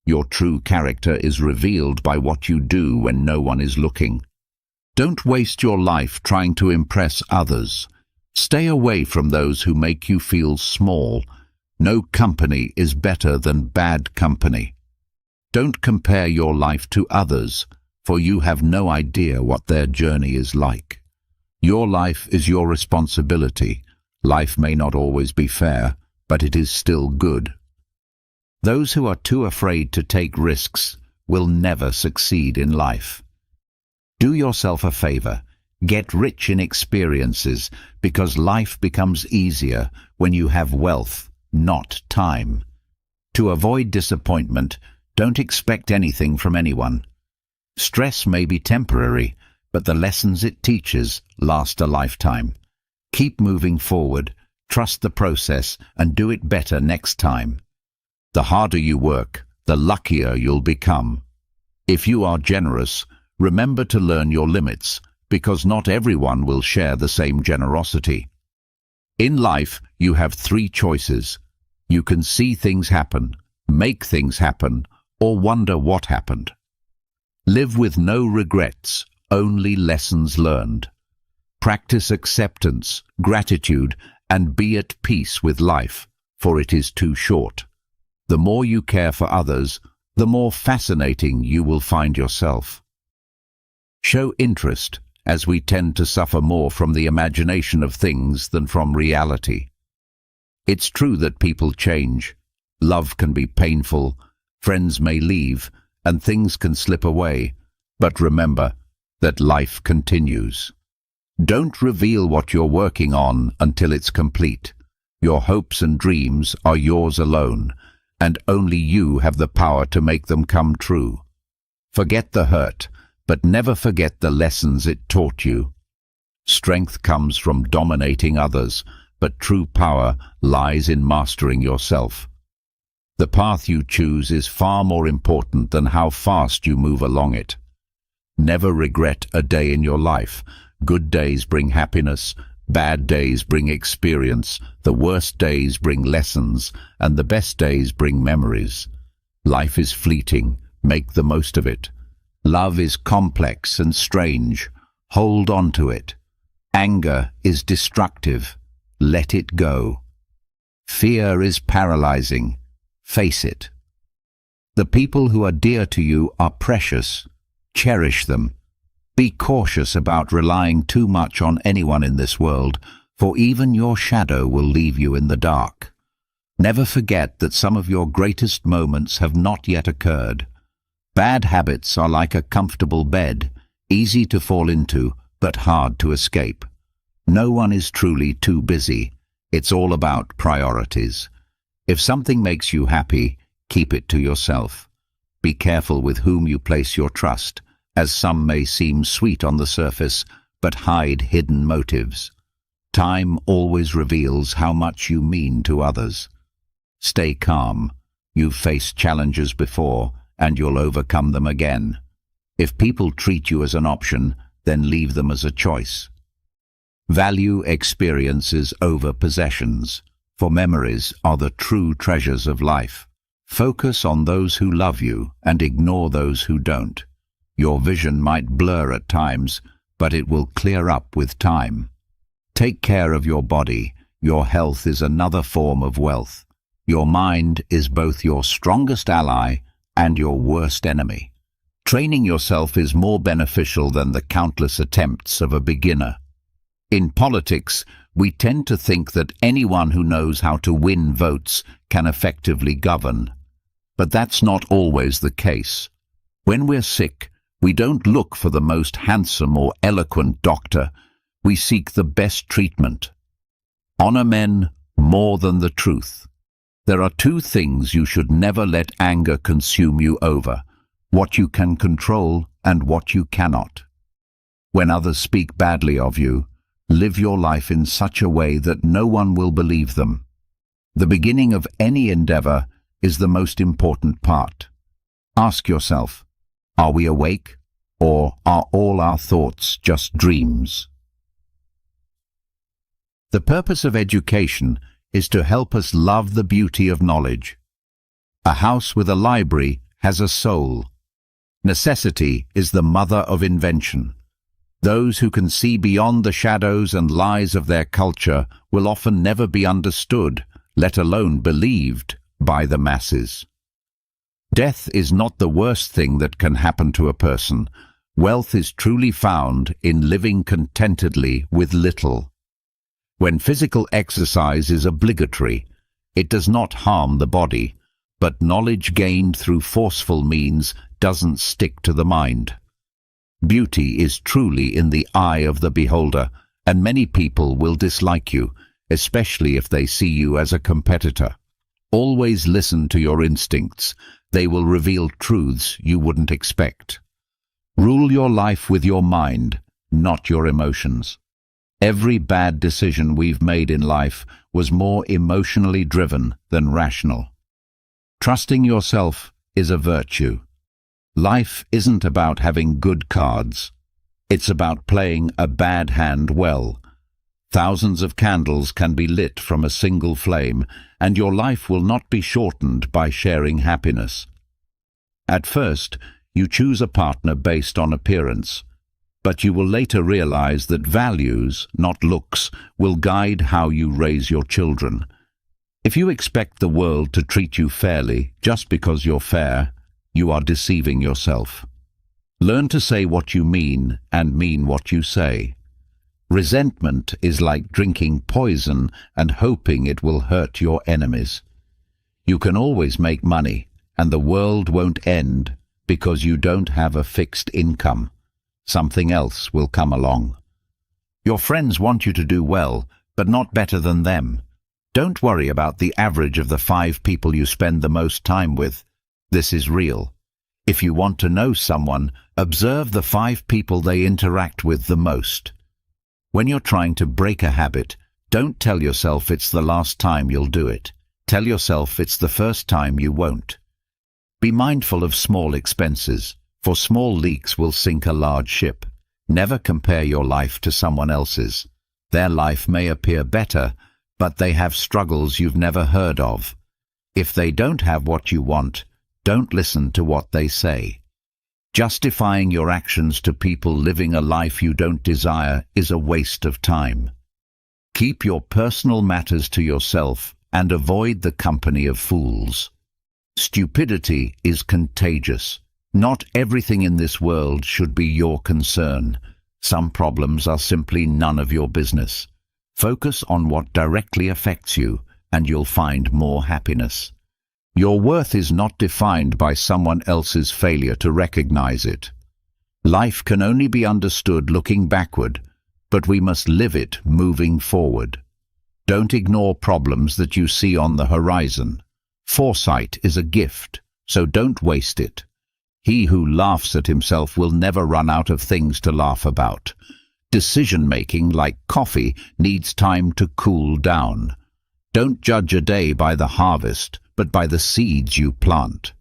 Your true character is revealed by what you do when no one is looking. Don't waste your life trying to impress others. Stay away from those who make you feel small. No company is better than bad company. Don't compare your life to others, for you have no idea what their journey is like. Your life is your responsibility. Life may not always be fair, but it is still good. Those who are too afraid to take risks will never succeed in life. Do yourself a favor. Get rich in experiences, because life becomes easier when you have wealth, not time. To avoid disappointment, don't expect anything from anyone. Stress may be temporary, but the lessons it teaches last a lifetime. Keep moving forward, trust the process, and do it better next time. The harder you work, the luckier you'll become. If you are generous, remember to learn your limits, because not everyone will share the same generosity. In life, you have 3 choices. You can see things happen, make things happen, or wonder what happened. Live with no regrets, only lessons learned. Practice acceptance, gratitude, and be at peace with life, for it is too short. The more you care for others, the more fascinating you will find yourself. Show interest, as we tend to suffer more from the imagination of things than from reality. It's true that people change. Love can be painful, friends may leave, and things can slip away. But remember that life continues. Don't reveal what you're working on until it's complete. Your hopes and dreams are yours alone, and only you have the power to make them come true. Forget the hurt, but never forget the lessons it taught you. Strength comes from dominating others, but true power lies in mastering yourself. The path you choose is far more important than how fast you move along it. Never regret a day in your life. Good days bring happiness, bad days bring experience, the worst days bring lessons, and the best days bring memories. Life is fleeting, make the most of it. Love is complex and strange, hold on to it. Anger is destructive, let it go. Fear is paralyzing, face it. The people who are dear to you are precious, cherish them. Be cautious about relying too much on anyone in this world, for even your shadow will leave you in the dark. Never forget that some of your greatest moments have not yet occurred. Bad habits are like a comfortable bed, easy to fall into, but hard to escape. No one is truly too busy. It's all about priorities. If something makes you happy, keep it to yourself. Be careful with whom you place your trust, as some may seem sweet on the surface, but hide hidden motives. Time always reveals how much you mean to others. Stay calm. You've faced challenges before, and you'll overcome them again. If people treat you as an option, then leave them as a choice. Value experiences over possessions, for memories are the true treasures of life. Focus on those who love you and ignore those who don't. Your vision might blur at times, but it will clear up with time. Take care of your body. Your health is another form of wealth. Your mind is both your strongest ally and your worst enemy. Training yourself is more beneficial than the countless attempts of a beginner. In politics, we tend to think that anyone who knows how to win votes can effectively govern. But that's not always the case. When we're sick, we don't look for the most handsome or eloquent doctor. We seek the best treatment. Honor men more than the truth. There are two things you should never let anger consume you over: what you can control and what you cannot. When others speak badly of you, live your life in such a way that no one will believe them. The beginning of any endeavor is the most important part. Ask yourself, are we awake, or are all our thoughts just dreams? The purpose of education is to help us love the beauty of knowledge. A house with a library has a soul. Necessity is the mother of invention. Those who can see beyond the shadows and lies of their culture will often never be understood, let alone believed, by the masses. Death is not the worst thing that can happen to a person. Wealth is truly found in living contentedly with little. When physical exercise is obligatory, it does not harm the body, but knowledge gained through forceful means doesn't stick to the mind. Beauty is truly in the eye of the beholder, and many people will dislike you, especially if they see you as a competitor. Always listen to your instincts. They will reveal truths you wouldn't expect. Rule your life with your mind, not your emotions. Every bad decision we've made in life was more emotionally driven than rational. Trusting yourself is a virtue. Life isn't about having good cards. It's about playing a bad hand well. Thousands of candles can be lit from a single flame, and your life will not be shortened by sharing happiness. At first, you choose a partner based on appearance, but you will later realize that values, not looks, will guide how you raise your children. If you expect the world to treat you fairly just because you're fair, you are deceiving yourself. Learn to say what you mean and mean what you say. Resentment is like drinking poison and hoping it will hurt your enemies. You can always make money, and the world won't end because you don't have a fixed income. Something else will come along. Your friends want you to do well, but not better than them. Don't worry about the average of the 5 people you spend the most time with. This is real. If you want to know someone, observe the 5 people they interact with the most. When you're trying to break a habit, don't tell yourself it's the last time you'll do it. Tell yourself it's the first time you won't. Be mindful of small expenses, for small leaks will sink a large ship. Never compare your life to someone else's. Their life may appear better, but they have struggles you've never heard of. If they don't have what you want, don't listen to what they say. Justifying your actions to people living a life you don't desire is a waste of time. Keep your personal matters to yourself and avoid the company of fools. Stupidity is contagious. Not everything in this world should be your concern. Some problems are simply none of your business. Focus on what directly affects you, and you'll find more happiness. Your worth is not defined by someone else's failure to recognize it. Life can only be understood looking backward, but we must live it moving forward. Don't ignore problems that you see on the horizon. Foresight is a gift, so don't waste it. He who laughs at himself will never run out of things to laugh about. Decision-making, like coffee, needs time to cool down. Don't judge a day by the harvest, but by the seeds you plant.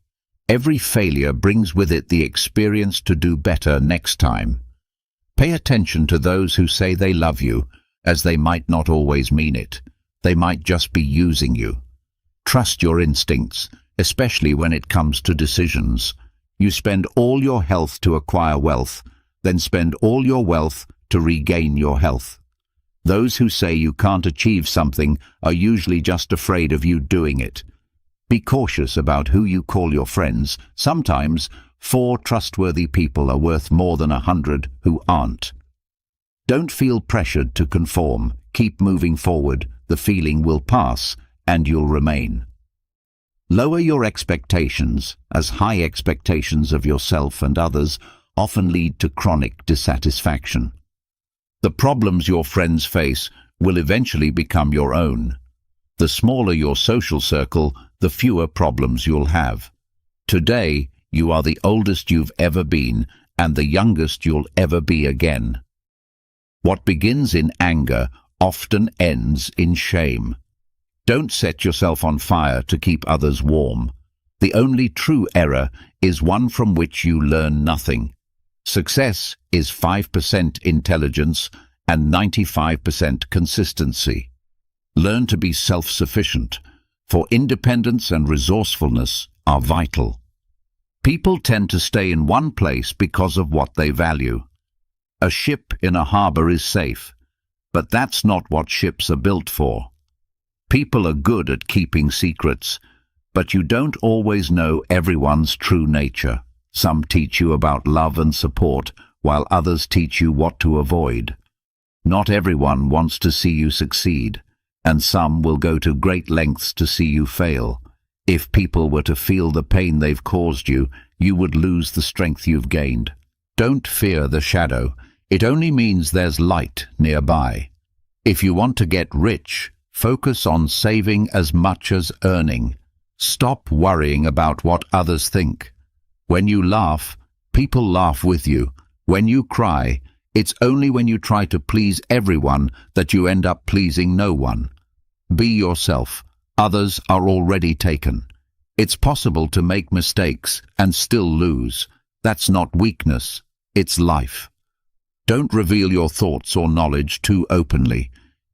Every failure brings with it the experience to do better next time. Pay attention to those who say they love you, as they might not always mean it. They might just be using you. Trust your instincts, especially when it comes to decisions. You spend all your health to acquire wealth, then spend all your wealth to regain your health. Those who say you can't achieve something are usually just afraid of you doing it. Be cautious about who you call your friends. Sometimes 4 trustworthy people are worth more than 100 who aren't. Don't feel pressured to conform. Keep moving forward. The feeling will pass, and you'll remain. Lower your expectations, as high expectations of yourself and others often lead to chronic dissatisfaction. The problems your friends face will eventually become your own. The smaller your social circle, the fewer problems you'll have. Today, you are the oldest you've ever been and the youngest you'll ever be again. What begins in anger often ends in shame. Don't set yourself on fire to keep others warm. The only true error is one from which you learn nothing. Success is 5% intelligence and 95% consistency. Learn to be self-sufficient, for independence and resourcefulness are vital. People tend to stay in one place because of what they value. A ship in a harbor is safe, but that's not what ships are built for. People are good at keeping secrets, but you don't always know everyone's true nature. Some teach you about love and support, while others teach you what to avoid. Not everyone wants to see you succeed, and some will go to great lengths to see you fail. If people were to feel the pain they've caused you, you would lose the strength you've gained. Don't fear the shadow. It only means there's light nearby. If you want to get rich, focus on saving as much as earning. Stop worrying about what others think. When you laugh, people laugh with you. When you cry, it's only when you try to please everyone that you end up pleasing no one. Be yourself. Others are already taken. It's possible to make mistakes and still lose. That's not weakness, it's life. Don't reveal your thoughts or knowledge too openly.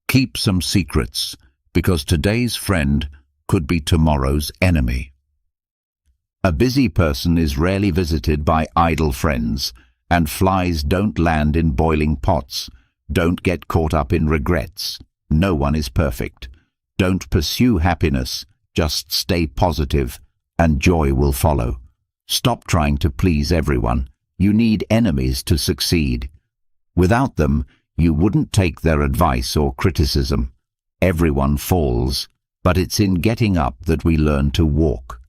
Keep some secrets, because today's friend could be tomorrow's enemy. A busy person is rarely visited by idle friends, and flies don't land in boiling pots. Don't get caught up in regrets. No one is perfect. Don't pursue happiness, just stay positive, and joy will follow. Stop trying to please everyone. You need enemies to succeed. Without them, you wouldn't take their advice or criticism. Everyone falls, but it's in getting up that we learn to walk.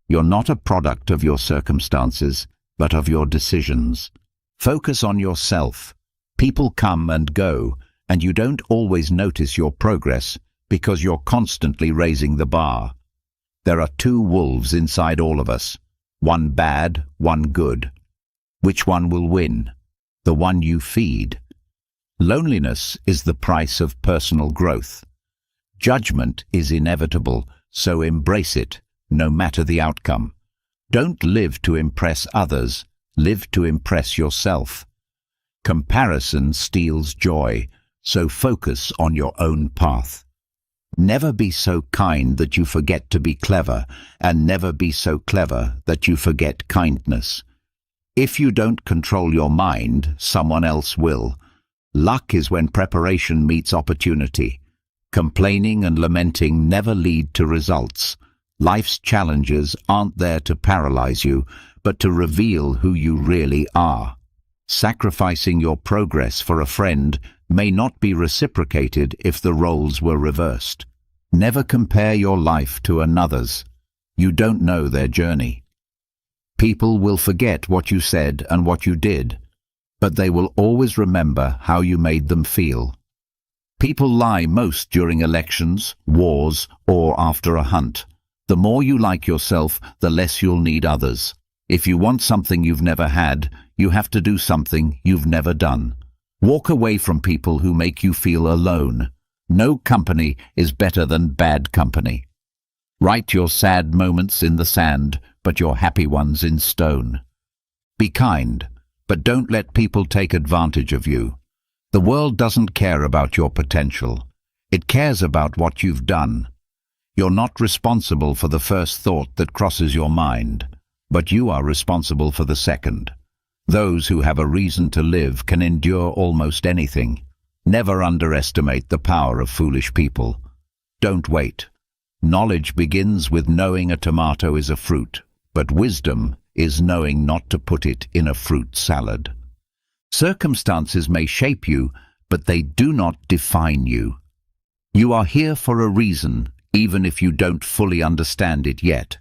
You're not a product of your circumstances, but of your decisions. Focus on yourself. People come and go, and you don't always notice your progress, because you're constantly raising the bar. There are two wolves inside all of us, one bad, one good. Which one will win? The one you feed. Loneliness is the price of personal growth. Judgment is inevitable, so embrace it, no matter the outcome. Don't live to impress others, live to impress yourself. Comparison steals joy, so focus on your own path. Never be so kind that you forget to be clever, and never be so clever that you forget kindness. If you don't control your mind, someone else will. Luck is when preparation meets opportunity. Complaining and lamenting never lead to results. Life's challenges aren't there to paralyze you, but to reveal who you really are. Sacrificing your progress for a friend may not be reciprocated if the roles were reversed. Never compare your life to another's. You don't know their journey. People will forget what you said and what you did, but they will always remember how you made them feel. People lie most during elections, wars, or after a hunt. The more you like yourself, the less you'll need others. If you want something you've never had, you have to do something you've never done. Walk away from people who make you feel alone. No company is better than bad company. Write your sad moments in the sand, but your happy ones in stone. Be kind, but don't let people take advantage of you. The world doesn't care about your potential. It cares about what you've done. You're not responsible for the first thought that crosses your mind, but you are responsible for the second. Those who have a reason to live can endure almost anything. Never underestimate the power of foolish people. Don't wait. Knowledge begins with knowing a tomato is a fruit, but wisdom is knowing not to put it in a fruit salad. Circumstances may shape you, but they do not define you. You are here for a reason, even if you don't fully understand it yet.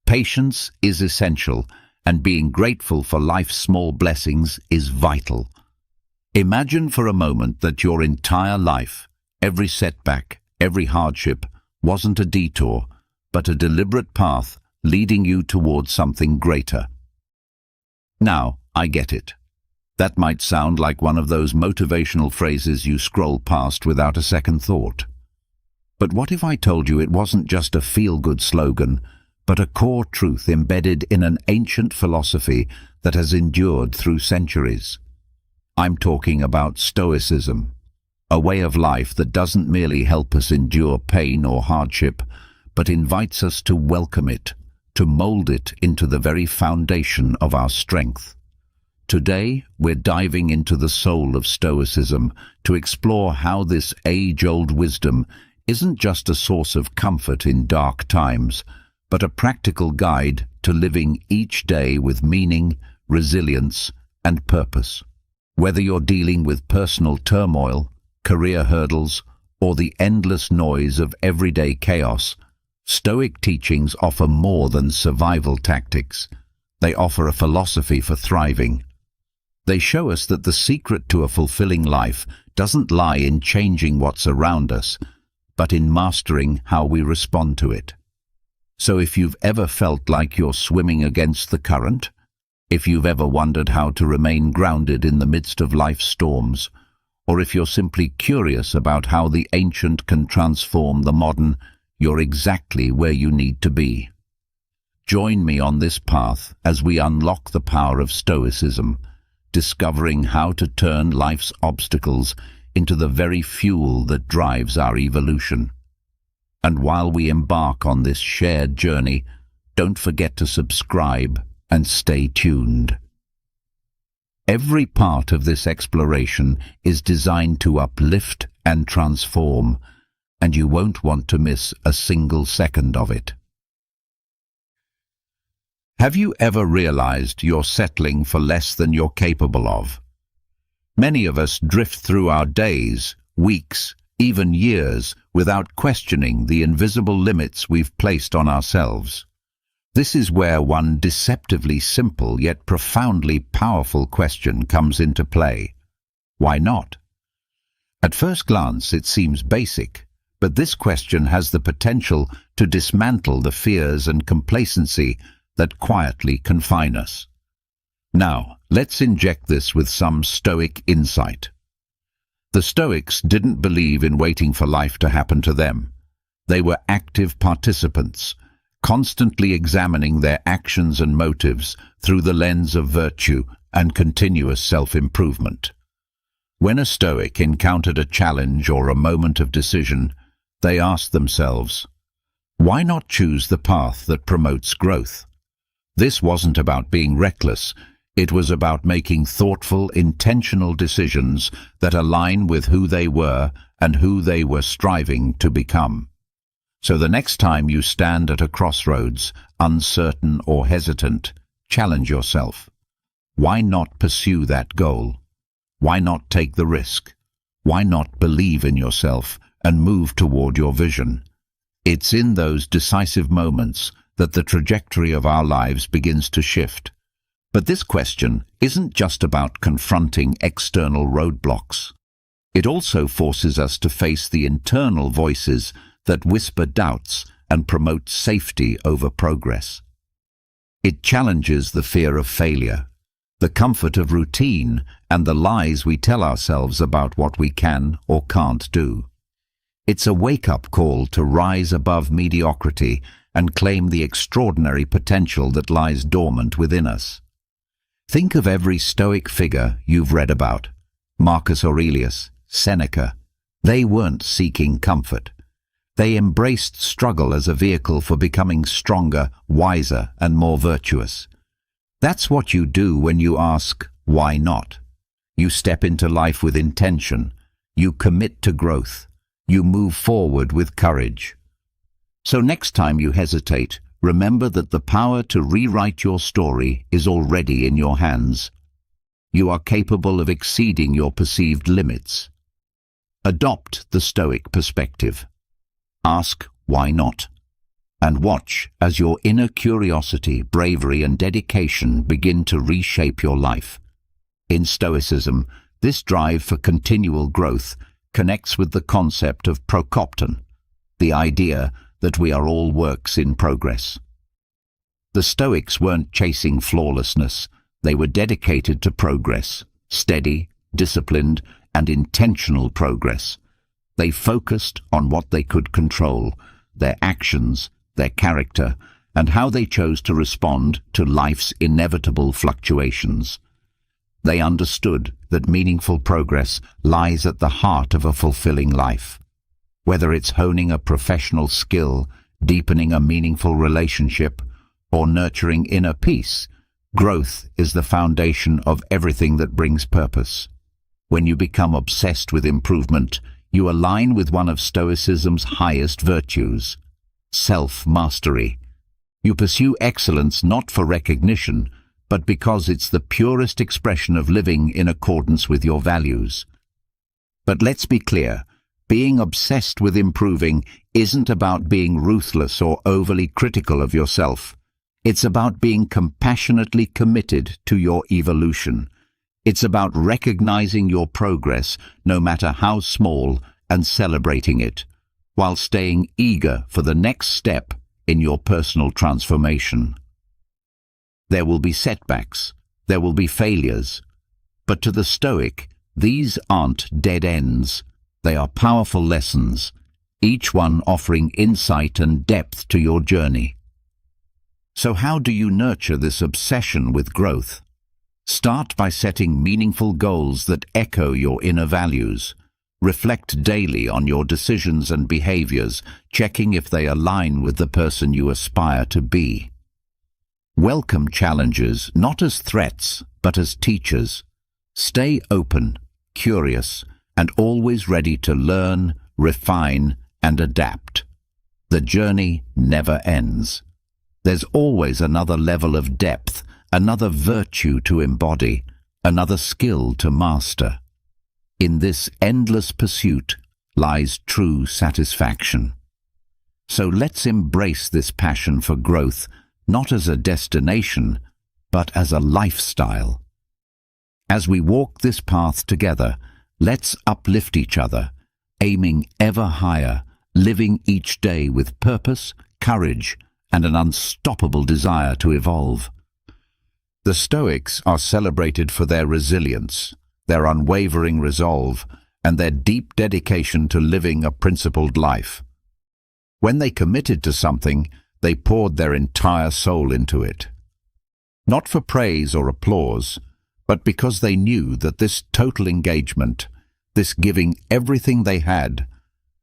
Patience is essential, and being grateful for life's small blessings is vital. Imagine for a moment that your entire life, every setback, every hardship, wasn't a detour, but a deliberate path leading you towards something greater. Now, I get it. That might sound like one of those motivational phrases you scroll past without a second thought. But what if I told you it wasn't just a feel-good slogan, but a core truth embedded in an ancient philosophy that has endured through centuries? I'm talking about Stoicism, a way of life that doesn't merely help us endure pain or hardship, but invites us to welcome it, to mold it into the very foundation of our strength. Today, we're diving into the soul of Stoicism to explore how this age-old wisdom isn't just a source of comfort in dark times, but a practical guide to living each day with meaning, resilience, and purpose. Whether you're dealing with personal turmoil, career hurdles, or the endless noise of everyday chaos, Stoic teachings offer more than survival tactics. They offer a philosophy for thriving. They show us that the secret to a fulfilling life doesn't lie in changing what's around us, but in mastering how we respond to it. So if you've ever felt like you're swimming against the current, if you've ever wondered how to remain grounded in the midst of life's storms, or if you're simply curious about how the ancient can transform the modern, you're exactly where you need to be. Join me on this path as we unlock the power of Stoicism, discovering how to turn life's obstacles into the very fuel that drives our evolution. And while we embark on this shared journey, don't forget to subscribe and stay tuned. Every part of this exploration is designed to uplift and transform, and you won't want to miss a single second of it. Have you ever realized you're settling for less than you're capable of? Many of us drift through our days, weeks, even years without questioning the invisible limits we've placed on ourselves. This is where one deceptively simple yet profoundly powerful question comes into play. Why not? At first glance it seems basic, But this question has the potential to dismantle the fears and complacency that quietly confine us. Now, let's inject this with some Stoic insight. The Stoics didn't believe in waiting for life to happen to them. They were active participants, constantly examining their actions and motives through the lens of virtue and continuous self-improvement. When a Stoic encountered a challenge or a moment of decision, they asked themselves, why not choose the path that promotes growth? This wasn't about being reckless. It was about making thoughtful, intentional decisions that align with who they were and who they were striving to become. So the next time you stand at a crossroads, uncertain or hesitant, challenge yourself. Why not pursue that goal? Why not take the risk? Why not believe in yourself and move toward your vision? It's in those decisive moments that the trajectory of our lives begins to shift. But this question isn't just about confronting external roadblocks. It also forces us to face the internal voices that whisper doubts and promote safety over progress. It challenges the fear of failure, the comfort of routine, and the lies we tell ourselves about what we can or can't do. It's a wake-up call to rise above mediocrity and claim the extraordinary potential that lies dormant within us. Think of every Stoic figure you've read about. Marcus Aurelius, Seneca. They weren't seeking comfort. They embraced struggle as a vehicle for becoming stronger, wiser, and more virtuous. That's what you do when you ask, why not? You step into life with intention. You commit to growth. You move forward with courage. So next time you hesitate, remember that the power to rewrite your story is already in your hands. You are capable of exceeding your perceived limits. Adopt the Stoic perspective. Ask, why not? And watch as your inner curiosity, bravery, and dedication begin to reshape your life. In Stoicism, this drive for continual growth connects with the concept of procrastination, the idea that we are all works in progress. The Stoics weren't chasing flawlessness. They were dedicated to progress, steady, disciplined, and intentional progress. They focused on what they could control, their actions, their character, and how they chose to respond to life's inevitable fluctuations. They understood that meaningful progress lies at the heart of a fulfilling life. Whether it's honing a professional skill, deepening a meaningful relationship, or nurturing inner peace, growth is the foundation of everything that brings purpose. When you become obsessed with improvement, you align with one of Stoicism's highest virtues, self-mastery. You pursue excellence not for recognition, but because it's the purest expression of living in accordance with your values. But let's be clear, being obsessed with improving isn't about being ruthless or overly critical of yourself. It's about being compassionately committed to your evolution. It's about recognizing your progress, no matter how small, and celebrating it, while staying eager for the next step in your personal transformation. There will be setbacks, there will be failures, but to the Stoic, these aren't dead ends. They are powerful lessons, each one offering insight and depth to your journey. So how do you nurture this obsession with growth? Start by setting meaningful goals that echo your inner values. Reflect daily on your decisions and behaviors, checking if they align with the person you aspire to be. Welcome challenges not as threats, but as teachers. Stay open, curious, and always ready to learn, refine, and adapt. The journey never ends. There's always another level of depth, another virtue to embody, another skill to master. In this endless pursuit lies true satisfaction. So let's embrace this passion for growth, not as a destination, but as a lifestyle. As we walk this path together, let's uplift each other, aiming ever higher living each day with purpose, courage, and an unstoppable desire to evolve. The Stoics are celebrated for their resilience, their unwavering resolve, and their deep dedication to living a principled life. When they committed to something, they poured their entire soul into it. Not for praise or applause, but because they knew that this total engagement, this giving everything they had,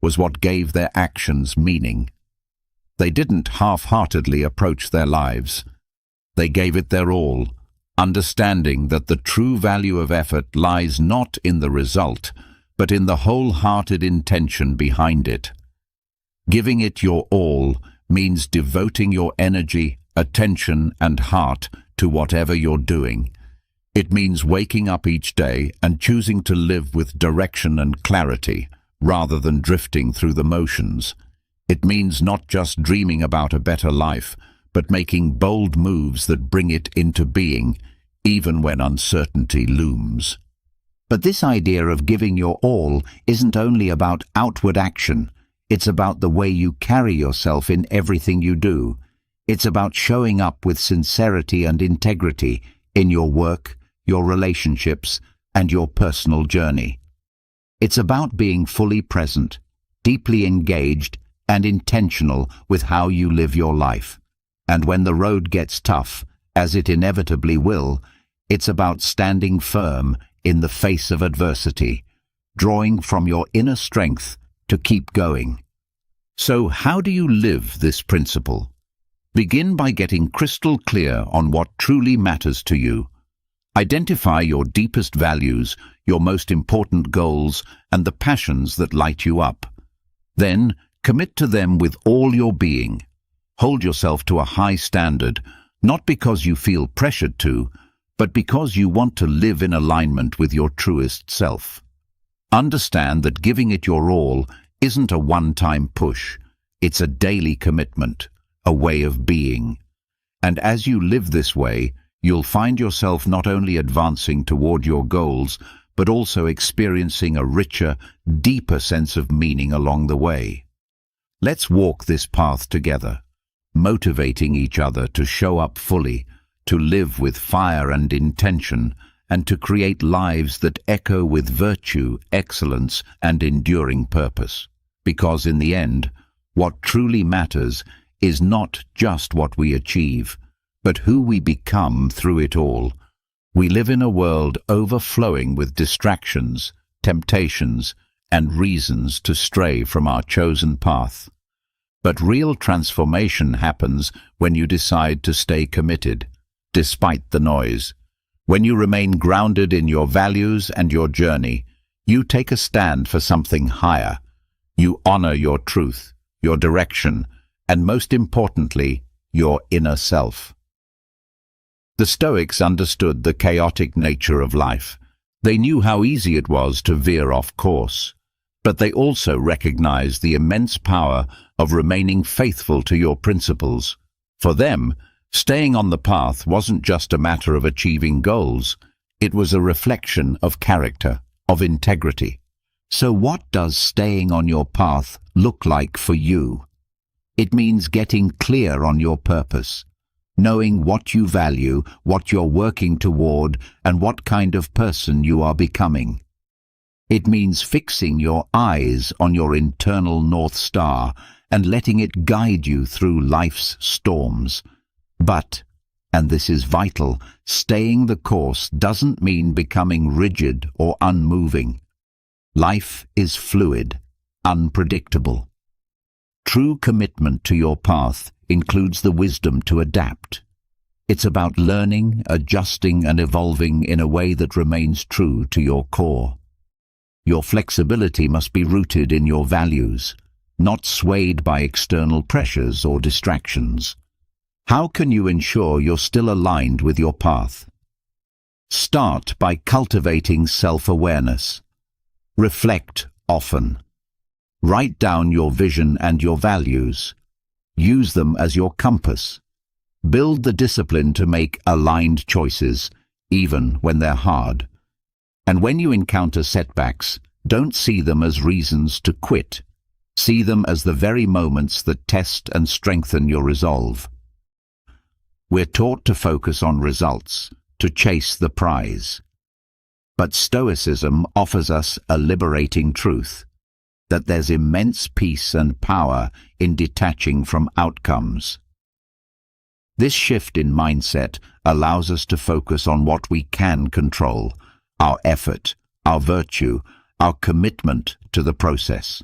was what gave their actions meaning. They didn't half-heartedly approach their lives. They gave it their all, understanding that the true value of effort lies not in the result, but in the wholehearted intention behind it. Giving it your all means devoting your energy, attention, and heart to whatever you're doing. It means waking up each day and choosing to live with direction and clarity, rather than drifting through the motions. It means not just dreaming about a better life, but making bold moves that bring it into being, even when uncertainty looms. But this idea of giving your all isn't only about outward action. It's about the way you carry yourself in everything you do. It's about showing up with sincerity and integrity in your work, your relationships, and your personal journey. It's about being fully present, deeply engaged, and intentional with how you live your life. And when the road gets tough, as it inevitably will, it's about standing firm in the face of adversity, drawing from your inner strength to keep going. So how do you live this principle? Begin by getting crystal clear on what truly matters to you. Identify your deepest values, your most important goals, and the passions that light you up. Then, commit to them with all your being. Hold yourself to a high standard, not because you feel pressured to, but because you want to live in alignment with your truest self. Understand that giving it your all isn't a one-time push. It's a daily commitment, a way of being. And as you live this way, you'll find yourself not only advancing toward your goals, but also experiencing a richer, deeper sense of meaning along the way. Let's walk this path together, motivating each other to show up fully, to live with fire and intention, and to create lives that echo with virtue, excellence, and enduring purpose. Because in the end, what truly matters is not just what we achieve, but who we become through it all. We live in a world overflowing with distractions, temptations, and reasons to stray from our chosen path. But real transformation happens when you decide to stay committed, despite the noise. When you remain grounded in your values and your journey, you take a stand for something higher. You honor your truth, your direction, and most importantly, your inner self. The Stoics understood the chaotic nature of life. They knew how easy it was to veer off course. But they also recognized the immense power of remaining faithful to your principles. For them, staying on the path wasn't just a matter of achieving goals. It was a reflection of character, of integrity. So what does staying on your path look like for you? It means getting clear on your purpose, knowing what you value, what you're working toward, and what kind of person you are becoming. It means fixing your eyes on your internal North Star and letting it guide you through life's storms. But, and this is vital, staying the course doesn't mean becoming rigid or unmoving. Life is fluid, unpredictable. True commitment to your path includes the wisdom to adapt. It's about learning, adjusting, and evolving in a way that remains true to your core. Your flexibility must be rooted in your values, not swayed by external pressures or distractions. How can you ensure you're still aligned with your path? Start by cultivating self-awareness. Reflect often. Write down your vision and your values. Use them as your compass. Build the discipline to make aligned choices, even when they're hard. And when you encounter setbacks, don't see them as reasons to quit. See them as the very moments that test and strengthen your resolve. We're taught to focus on results, to chase the prize. But Stoicism offers us a liberating truth, that there's immense peace and power in detaching from outcomes. This shift in mindset allows us to focus on what we can control, our effort, our virtue, our commitment to the process.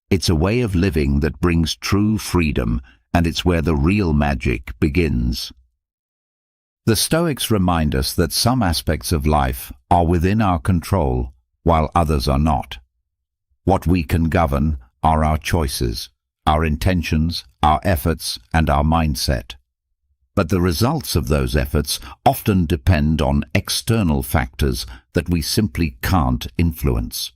It's a way of living that brings true freedom, and it's where the real magic begins. The Stoics remind us that some aspects of life are within our control, while others are not. What we can govern are our choices, our intentions, our efforts, and our mindset. But the results of those efforts often depend on external factors that we simply can't influence.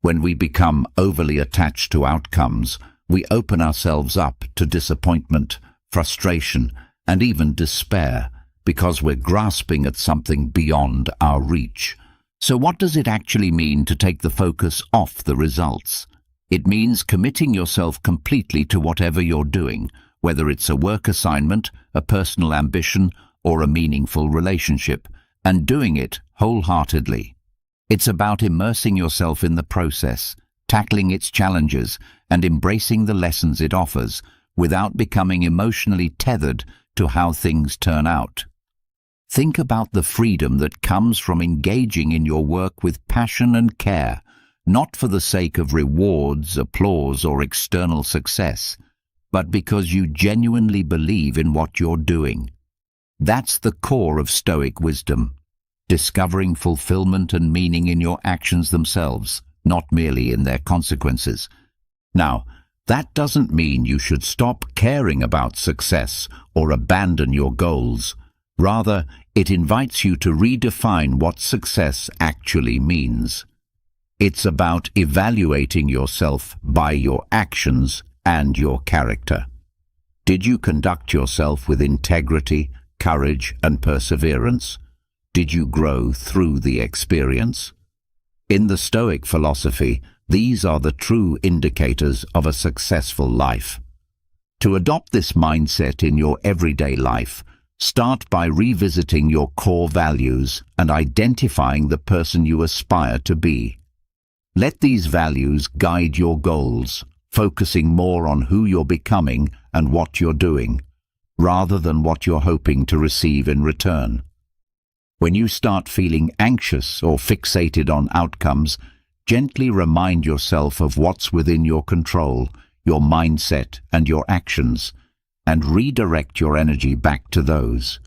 When we become overly attached to outcomes, we open ourselves up to disappointment, frustration, and even despair, because we're grasping at something beyond our reach. So what does it actually mean to take the focus off the results? It means committing yourself completely to whatever you're doing, whether it's a work assignment, a personal ambition, or a meaningful relationship, and doing it wholeheartedly. It's about immersing yourself in the process, tackling its challenges, and embracing the lessons it offers, without becoming emotionally tethered to how things turn out. Think about the freedom that comes from engaging in your work with passion and care, not for the sake of rewards, applause, or external success, but because you genuinely believe in what you're doing. That's the core of Stoic wisdom, discovering fulfillment and meaning in your actions themselves, not merely in their consequences. Now, that doesn't mean you should stop caring about success or abandon your goals. Rather, it invites you to redefine what success actually means. It's about evaluating yourself by your actions and your character. Did you conduct yourself with integrity, courage, and perseverance? Did you grow through the experience? In the Stoic philosophy, these are the true indicators of a successful life. To adopt this mindset in your everyday life, start by revisiting your core values and identifying the person you aspire to be. Let these values guide your goals, focusing more on who you're becoming and what you're doing, rather than what you're hoping to receive in return. When you start feeling anxious or fixated on outcomes, gently remind yourself of what's within your control, your mindset, and your actions, and redirect your energy back to those.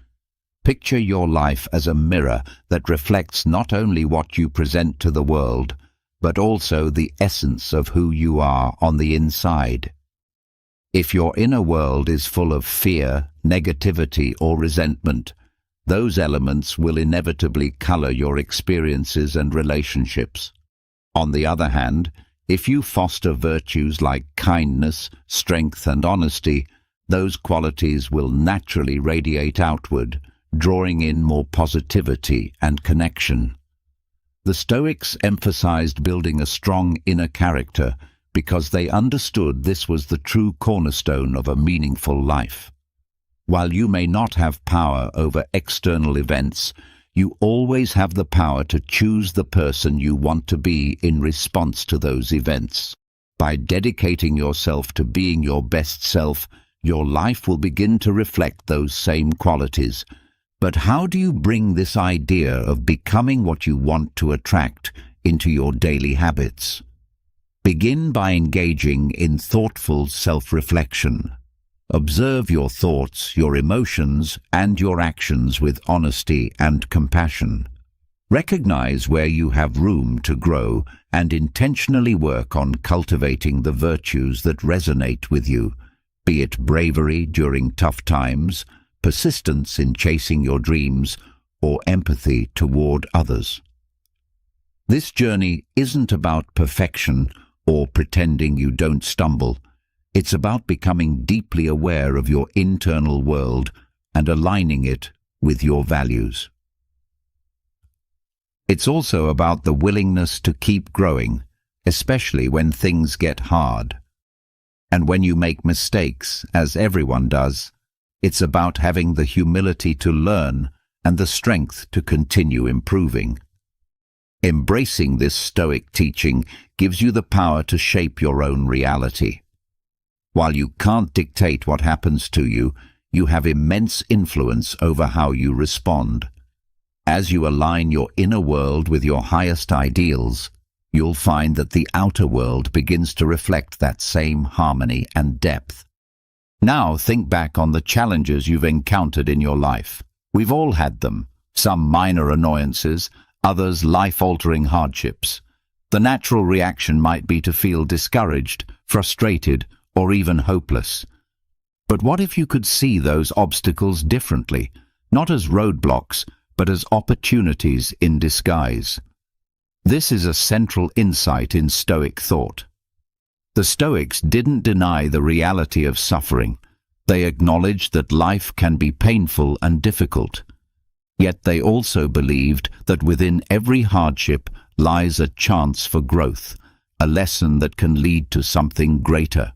Picture your life as a mirror that reflects not only what you present to the world, but also the essence of who you are on the inside. If your inner world is full of fear, negativity, or resentment, those elements will inevitably color your experiences and relationships. On the other hand, if you foster virtues like kindness, strength, and honesty, those qualities will naturally radiate outward, drawing in more positivity and connection. The Stoics emphasized building a strong inner character because they understood this was the true cornerstone of a meaningful life. While you may not have power over external events, you always have the power to choose the person you want to be in response to those events. By dedicating yourself to being your best self, your life will begin to reflect those same qualities. But how do you bring this idea of becoming what you want to attract into your daily habits? Begin by engaging in thoughtful self-reflection. Observe your thoughts, your emotions, and your actions with honesty and compassion. Recognize where you have room to grow and intentionally work on cultivating the virtues that resonate with you, be it bravery during tough times, persistence in chasing your dreams, or empathy toward others. This journey isn't about perfection or pretending you don't stumble. It's about becoming deeply aware of your internal world and aligning it with your values. It's also about the willingness to keep growing, especially when things get hard. And when you make mistakes, as everyone does, it's about having the humility to learn and the strength to continue improving. Embracing this Stoic teaching gives you the power to shape your own reality. While you can't dictate what happens to you, you have immense influence over how you respond. As you align your inner world with your highest ideals, you'll find that the outer world begins to reflect that same harmony and depth. Now think back on the challenges you've encountered in your life. We've all had them, some minor annoyances, others life-altering hardships. The natural reaction might be to feel discouraged, frustrated, or even hopeless. But what if you could see those obstacles differently, not as roadblocks, but as opportunities in disguise? This is a central insight in Stoic thought. The Stoics didn't deny the reality of suffering. They acknowledged that life can be painful and difficult. Yet they also believed that within every hardship lies a chance for growth, a lesson that can lead to something greater.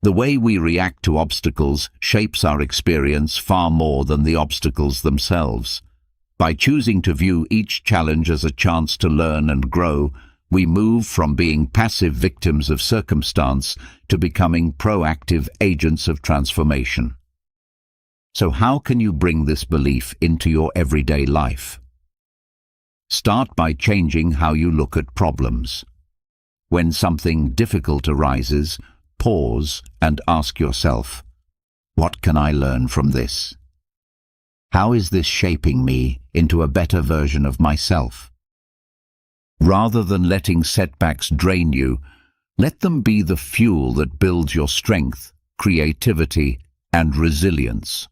The way we react to obstacles shapes our experience far more than the obstacles themselves. By choosing to view each challenge as a chance to learn and grow, we move from being passive victims of circumstance to becoming proactive agents of transformation. So how can you bring this belief into your everyday life? Start by changing how you look at problems. When something difficult arises, pause and ask yourself, what can I learn from this? How is this shaping me into a better version of myself? Rather than letting setbacks drain you, let them be the fuel that builds your strength, creativity, and resilience.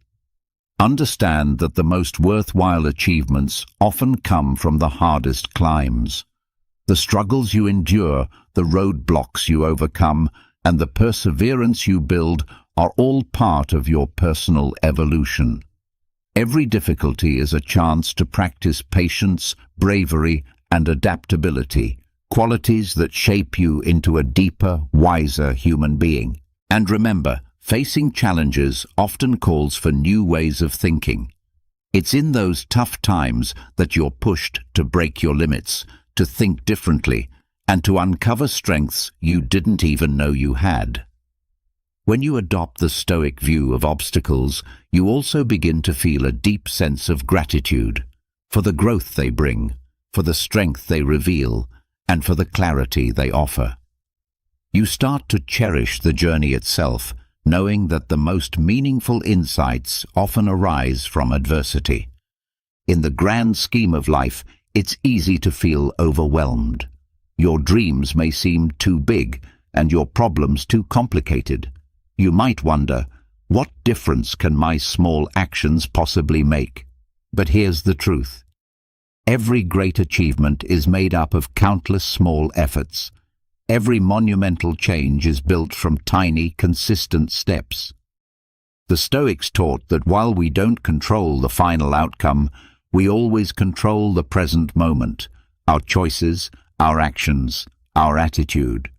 Understand that the most worthwhile achievements often come from the hardest climbs. The struggles you endure, the roadblocks you overcome, and the perseverance you build are all part of your personal evolution. Every difficulty is a chance to practice patience, bravery, and adaptability, qualities that shape you into a deeper, wiser human being. And remember, facing challenges often calls for new ways of thinking. It's in those tough times that you're pushed to break your limits, to think differently, and to uncover strengths you didn't even know you had. When you adopt the Stoic view of obstacles, you also begin to feel a deep sense of gratitude for the growth they bring, for the strength they reveal, and for the clarity they offer. You start to cherish the journey itself, knowing that the most meaningful insights often arise from adversity. In the grand scheme of life, it's easy to feel overwhelmed. Your dreams may seem too big and your problems too complicated. You might wonder, what difference can my small actions possibly make? But here's the truth. Every great achievement is made up of countless small efforts. Every monumental change is built from tiny, consistent steps. The Stoics taught that while we don't control the final outcome, we always control the present moment, our choices, our actions, our attitude.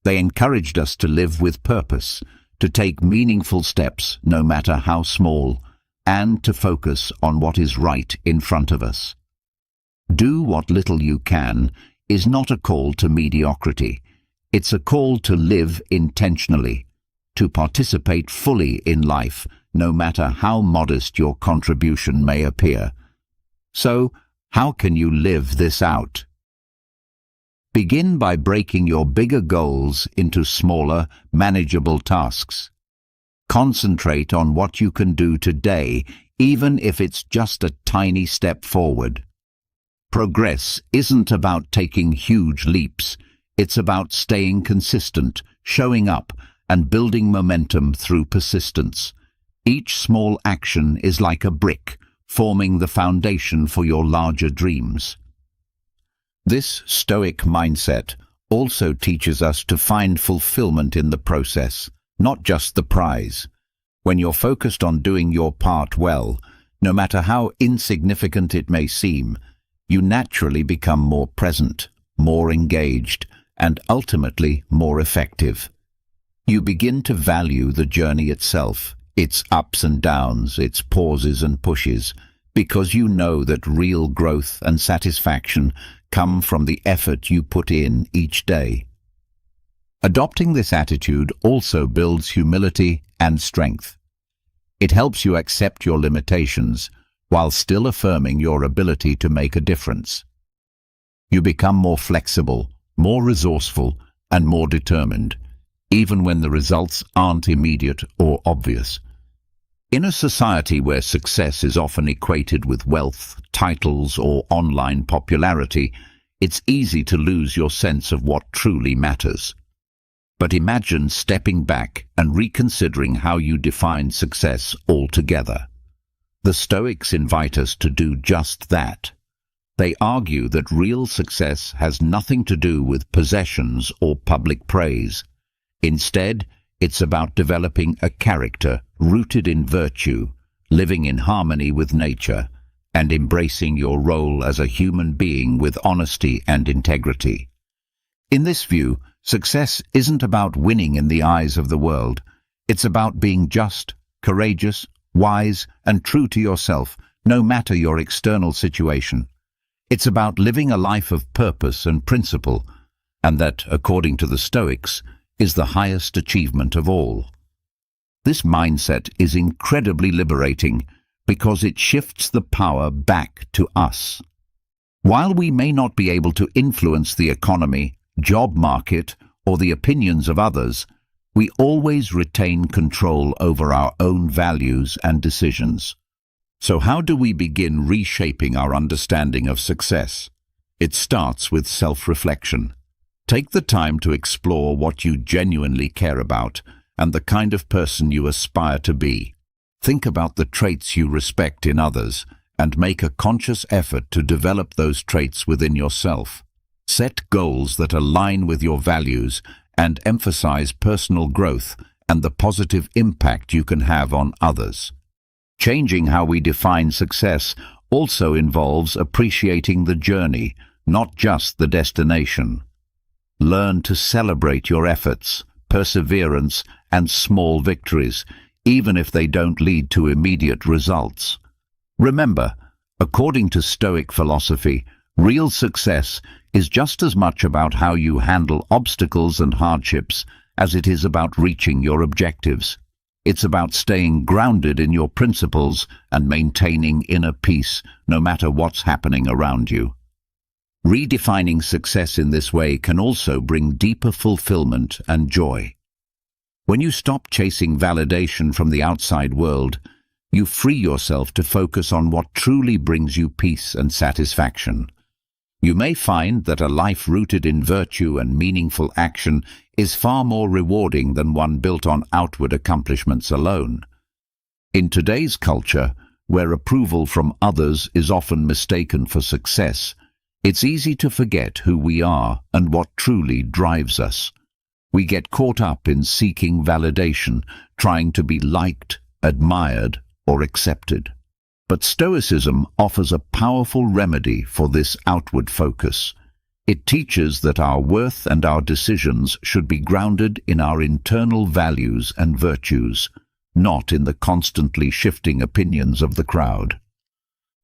They encouraged us to live with purpose, to take meaningful steps, no matter how small, and to focus on what is right in front of us. Do what little you can is not a call to mediocrity. It's a call to live intentionally, to participate fully in life, no matter how modest your contribution may appear. So, how can you live this out? Begin by breaking your bigger goals into smaller, manageable tasks. Concentrate on what you can do today, even if it's just a tiny step forward. Progress isn't about taking huge leaps. It's about staying consistent, showing up, and building momentum through persistence. Each small action is like a brick, forming the foundation for your larger dreams. This Stoic mindset also teaches us to find fulfillment in the process, not just the prize. When you're focused on doing your part well, no matter how insignificant it may seem, you naturally become more present, more engaged, and ultimately more effective. You begin to value the journey itself, its ups and downs, its pauses and pushes, because you know that real growth and satisfaction come from the effort you put in each day. Adopting this attitude also builds humility and strength. It helps you accept your limitations while still affirming your ability to make a difference. You become more flexible, more resourceful, and more determined, even when the results aren't immediate or obvious. In a society where success is often equated with wealth, titles, or online popularity, it's easy to lose your sense of what truly matters. But imagine stepping back and reconsidering how you define success altogether. The Stoics invite us to do just that. They argue that real success has nothing to do with possessions or public praise. Instead, it's about developing a character rooted in virtue, living in harmony with nature, and embracing your role as a human being with honesty and integrity. In this view, success isn't about winning in the eyes of the world. It's about being just, courageous, wise, and true to yourself, no matter your external situation. It's about living a life of purpose and principle, and that, according to the Stoics, is the highest achievement of all. This mindset is incredibly liberating because it shifts the power back to us. While we may not be able to influence the economy, job market, or the opinions of others, we always retain control over our own values and decisions. So how do we begin reshaping our understanding of success? It starts with self-reflection. Take the time to explore what you genuinely care about and the kind of person you aspire to be. Think about the traits you respect in others and make a conscious effort to develop those traits within yourself. Set goals that align with your values and emphasize personal growth and the positive impact you can have on others. Changing how we define success also involves appreciating the journey, not just the destination. Learn to celebrate your efforts, perseverance, and small victories, even if they don't lead to immediate results. Remember, according to Stoic philosophy, real success is just as much about how you handle obstacles and hardships as it is about reaching your objectives. It's about staying grounded in your principles and maintaining inner peace no matter what's happening around you. Redefining success in this way can also bring deeper fulfillment and joy. When you stop chasing validation from the outside world, you free yourself to focus on what truly brings you peace and satisfaction. You may find that a life rooted in virtue and meaningful action is far more rewarding than one built on outward accomplishments alone. In today's culture, where approval from others is often mistaken for success, it's easy to forget who we are and what truly drives us. We get caught up in seeking validation, trying to be liked, admired, or accepted. But Stoicism offers a powerful remedy for this outward focus. It teaches that our worth and our decisions should be grounded in our internal values and virtues, not in the constantly shifting opinions of the crowd.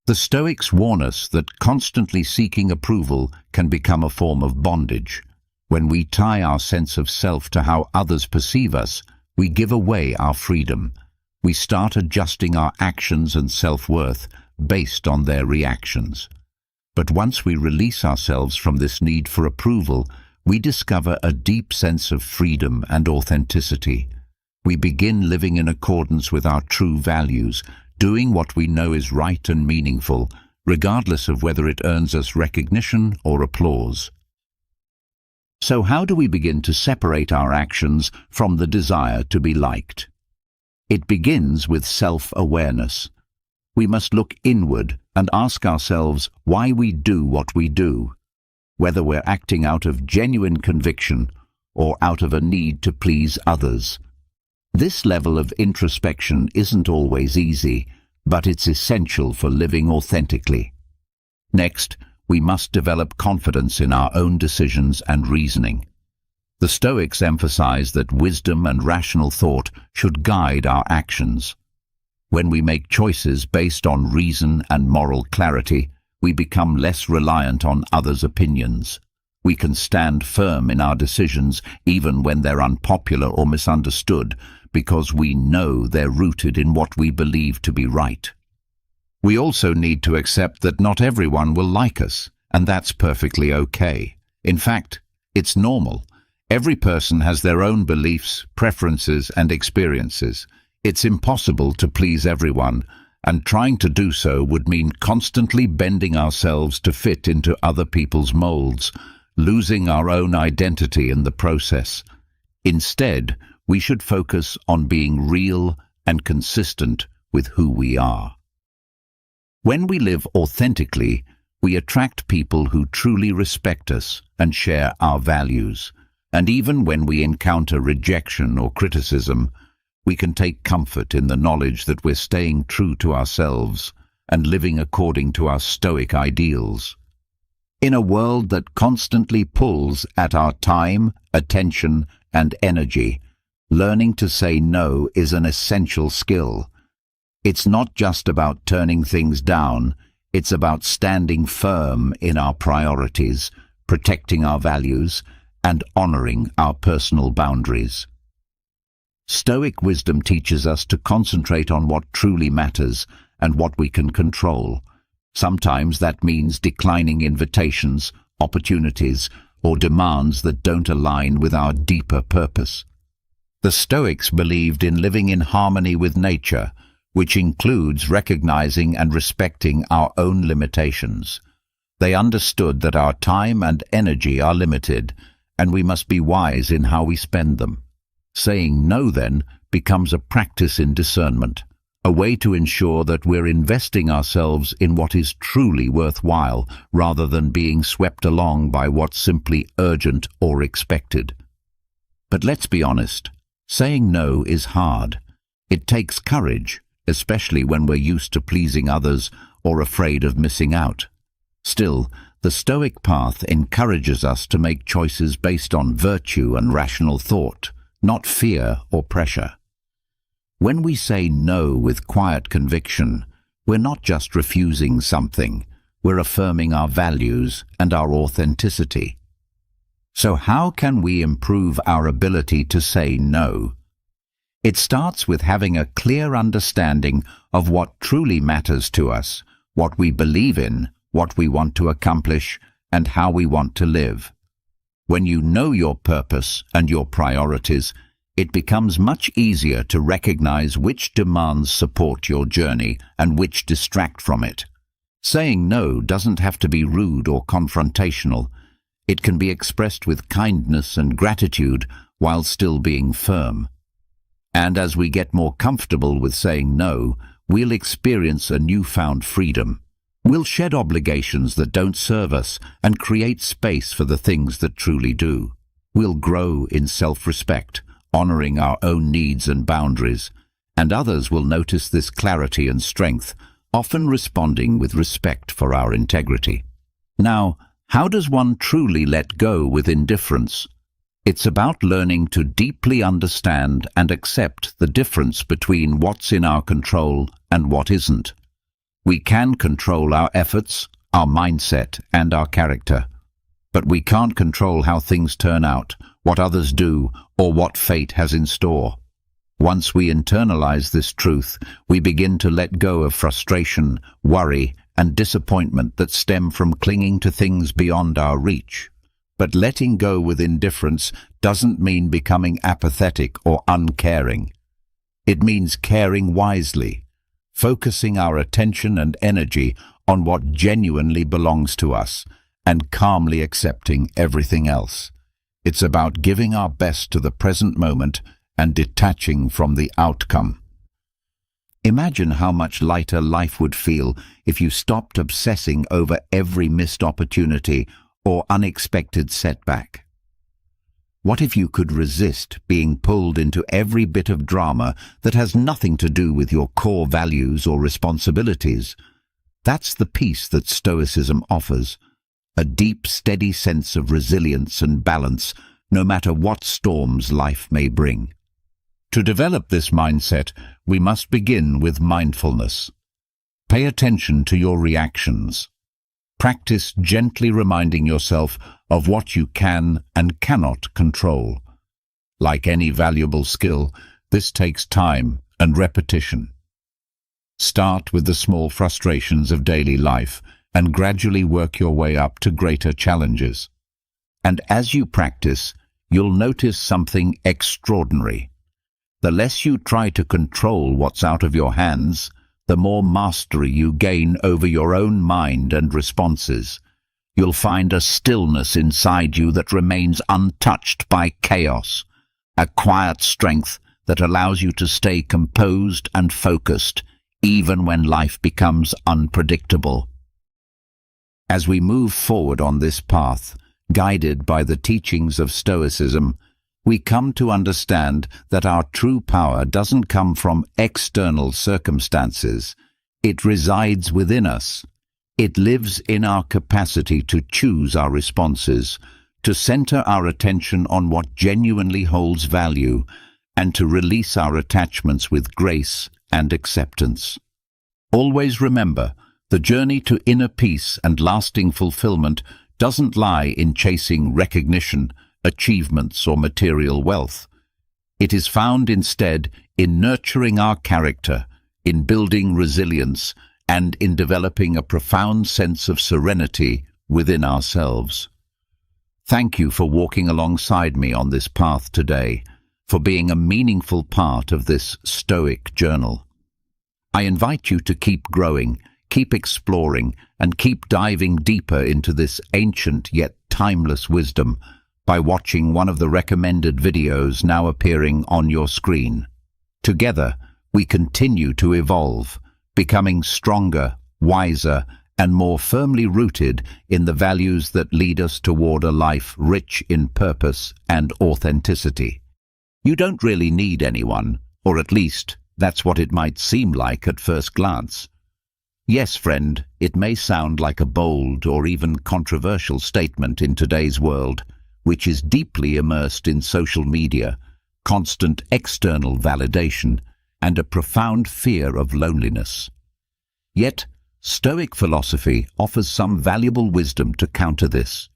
The Stoics warn us that constantly seeking approval can become a form of bondage. When we tie our sense of self to how others perceive us, we give away our freedom. We start adjusting our actions and self-worth based on their reactions. But once we release ourselves from this need for approval, we discover a deep sense of freedom and authenticity. We begin living in accordance with our true values, doing what we know is right and meaningful, regardless of whether it earns us recognition or applause. So how do we begin to separate our actions from the desire to be liked? It begins with self-awareness. We must look inward and ask ourselves why we do what we do, whether we're acting out of genuine conviction or out of a need to please others. This level of introspection isn't always easy, but it's essential for living authentically. Next, we must develop confidence in our own decisions and reasoning. The Stoics emphasize that wisdom and rational thought should guide our actions. When we make choices based on reason and moral clarity, we become less reliant on others' opinions. We can stand firm in our decisions even when they're unpopular or misunderstood, because we know they're rooted in what we believe to be right. We also need to accept that not everyone will like us, and that's perfectly okay. In fact, it's normal. Every person has their own beliefs, preferences, and experiences. It's impossible to please everyone, and trying to do so would mean constantly bending ourselves to fit into other people's molds, losing our own identity in the process. Instead, we should focus on being real and consistent with who we are. When we live authentically, we attract people who truly respect us and share our values. And even when we encounter rejection or criticism, we can take comfort in the knowledge that we're staying true to ourselves and living according to our Stoic ideals. In a world that constantly pulls at our time, attention, and energy, learning to say no is an essential skill. It's not just about turning things down, it's about standing firm in our priorities, protecting our values, and honoring our personal boundaries. Stoic wisdom teaches us to concentrate on what truly matters and what we can control. Sometimes that means declining invitations, opportunities, or demands that don't align with our deeper purpose. The Stoics believed in living in harmony with nature, which includes recognizing and respecting our own limitations. They understood that our time and energy are limited, and we must be wise in how we spend them. Saying no, then, becomes a practice in discernment, a way to ensure that we're investing ourselves in what is truly worthwhile, rather than being swept along by what's simply urgent or expected. But let's be honest, saying no is hard. It takes courage, especially when we're used to pleasing others or afraid of missing out. Still, the Stoic path encourages us to make choices based on virtue and rational thought, not fear or pressure. When we say no with quiet conviction, we're not just refusing something, we're affirming our values and our authenticity. So how can we improve our ability to say no? It starts with having a clear understanding of what truly matters to us, what we believe in, what we want to accomplish, and how we want to live. When you know your purpose and your priorities, it becomes much easier to recognize which demands support your journey and which distract from it. Saying no doesn't have to be rude or confrontational. It can be expressed with kindness and gratitude while still being firm. And as we get more comfortable with saying no, we'll experience a newfound freedom. We'll shed obligations that don't serve us and create space for the things that truly do. We'll grow in self-respect, honoring our own needs and boundaries, and others will notice this clarity and strength, often responding with respect for our integrity. Now, how does one truly let go with indifference? It's about learning to deeply understand and accept the difference between what's in our control and what isn't. We can control our efforts, our mindset, and our character, but we can't control how things turn out, what others do, or what fate has in store. Once we internalize this truth, we begin to let go of frustration, worry, and disappointment that stem from clinging to things beyond our reach. But letting go with indifference doesn't mean becoming apathetic or uncaring. It means caring wisely, focusing our attention and energy on what genuinely belongs to us, and calmly accepting everything else. It's about giving our best to the present moment and detaching from the outcome. Imagine how much lighter life would feel if you stopped obsessing over every missed opportunity or unexpected setback. What if you could resist being pulled into every bit of drama that has nothing to do with your core values or responsibilities? That's the peace that Stoicism offers, a deep, steady sense of resilience and balance, no matter what storms life may bring. To develop this mindset, we must begin with mindfulness. Pay attention to your reactions. Practice gently reminding yourself of what you can and cannot control. Like any valuable skill, this takes time and repetition. Start with the small frustrations of daily life and gradually work your way up to greater challenges. And as you practice, you'll notice something extraordinary. The less you try to control what's out of your hands, the more mastery you gain over your own mind and responses. You'll find a stillness inside you that remains untouched by chaos, a quiet strength that allows you to stay composed and focused, even when life becomes unpredictable. As we move forward on this path, guided by the teachings of Stoicism, we come to understand that our true power doesn't come from external circumstances. It resides within us. It lives in our capacity to choose our responses, to center our attention on what genuinely holds value, and to release our attachments with grace and acceptance. Always remember, the journey to inner peace and lasting fulfillment doesn't lie in chasing recognition, achievements, or material wealth. It is found instead in nurturing our character, in building resilience, and in developing a profound sense of serenity within ourselves. Thank you for walking alongside me on this path today, for being a meaningful part of this Stoic journal. I invite you to keep growing, keep exploring, and keep diving deeper into this ancient yet timeless wisdom by watching one of the recommended videos now appearing on your screen. Together, we continue to evolve, becoming stronger, wiser, and more firmly rooted in the values that lead us toward a life rich in purpose and authenticity. You don't really need anyone, or at least that's what it might seem like at first glance. Yes, friend, it may sound like a bold or even controversial statement in today's world, which is deeply immersed in social media, constant external validation, and a profound fear of loneliness. Yet, Stoic philosophy offers some valuable wisdom to counter this.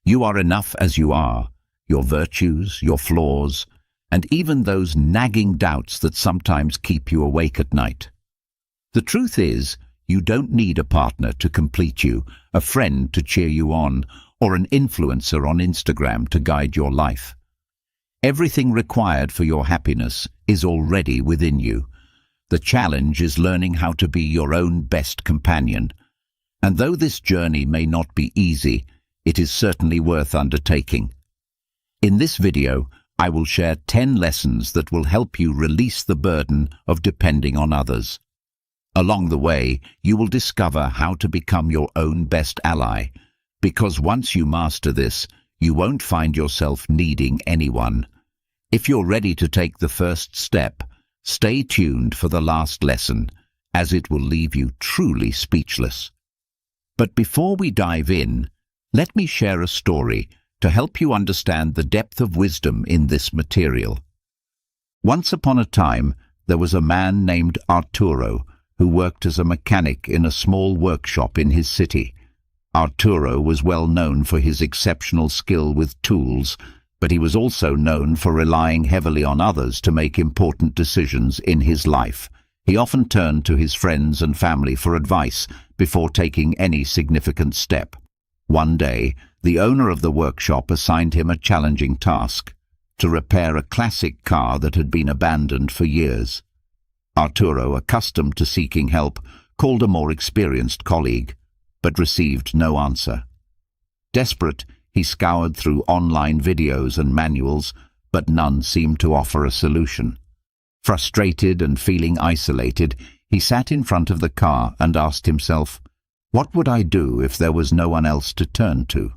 You are enough as you are, your virtues, your flaws, and even those nagging doubts that sometimes keep you awake at night. The truth is, you don't need a partner to complete you, a friend to cheer you on, or an influencer on Instagram to guide your life. Everything required for your happiness is already within you. The challenge is learning how to be your own best companion. And though this journey may not be easy, it is certainly worth undertaking. In this video, I will share 10 lessons that will help you release the burden of depending on others. Along the way, you will discover how to become your own best ally, because once you master this, you won't find yourself needing anyone. If you're ready to take the first step, stay tuned for the last lesson, as it will leave you truly speechless. But before we dive in, let me share a story to help you understand the depth of wisdom in this material. Once upon a time, there was a man named Arturo who worked as a mechanic in a small workshop in his city. Arturo was well known for his exceptional skill with tools, but he was also known for relying heavily on others to make important decisions in his life. He often turned to his friends and family for advice before taking any significant step. One day, the owner of the workshop assigned him a challenging task: to repair a classic car that had been abandoned for years. Arturo, accustomed to seeking help, called a more experienced colleague, but received no answer. Desperate, he scoured through online videos and manuals, but none seemed to offer a solution. Frustrated and feeling isolated, he sat in front of the car and asked himself, "What would I do if there was no one else to turn to?"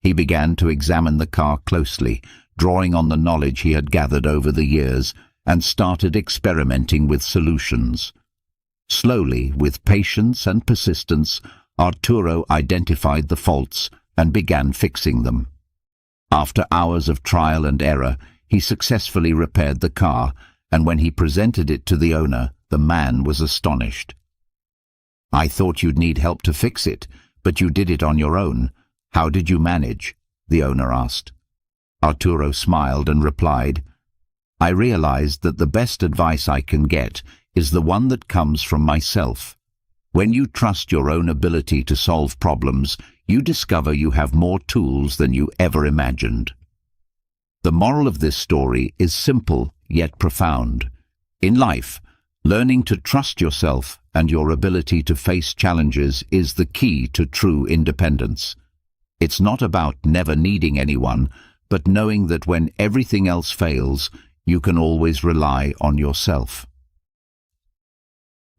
He began to examine the car closely, drawing on the knowledge he had gathered over the years, and started experimenting with solutions. Slowly, with patience and persistence, Arturo identified the faults, and began fixing them. After hours of trial and error, he successfully repaired the car, and when he presented it to the owner, the man was astonished. "I thought you'd need help to fix it, but you did it on your own. How did you manage?" the owner asked. Arturo smiled and replied, "I realized that the best advice I can get is the one that comes from myself. When you trust your own ability to solve problems, you discover you have more tools than you ever imagined." The moral of this story is simple yet profound. In life, learning to trust yourself and your ability to face challenges is the key to true independence. It's not about never needing anyone, but knowing that when everything else fails, you can always rely on yourself.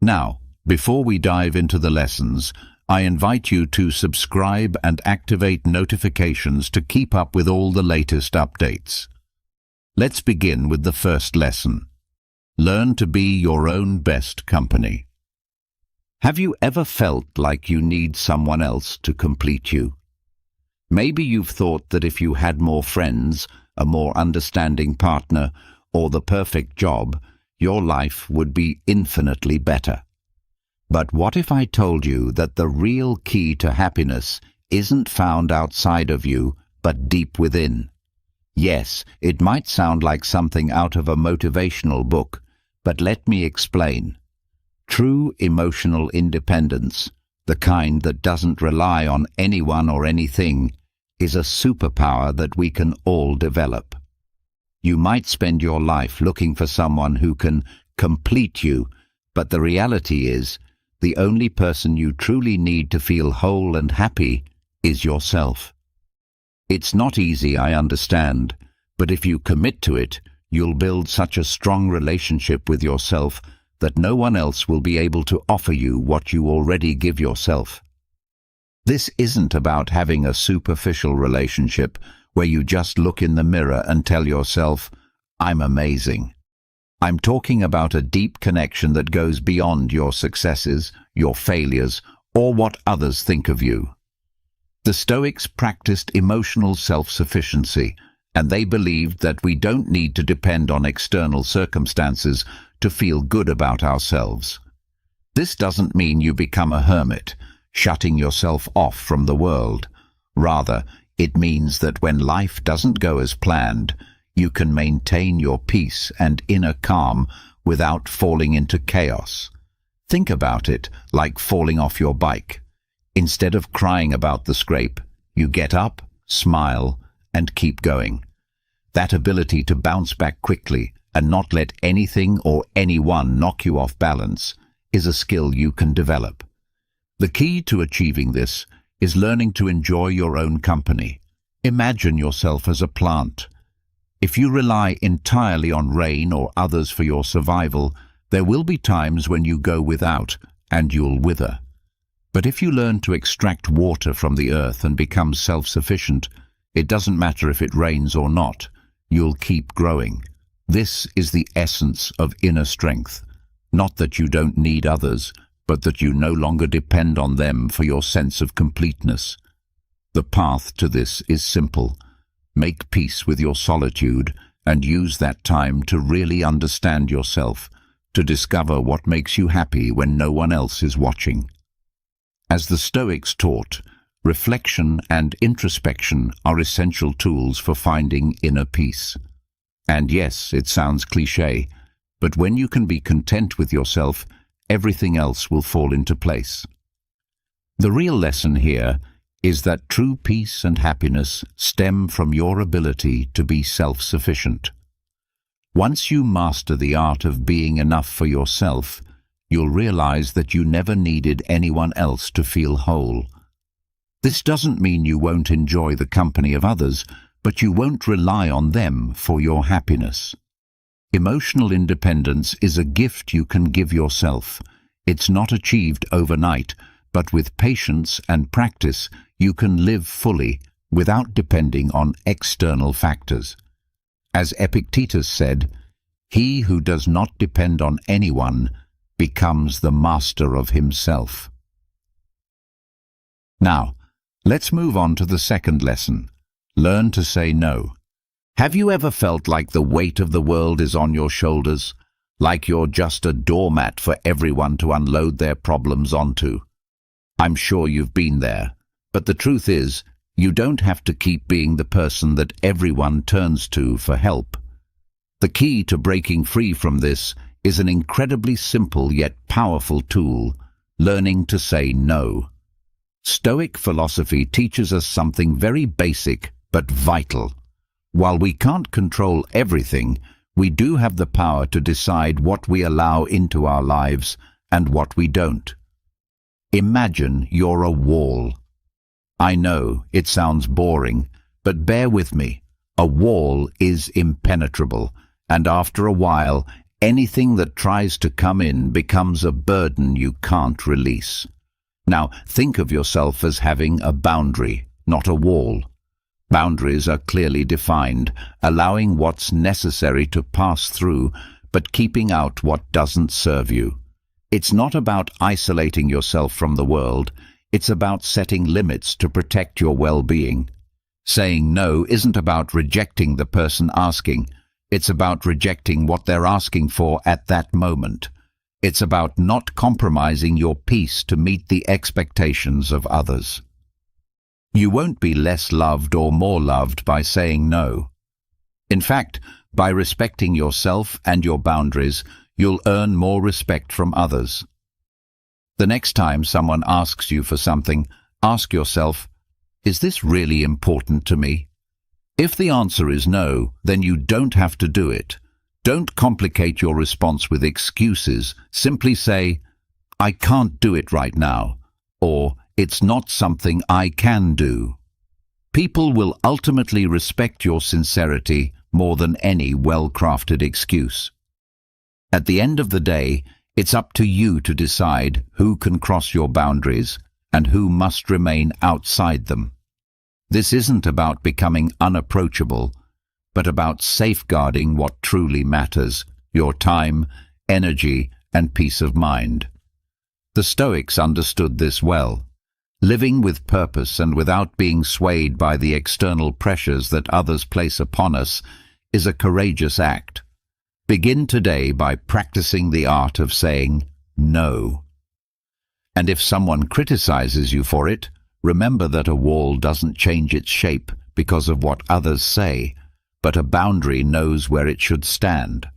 Now, before we dive into the lessons, I invite you to subscribe and activate notifications to keep up with all the latest updates. Let's begin with the first lesson. Learn to be your own best company. Have you ever felt like you need someone else to complete you? Maybe you've thought that if you had more friends, a more understanding partner, or the perfect job, your life would be infinitely better. But what if I told you that the real key to happiness isn't found outside of you, but deep within? Yes, it might sound like something out of a motivational book, but let me explain. True emotional independence, the kind that doesn't rely on anyone or anything, is a superpower that we can all develop. You might spend your life looking for someone who can complete you, but the reality is, the only person you truly need to feel whole and happy is yourself. It's not easy, I understand, but if you commit to it, you'll build such a strong relationship with yourself that no one else will be able to offer you what you already give yourself. This isn't about having a superficial relationship where you just look in the mirror and tell yourself, "I'm amazing." I'm talking about a deep connection that goes beyond your successes, your failures, or what others think of you. The Stoics practiced emotional self-sufficiency, and they believed that we don't need to depend on external circumstances to feel good about ourselves. This doesn't mean you become a hermit, shutting yourself off from the world. Rather, it means that when life doesn't go as planned, you can maintain your peace and inner calm without falling into chaos. Think about it like falling off your bike. Instead of crying about the scrape, you get up, smile, and keep going. That ability to bounce back quickly and not let anything or anyone knock you off balance is a skill you can develop. The key to achieving this is learning to enjoy your own company. Imagine yourself as a plant. If you rely entirely on rain or others for your survival, there will be times when you go without and you'll wither. But if you learn to extract water from the earth and become self-sufficient, it doesn't matter if it rains or not, you'll keep growing. This is the essence of inner strength. Not that you don't need others, but that you no longer depend on them for your sense of completeness. The path to this is simple. Make peace with your solitude and use that time to really understand yourself, to discover what makes you happy when no one else is watching. As the Stoics taught, reflection and introspection are essential tools for finding inner peace. And yes, it sounds cliché, but when you can be content with yourself, everything else will fall into place. The real lesson here is that true peace and happiness stem from your ability to be self-sufficient. Once you master the art of being enough for yourself, you'll realize that you never needed anyone else to feel whole. This doesn't mean you won't enjoy the company of others, but you won't rely on them for your happiness. Emotional independence is a gift you can give yourself. It's not achieved overnight, but with patience and practice, you can live fully without depending on external factors. As Epictetus said, "He who does not depend on anyone becomes the master of himself." Now, Let's move on to the second lesson. Learn to say no. Have you ever felt like the weight of the world is on your shoulders? Like you're just a doormat for everyone to unload their problems onto? I'm sure you've been there, but the truth is, you don't have to keep being the person that everyone turns to for help. The key to breaking free from this is an incredibly simple yet powerful tool: learning to say no. Stoic philosophy teaches us something very basic but vital. While we can't control everything, we do have the power to decide what we allow into our lives and what we don't. Imagine you're a wall. I know it sounds boring, but bear with me. A wall is impenetrable, and after a while, anything that tries to come in becomes a burden you can't release. Now, think of yourself as having a boundary, not a wall. Boundaries are clearly defined, allowing what's necessary to pass through, but keeping out what doesn't serve you. It's not about isolating yourself from the world, it's about setting limits to protect your well-being. Saying no isn't about rejecting the person asking, it's about rejecting what they're asking for at that moment. It's about not compromising your peace to meet the expectations of others. You won't be less loved or more loved by saying no. In fact, by respecting yourself and your boundaries, you'll earn more respect from others. The next time someone asks you for something, ask yourself, is this really important to me? If the answer is no, then you don't have to do it. Don't complicate your response with excuses. Simply say, I can't do it right now, or it's not something I can do. People will ultimately respect your sincerity more than any well-crafted excuse. At the end of the day, it's up to you to decide who can cross your boundaries and who must remain outside them. This isn't about becoming unapproachable, but about safeguarding what truly matters: your time, energy, and peace of mind. The Stoics understood this well. Living with purpose and without being swayed by the external pressures that others place upon us is a courageous act. Begin today by practicing the art of saying no. And if someone criticizes you for it, remember that a wall doesn't change its shape because of what others say, but a boundary knows where it should stand.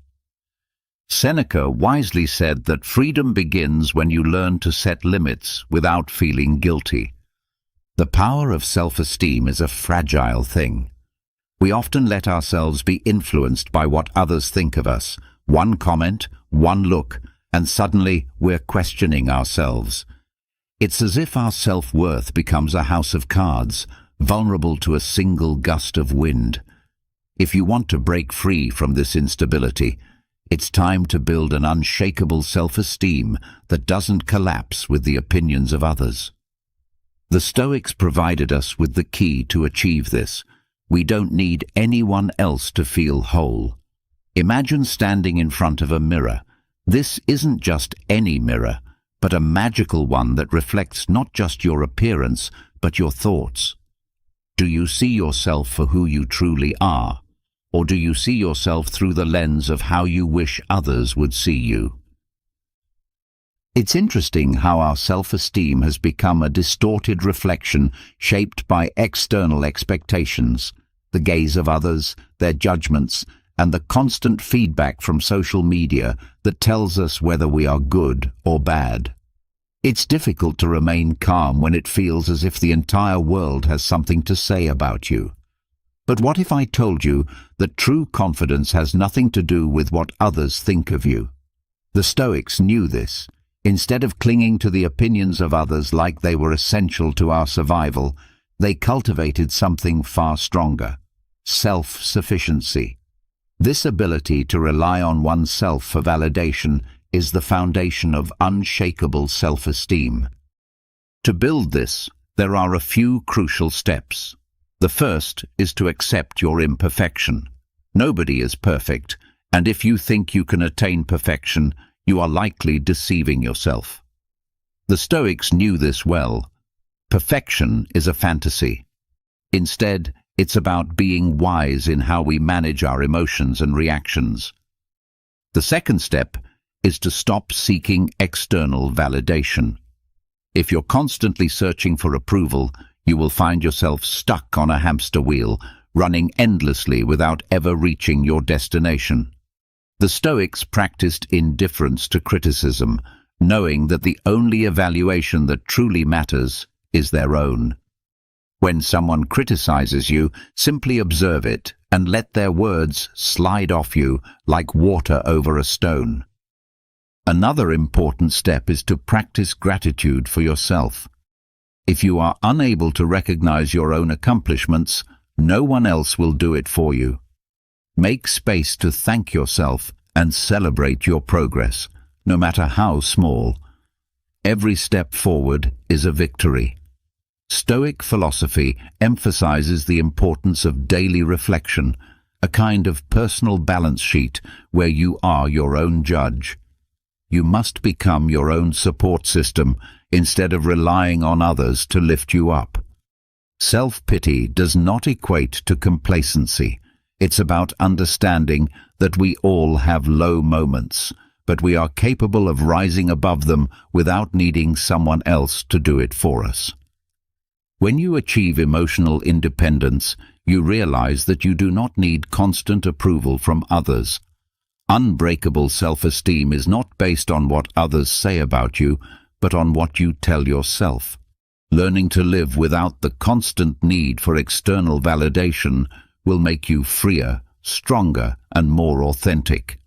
Seneca wisely said that freedom begins when you learn to set limits without feeling guilty. The power of self-esteem is a fragile thing. We often let ourselves be influenced by what others think of us. One comment, one look, and suddenly we're questioning ourselves. It's as if our self-worth becomes a house of cards, vulnerable to a single gust of wind. If you want to break free from this instability, it's time to build an unshakable self-esteem that doesn't collapse with the opinions of others. The Stoics provided us with the key to achieve this. We don't need anyone else to feel whole. Imagine standing in front of a mirror. This isn't just any mirror, but a magical one that reflects not just your appearance, but your thoughts. Do you see yourself for who you truly are? Or do you see yourself through the lens of how you wish others would see you? It's interesting how our self-esteem has become a distorted reflection shaped by external expectations, the gaze of others, their judgments, and the constant feedback from social media that tells us whether we are good or bad. It's difficult to remain calm when it feels as if the entire world has something to say about you. But what if I told you that true confidence has nothing to do with what others think of you? The Stoics knew this. Instead of clinging to the opinions of others like they were essential to our survival, they cultivated something far stronger: self-sufficiency. This ability to rely on oneself for validation is the foundation of unshakable self-esteem. To build this, there are a few crucial steps. The first is to accept your imperfection. Nobody is perfect, and if you think you can attain perfection, you are likely deceiving yourself. The Stoics knew this well. Perfection is a fantasy. Instead, it's about being wise in how we manage our emotions and reactions. The second step is to stop seeking external validation. If you're constantly searching for approval, you will find yourself stuck on a hamster wheel, running endlessly without ever reaching your destination. The Stoics practiced indifference to criticism, knowing that the only evaluation that truly matters is their own. When someone criticizes you, simply observe it and let their words slide off you like water over a stone. Another important step is to practice gratitude for yourself. If you are unable to recognize your own accomplishments, no one else will do it for you. Make space to thank yourself and celebrate your progress, no matter how small. Every step forward is a victory. Stoic philosophy emphasizes the importance of daily reflection, a kind of personal balance sheet where you are your own judge. You must become your own support system instead of relying on others to lift you up. Self-pity does not equate to complacency. It's about understanding that we all have low moments, but we are capable of rising above them without needing someone else to do it for us. When you achieve emotional independence, you realize that you do not need constant approval from others. Unbreakable self-esteem is not based on what others say about you, but on what you tell yourself. Learning to live without the constant need for external validation will make you freer, stronger, and more authentic.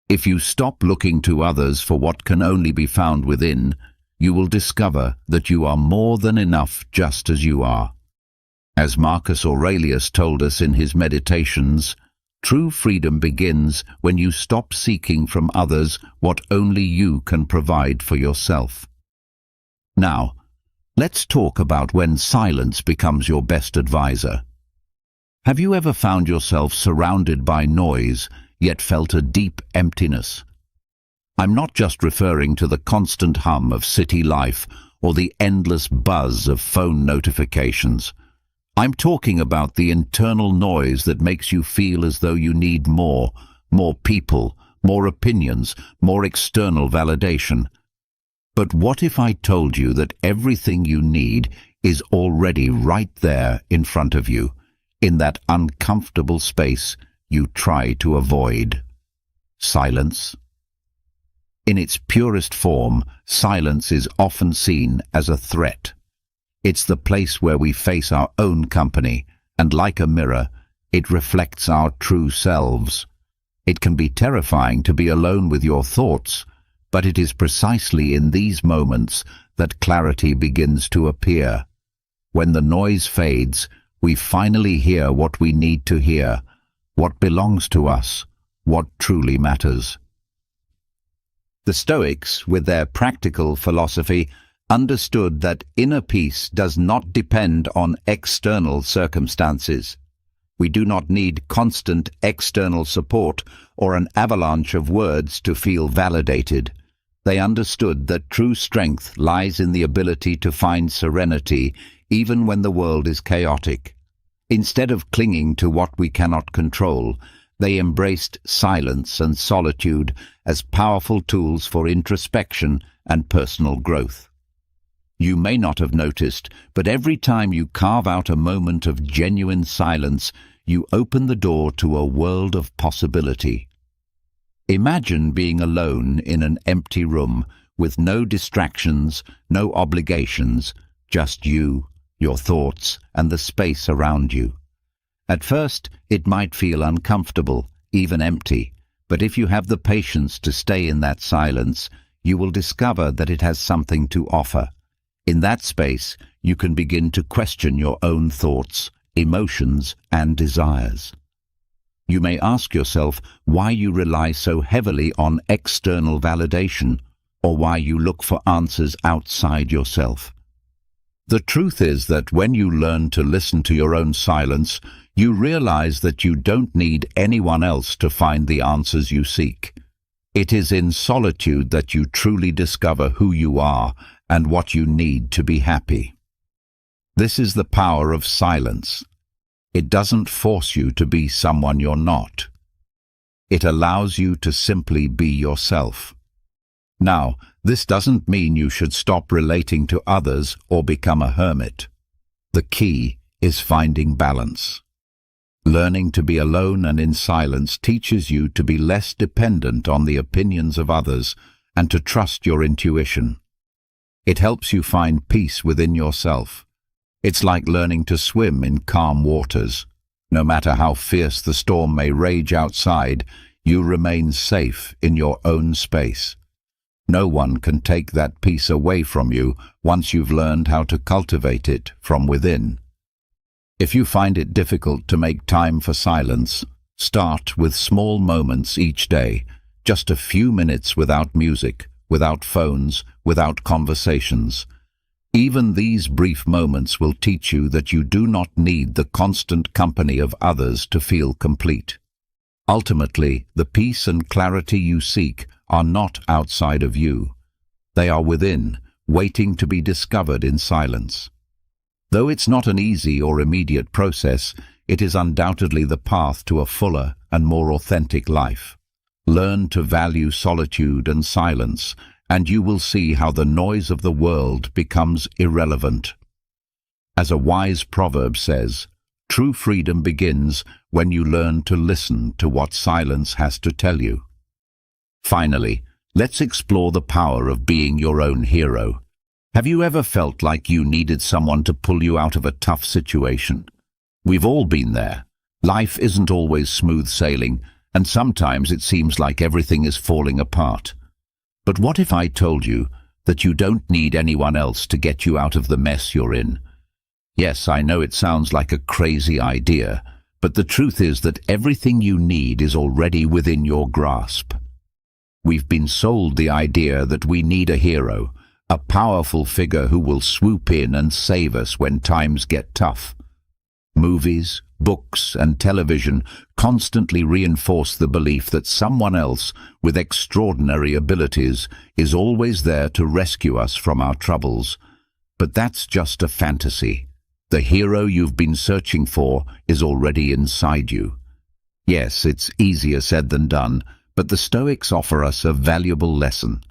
If you stop looking to others for what can only be found within, you will discover that you are more than enough just as you are. As Marcus Aurelius told us in his Meditations, true freedom begins when you stop seeking from others what only you can provide for yourself. Now, let's talk about when silence becomes your best advisor. Have you ever found yourself surrounded by noise, yet felt a deep emptiness? I'm not just referring to the constant hum of city life or the endless buzz of phone notifications. I'm talking about the internal noise that makes you feel as though you need more people, more opinions, more external validation. But what if I told you that everything you need is already right there in front of you, in that uncomfortable space you try to avoid? Silence. In its purest form, silence is often seen as a threat. It's the place where we face our own company, and like a mirror, it reflects our true selves. It can be terrifying to be alone with your thoughts, but it is precisely in these moments that clarity begins to appear. When the noise fades, we finally hear what we need to hear, what belongs to us, what truly matters. The Stoics, with their practical philosophy, understood that inner peace does not depend on external circumstances. We do not need constant external support or an avalanche of words to feel validated. They understood that true strength lies in the ability to find serenity even when the world is chaotic. Instead of clinging to what we cannot control, they embraced silence and solitude as powerful tools for introspection and personal growth. You may not have noticed, but every time you carve out a moment of genuine silence, you open the door to a world of possibility. Imagine being alone in an empty room with no distractions, no obligations, just you, your thoughts, and the space around you. At first, it might feel uncomfortable, even empty, but if you have the patience to stay in that silence, you will discover that it has something to offer. In that space, you can begin to question your own thoughts, emotions, and desires. You may ask yourself why you rely so heavily on external validation, or why you look for answers outside yourself. The truth is that when you learn to listen to your own silence, you realize that you don't need anyone else to find the answers you seek. It is in solitude that you truly discover who you are and what you need to be happy. This is the power of silence. It doesn't force you to be someone you're not. It allows you to simply be yourself. Now, this doesn't mean you should stop relating to others or become a hermit. The key is finding balance. Learning to be alone and in silence teaches you to be less dependent on the opinions of others and to trust your intuition. It helps you find peace within yourself. It's like learning to swim in calm waters. No matter how fierce the storm may rage outside, you remain safe in your own space. No one can take that peace away from you once you've learned how to cultivate it from within. If you find it difficult to make time for silence, start with small moments each day, just a few minutes without music, without phones, without conversations. Even these brief moments will teach you that you do not need the constant company of others to feel complete. Ultimately, the peace and clarity you seek are not outside of you. They are within, waiting to be discovered in silence. Though it's not an easy or immediate process, it is undoubtedly the path to a fuller and more authentic life. Learn to value solitude and silence, and you will see how the noise of the world becomes irrelevant. As a wise proverb says, true freedom begins when you learn to listen to what silence has to tell you. Finally, let's explore the power of being your own hero. Have you ever felt like you needed someone to pull you out of a tough situation? We've all been there. Life isn't always smooth sailing, and sometimes it seems like everything is falling apart. But what if I told you that you don't need anyone else to get you out of the mess you're in? Yes, I know it sounds like a crazy idea, but the truth is that everything you need is already within your grasp. We've been sold the idea that we need a hero, a powerful figure who will swoop in and save us when times get tough. Movies, books, and television constantly reinforce the belief that someone else with extraordinary abilities is always there to rescue us from our troubles. But that's just a fantasy. The hero you've been searching for is already inside you. Yes, it's easier said than done, but the Stoics offer us a valuable lesson.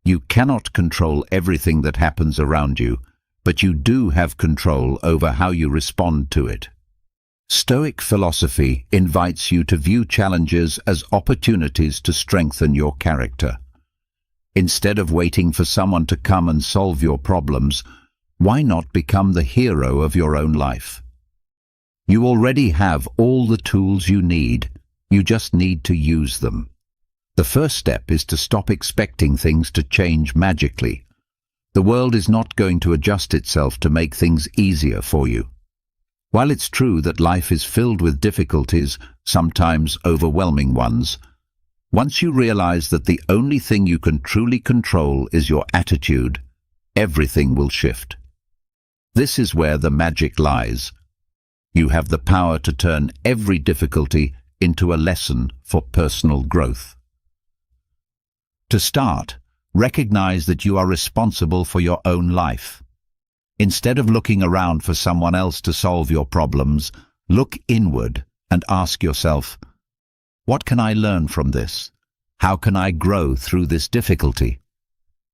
You cannot control everything that happens around you, but you do have control over how you respond to it. Stoic philosophy invites you to view challenges as opportunities to strengthen your character. Instead of waiting for someone to come and solve your problems, why not become the hero of your own life? You already have all the tools you need, you just need to use them. The first step is to stop expecting things to change magically. The world is not going to adjust itself to make things easier for you. While it's true that life is filled with difficulties, sometimes overwhelming ones, once you realize that the only thing you can truly control is your attitude, everything will shift. This is where the magic lies. You have the power to turn every difficulty into a lesson for personal growth. To start, recognize that you are responsible for your own life. Instead of looking around for someone else to solve your problems, look inward and ask yourself, what can I learn from this? How can I grow through this difficulty?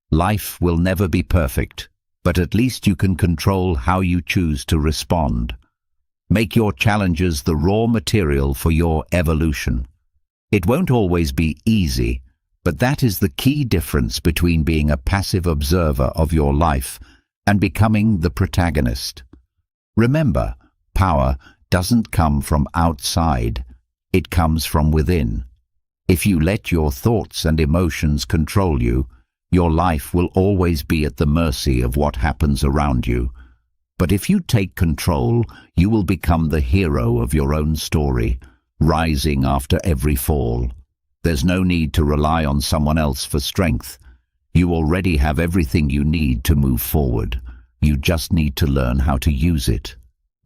Life will never be perfect, but at least you can control how you choose to respond. Make your challenges the raw material for your evolution. It won't always be easy, but that is the key difference between being a passive observer of your life and becoming the protagonist. Remember, power doesn't come from outside, it comes from within. If you let your thoughts and emotions control you, your life will always be at the mercy of what happens around you. But if you take control, you will become the hero of your own story, rising after every fall. There's no need to rely on someone else for strength. You already have everything you need to move forward. You just need to learn how to use it.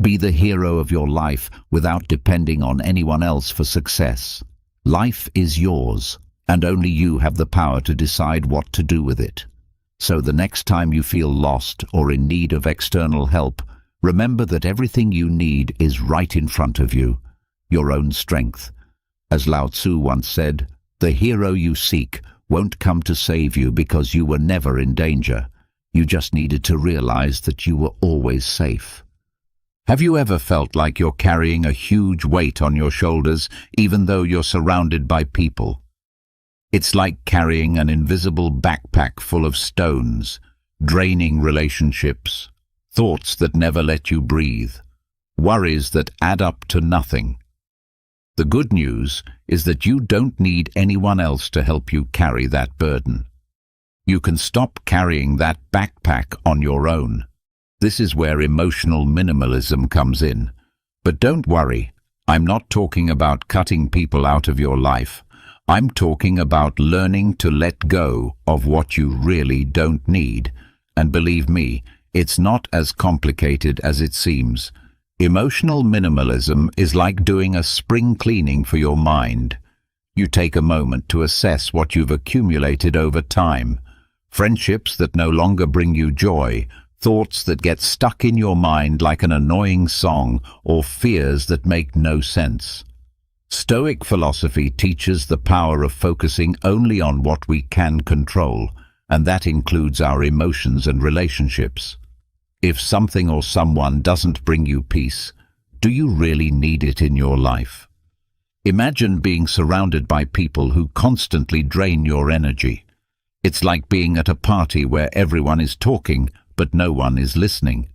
Be the hero of your life without depending on anyone else for success. Life is yours, and only you have the power to decide what to do with it. So the next time you feel lost or in need of external help, Remember that everything you need is right in front of you, your own strength. As Lao Tzu once said, the hero you seek won't come to save you because you were never in danger. You just needed to realize that you were always safe. Have you ever felt like you're carrying a huge weight on your shoulders, even though you're surrounded by people? It's like carrying an invisible backpack full of stones, draining relationships, thoughts that never let you breathe, worries that add up to nothing. The good news is that you don't need anyone else to help you carry that burden. You can stop carrying that backpack on your own. This is where emotional minimalism comes in. But don't worry, I'm not talking about cutting people out of your life. I'm talking about learning to let go of what you really don't need. And believe me, it's not as complicated as it seems. Emotional minimalism is like doing a spring cleaning for your mind. You take a moment to assess what you've accumulated over time. Friendships that no longer bring you joy, thoughts that get stuck in your mind like an annoying song, or fears that make no sense. Stoic philosophy teaches the power of focusing only on what we can control, and that includes our emotions and relationships. If something or someone doesn't bring you peace, do you really need it in your life? Imagine being surrounded by people who constantly drain your energy. It's like being at a party where everyone is talking, but no one is listening.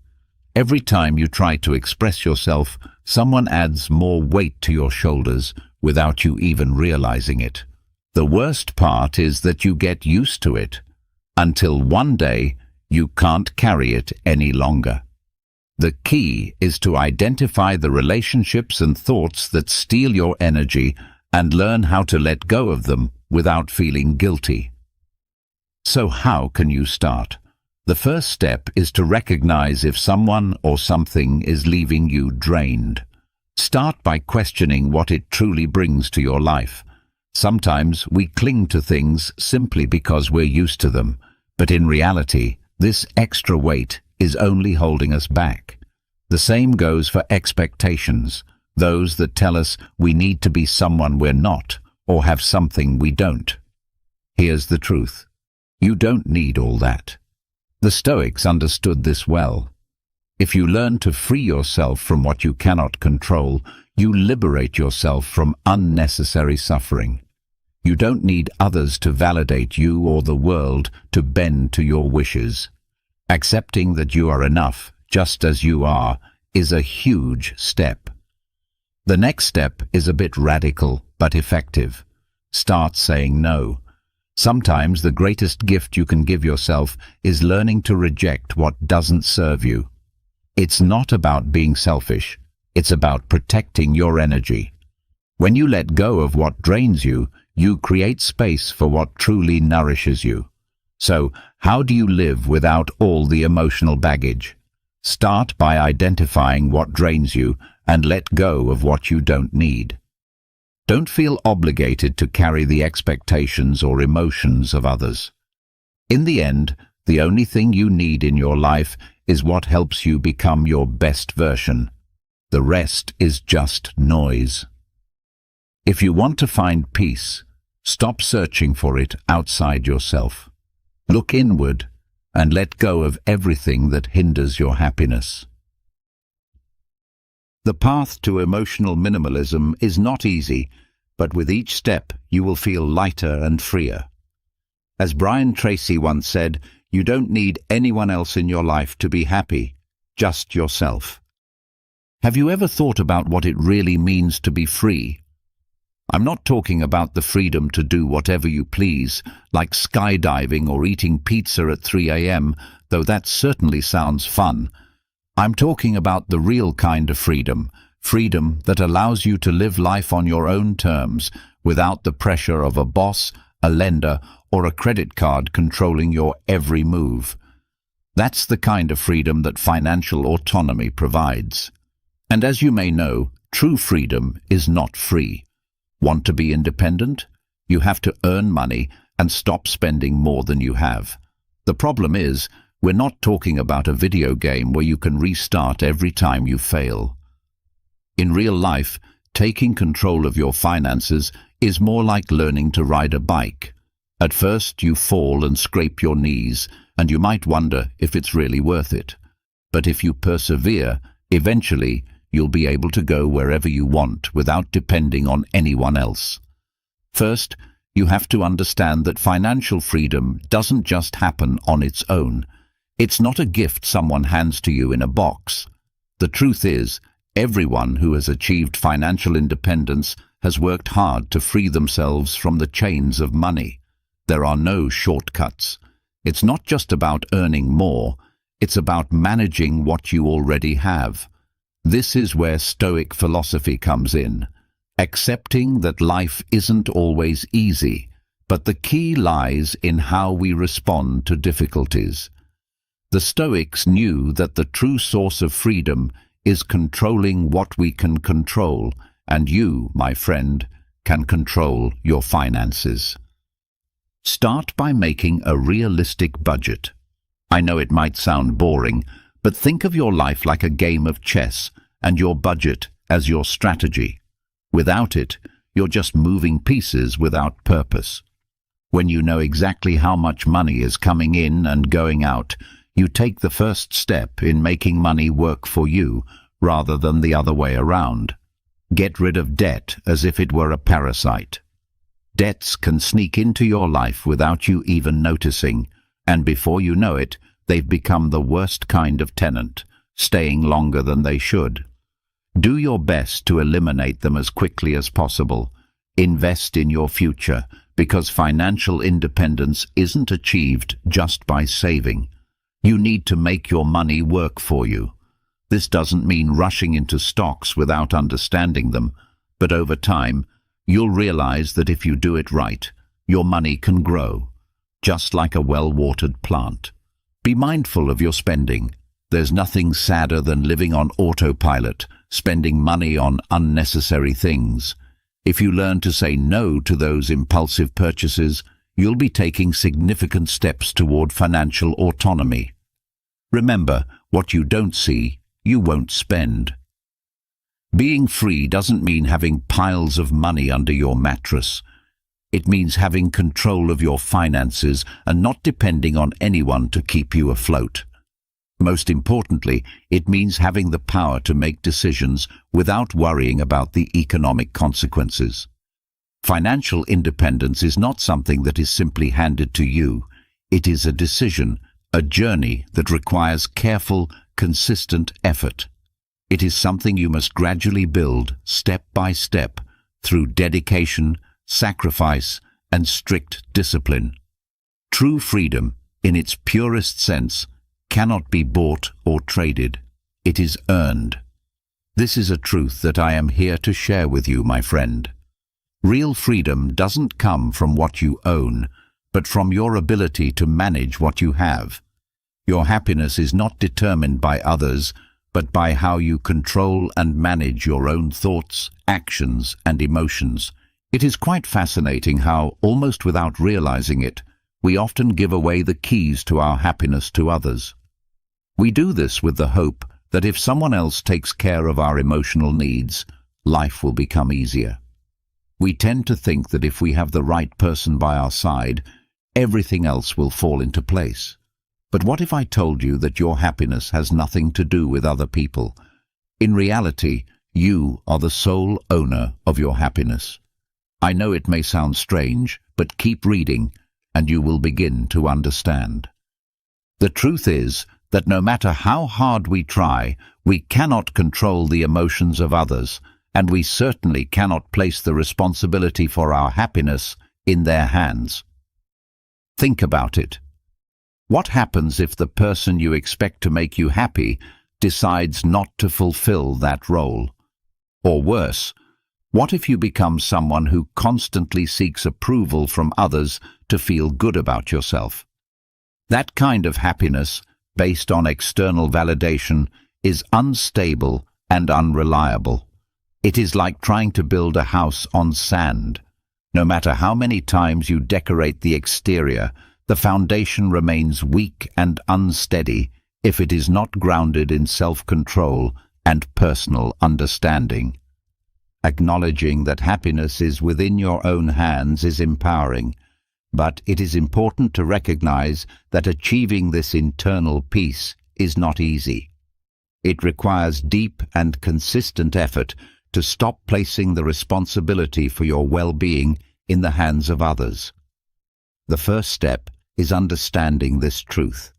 Every time you try to express yourself, someone adds more weight to your shoulders without you even realizing it. The worst part is that you get used to it, until one day you can't carry it any longer. The key is to identify the relationships and thoughts that steal your energy and learn how to let go of them without feeling guilty. So how can you start? The first step is to recognize if someone or something is leaving you drained. Start by questioning what it truly brings to your life. Sometimes we cling to things simply because we're used to them, but in reality, this extra weight is only holding us back. The same goes for expectations, those that tell us we need to be someone we're not or have something we don't. Here's the truth. You don't need all that. The Stoics understood this well. If you learn to free yourself from what you cannot control, you liberate yourself from unnecessary suffering. You don't need others to validate you or the world to bend to your wishes. Accepting that you are enough, just as you are, is a huge step. The next step is a bit radical but effective. Start saying no. Sometimes the greatest gift you can give yourself is learning to reject what doesn't serve you. It's not about being selfish. It's about protecting your energy. When you let go of what drains you, you create space for what truly nourishes you. So, how do you live without all the emotional baggage? Start by identifying what drains you and let go of what you don't need. Don't feel obligated to carry the expectations or emotions of others. In the end, the only thing you need in your life is what helps you become your best version. The rest is just noise. If you want to find peace, stop searching for it outside yourself. Look inward and let go of everything that hinders your happiness. The path to emotional minimalism is not easy, but with each step you will feel lighter and freer. As Brian Tracy once said, you don't need anyone else in your life to be happy, just yourself. Have you ever thought about what it really means to be free? I'm not talking about the freedom to do whatever you please, like skydiving or eating pizza at 3 a.m., though that certainly sounds fun. I'm talking about the real kind of freedom, freedom that allows you to live life on your own terms, without the pressure of a boss, a lender, or a credit card controlling your every move. That's the kind of freedom that financial autonomy provides. And as you may know, true freedom is not free. Want to be independent? You have to earn money and stop spending more than you have. The problem is, We're not talking about a video game where you can restart every time you fail. In real life, taking control of your finances is more like learning to ride a bike. At first, you fall and scrape your knees, and you might wonder if it's really worth it. But if you persevere, eventually you'll be able to go wherever you want without depending on anyone else. First, you have to understand that financial freedom doesn't just happen on its own. It's not a gift someone hands to you in a box. The truth is, everyone who has achieved financial independence has worked hard to free themselves from the chains of money. There are no shortcuts. It's not just about earning more, it's about managing what you already have. This is where Stoic philosophy comes in, accepting that life isn't always easy, but the key lies in how we respond to difficulties. The Stoics knew that the true source of freedom is controlling what we can control, and you, my friend, can control your finances. Start by making a realistic budget. I know it might sound boring, but think of your life like a game of chess and your budget as your strategy. Without it, you're just moving pieces without purpose. When you know exactly how much money is coming in and going out, you take the first step in making money work for you rather than the other way around. Get rid of debt as if it were a parasite. Debts can sneak into your life without you even noticing, and before you know it, they've become the worst kind of tenant, staying longer than they should. Do your best to eliminate them as quickly as possible. Invest in your future, because financial independence isn't achieved just by saving. You need to make your money work for you. This doesn't mean rushing into stocks without understanding them, but over time, you'll realize that if you do it right, your money can grow, just like a well-watered plant. Be mindful of your spending. There's nothing sadder than living on autopilot, spending money on unnecessary things. If you learn to say no to those impulsive purchases, you'll be taking significant steps toward financial autonomy. Remember, what you don't see, you won't spend. Being free doesn't mean having piles of money under your mattress. It means having control of your finances and not depending on anyone to keep you afloat. Most importantly, it means having the power to make decisions without worrying about the economic consequences. Financial independence is not something that is simply handed to you. It is a decision, a journey that requires careful, consistent effort. It is something you must gradually build, step by step, through dedication, sacrifice, and strict discipline. True freedom, in its purest sense, cannot be bought or traded. It is earned. This is a truth that I am here to share with you, my friend. Real freedom doesn't come from what you own, but from your ability to manage what you have. Your happiness is not determined by others, but by how you control and manage your own thoughts, actions, and emotions. It is quite fascinating how, almost without realizing it, we often give away the keys to our happiness to others. We do this with the hope that if someone else takes care of our emotional needs, life will become easier. We tend to think that if we have the right person by our side, everything else will fall into place. But what if I told you that your happiness has nothing to do with other people? In reality, you are the sole owner of your happiness. I know it may sound strange, but keep reading, and you will begin to understand. The truth is that no matter how hard we try, we cannot control the emotions of others, and we certainly cannot place the responsibility for our happiness in their hands. Think about it. What happens if the person you expect to make you happy decides not to fulfill that role? Or worse, what if you become someone who constantly seeks approval from others to feel good about yourself? That kind of happiness, based on external validation, is unstable and unreliable. It is like trying to build a house on sand. No matter how many times you decorate the exterior, the foundation remains weak and unsteady if it is not grounded in self-control and personal understanding. Acknowledging that happiness is within your own hands is empowering, but it is important to recognize that achieving this internal peace is not easy. It requires deep and consistent effort to stop placing the responsibility for your well-being in the hands of others. The first step is understanding this truth.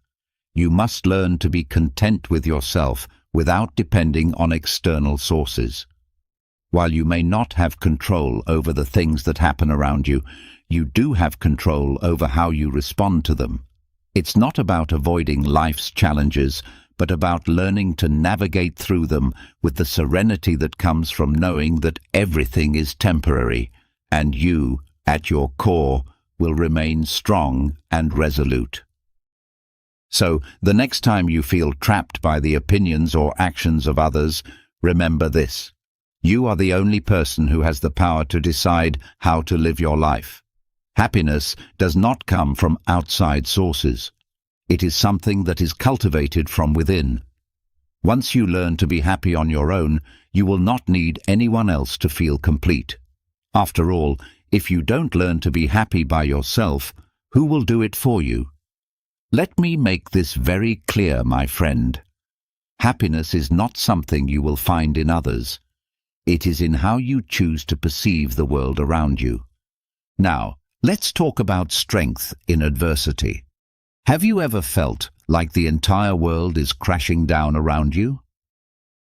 You must learn to be content with yourself without depending on external sources. While you may not have control over the things that happen around you, you do have control over how you respond to them. It's not about avoiding life's challenges, but about learning to navigate through them with the serenity that comes from knowing that everything is temporary, and you, at your core, will remain strong and resolute. So, the next time you feel trapped by the opinions or actions of others, remember this: you are the only person who has the power to decide how to live your life. Happiness does not come from outside sources. It is something that is cultivated from within. Once you learn to be happy on your own, you will not need anyone else to feel complete. After all, if you don't learn to be happy by yourself, who will do it for you? Let me make this very clear, my friend. Happiness is not something you will find in others. It is in how you choose to perceive the world around you. Now, let's talk about strength in adversity. Have you ever felt like the entire world is crashing down around you?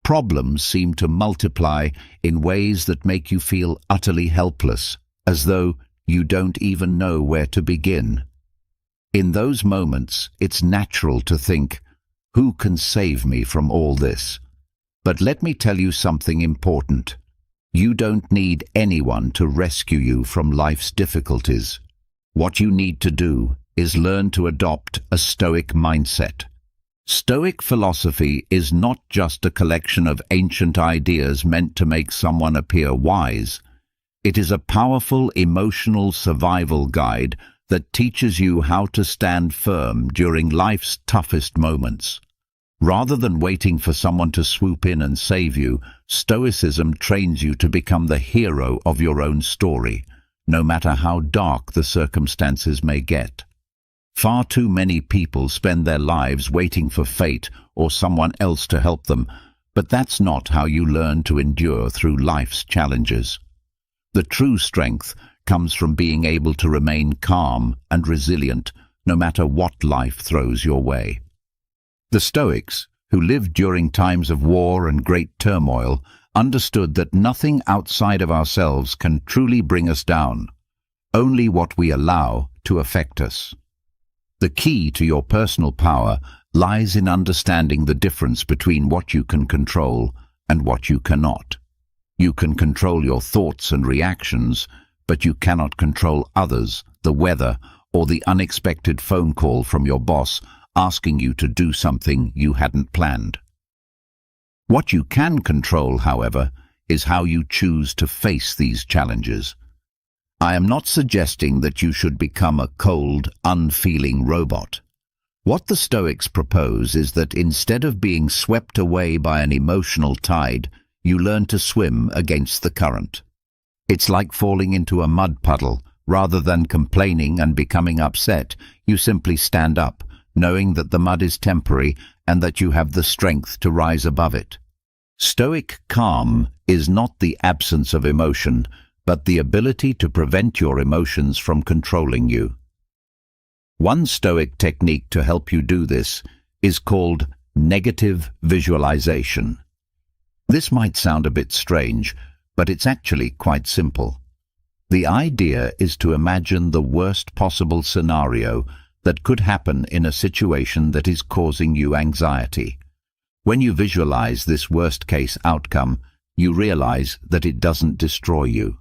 Problems seem to multiply in ways that make you feel utterly helpless, as though you don't even know where to begin. In those moments, it's natural to think, who can save me from all this? But let me tell you something important. You don't need anyone to rescue you from life's difficulties. What you need to do is learn to adopt a Stoic mindset. Stoic philosophy is not just a collection of ancient ideas meant to make someone appear wise. It is a powerful emotional survival guide that teaches you how to stand firm during life's toughest moments. Rather than waiting for someone to swoop in and save you, Stoicism trains you to become the hero of your own story, no matter how dark the circumstances may get. Far too many people spend their lives waiting for fate or someone else to help them, but that's not how you learn to endure through life's challenges. The true strength comes from being able to remain calm and resilient no matter what life throws your way. The Stoics, who lived during times of war and great turmoil, understood that nothing outside of ourselves can truly bring us down, only what we allow to affect us. The key to your personal power lies in understanding the difference between what you can control and what you cannot. You can control your thoughts and reactions, but you cannot control others, the weather, or the unexpected phone call from your boss asking you to do something you hadn't planned. What you can control, however, is how you choose to face these challenges. I am not suggesting that you should become a cold, unfeeling robot. What the Stoics propose is that instead of being swept away by an emotional tide, you learn to swim against the current. It's like falling into a mud puddle. Rather than complaining and becoming upset, you simply stand up, knowing that the mud is temporary and that you have the strength to rise above it. Stoic calm is not the absence of emotion, but the ability to prevent your emotions from controlling you. One Stoic technique to help you do this is called negative visualization. This might sound a bit strange, but it's actually quite simple. The idea is to imagine the worst possible scenario that could happen in a situation that is causing you anxiety. When you visualize this worst-case outcome, you realize that it doesn't destroy you.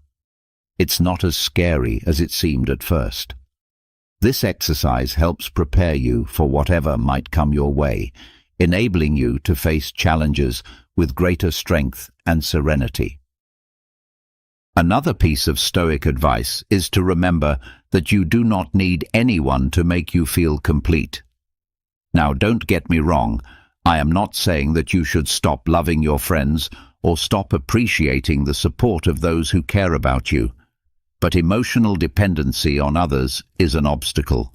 It's not as scary as it seemed at first. This exercise helps prepare you for whatever might come your way, enabling you to face challenges with greater strength and serenity. Another piece of Stoic advice is to remember that you do not need anyone to make you feel complete. Now, don't get me wrong, I am not saying that you should stop loving your friends or stop appreciating the support of those who care about you. But emotional dependency on others is an obstacle.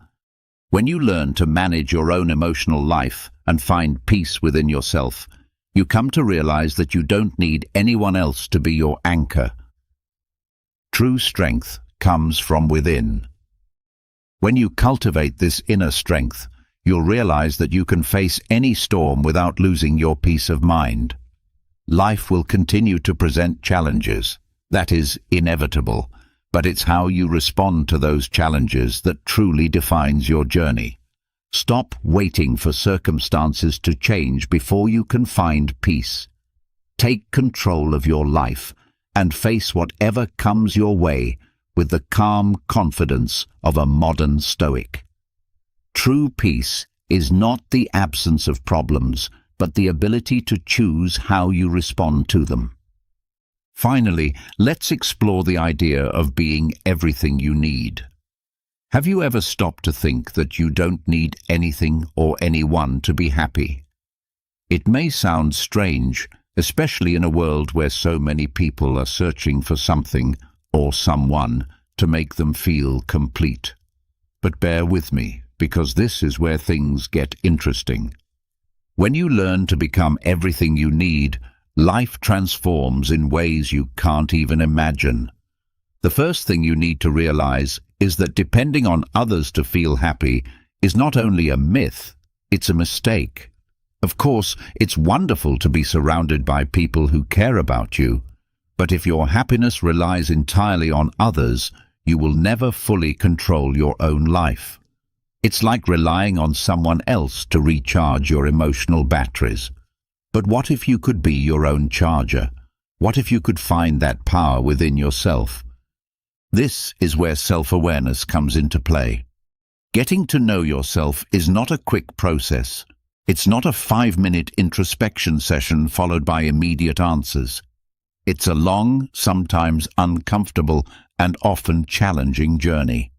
When you learn to manage your own emotional life and find peace within yourself, you come to realize that you don't need anyone else to be your anchor. True strength comes from within. When you cultivate this inner strength, you'll realize that you can face any storm without losing your peace of mind. Life will continue to present challenges. That is inevitable, but it's how you respond to those challenges that truly defines your journey. Stop waiting for circumstances to change before you can find peace. Take control of your life and face whatever comes your way with the calm confidence of a modern Stoic. True peace is not the absence of problems, but the ability to choose how you respond to them. Finally, let's explore the idea of being everything you need. Have you ever stopped to think that you don't need anything or anyone to be happy? It may sound strange, especially in a world where so many people are searching for something or someone to make them feel complete. But bear with me, because this is where things get interesting. When you learn to become everything you need, life transforms in ways you can't even imagine. The first thing you need to realize is that depending on others to feel happy is not only a myth, it's a mistake. Of course, it's wonderful to be surrounded by people who care about you, but if your happiness relies entirely on others, you will never fully control your own life. It's like relying on someone else to recharge your emotional batteries. But what if you could be your own charger? What if you could find that power within yourself? This is where self-awareness comes into play. Getting to know yourself is not a quick process. It's not a 5-minute introspection session followed by immediate answers. It's a long, sometimes uncomfortable, and often challenging journey.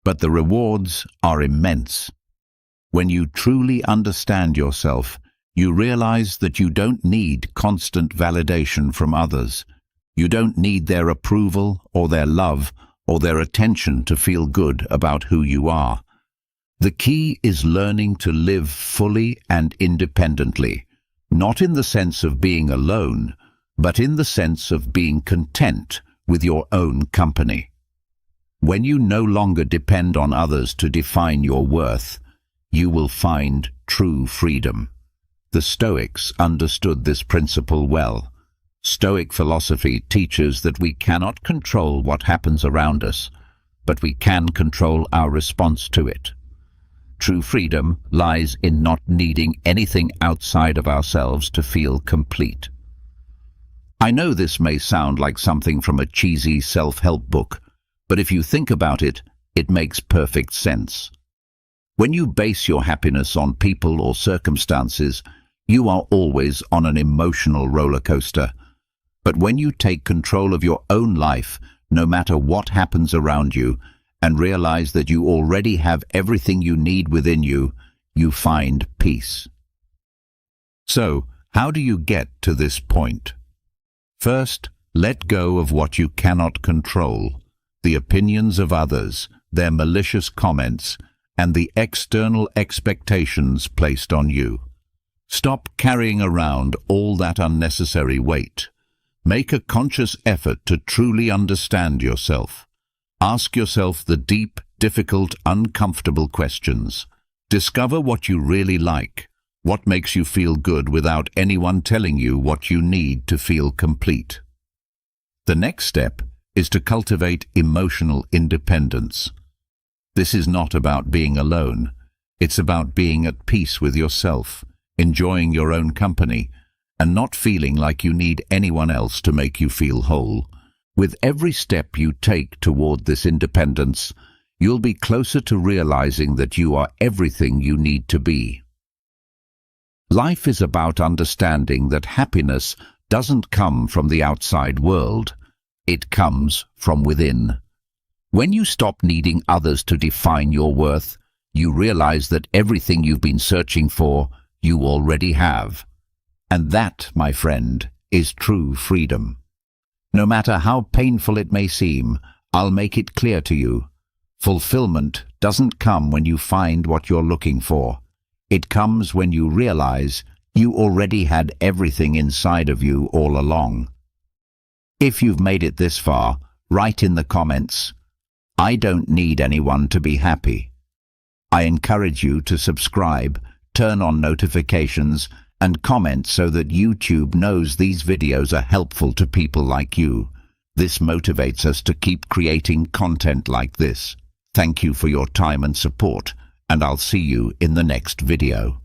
But the rewards are immense. When you truly understand yourself, you realize that you don't need constant validation from others. You don't need their approval or their love or their attention to feel good about who you are. The key is learning to live fully and independently, not in the sense of being alone, but in the sense of being content with your own company. When you no longer depend on others to define your worth, you will find true freedom. The Stoics understood this principle well. Stoic philosophy teaches that we cannot control what happens around us, but we can control our response to it. True freedom lies in not needing anything outside of ourselves to feel complete. I know this may sound like something from a cheesy self-help book, but if you think about it, it makes perfect sense. When you base your happiness on people or circumstances, you are always on an emotional roller coaster. But when you take control of your own life, no matter what happens around you, and realize that you already have everything you need within you, you find peace. So, how do you get to this point? First, let go of what you cannot control, the opinions of others, their malicious comments, and the external expectations placed on you. Stop carrying around all that unnecessary weight. Make a conscious effort to truly understand yourself. Ask yourself the deep, difficult, uncomfortable questions. Discover what you really like, what makes you feel good without anyone telling you what you need to feel complete. The next step is to cultivate emotional independence. This is not about being alone. It's about being at peace with yourself, enjoying your own company, and not feeling like you need anyone else to make you feel whole. With every step you take toward this independence, you'll be closer to realizing that you are everything you need to be. Life is about understanding that happiness doesn't come from the outside world. It comes from within. When you stop needing others to define your worth, you realize that everything you've been searching for, you already have. And that, my friend, is true freedom. No matter how painful it may seem, I'll make it clear to you. Fulfillment doesn't come when you find what you're looking for. It comes when you realize you already had everything inside of you all along. If you've made it this far, write in the comments, "I don't need anyone to be happy." I encourage you to subscribe, turn on notifications, and comment so that YouTube knows these videos are helpful to people like you. This motivates us to keep creating content like this. Thank you for your time and support, and I'll see you in the next video.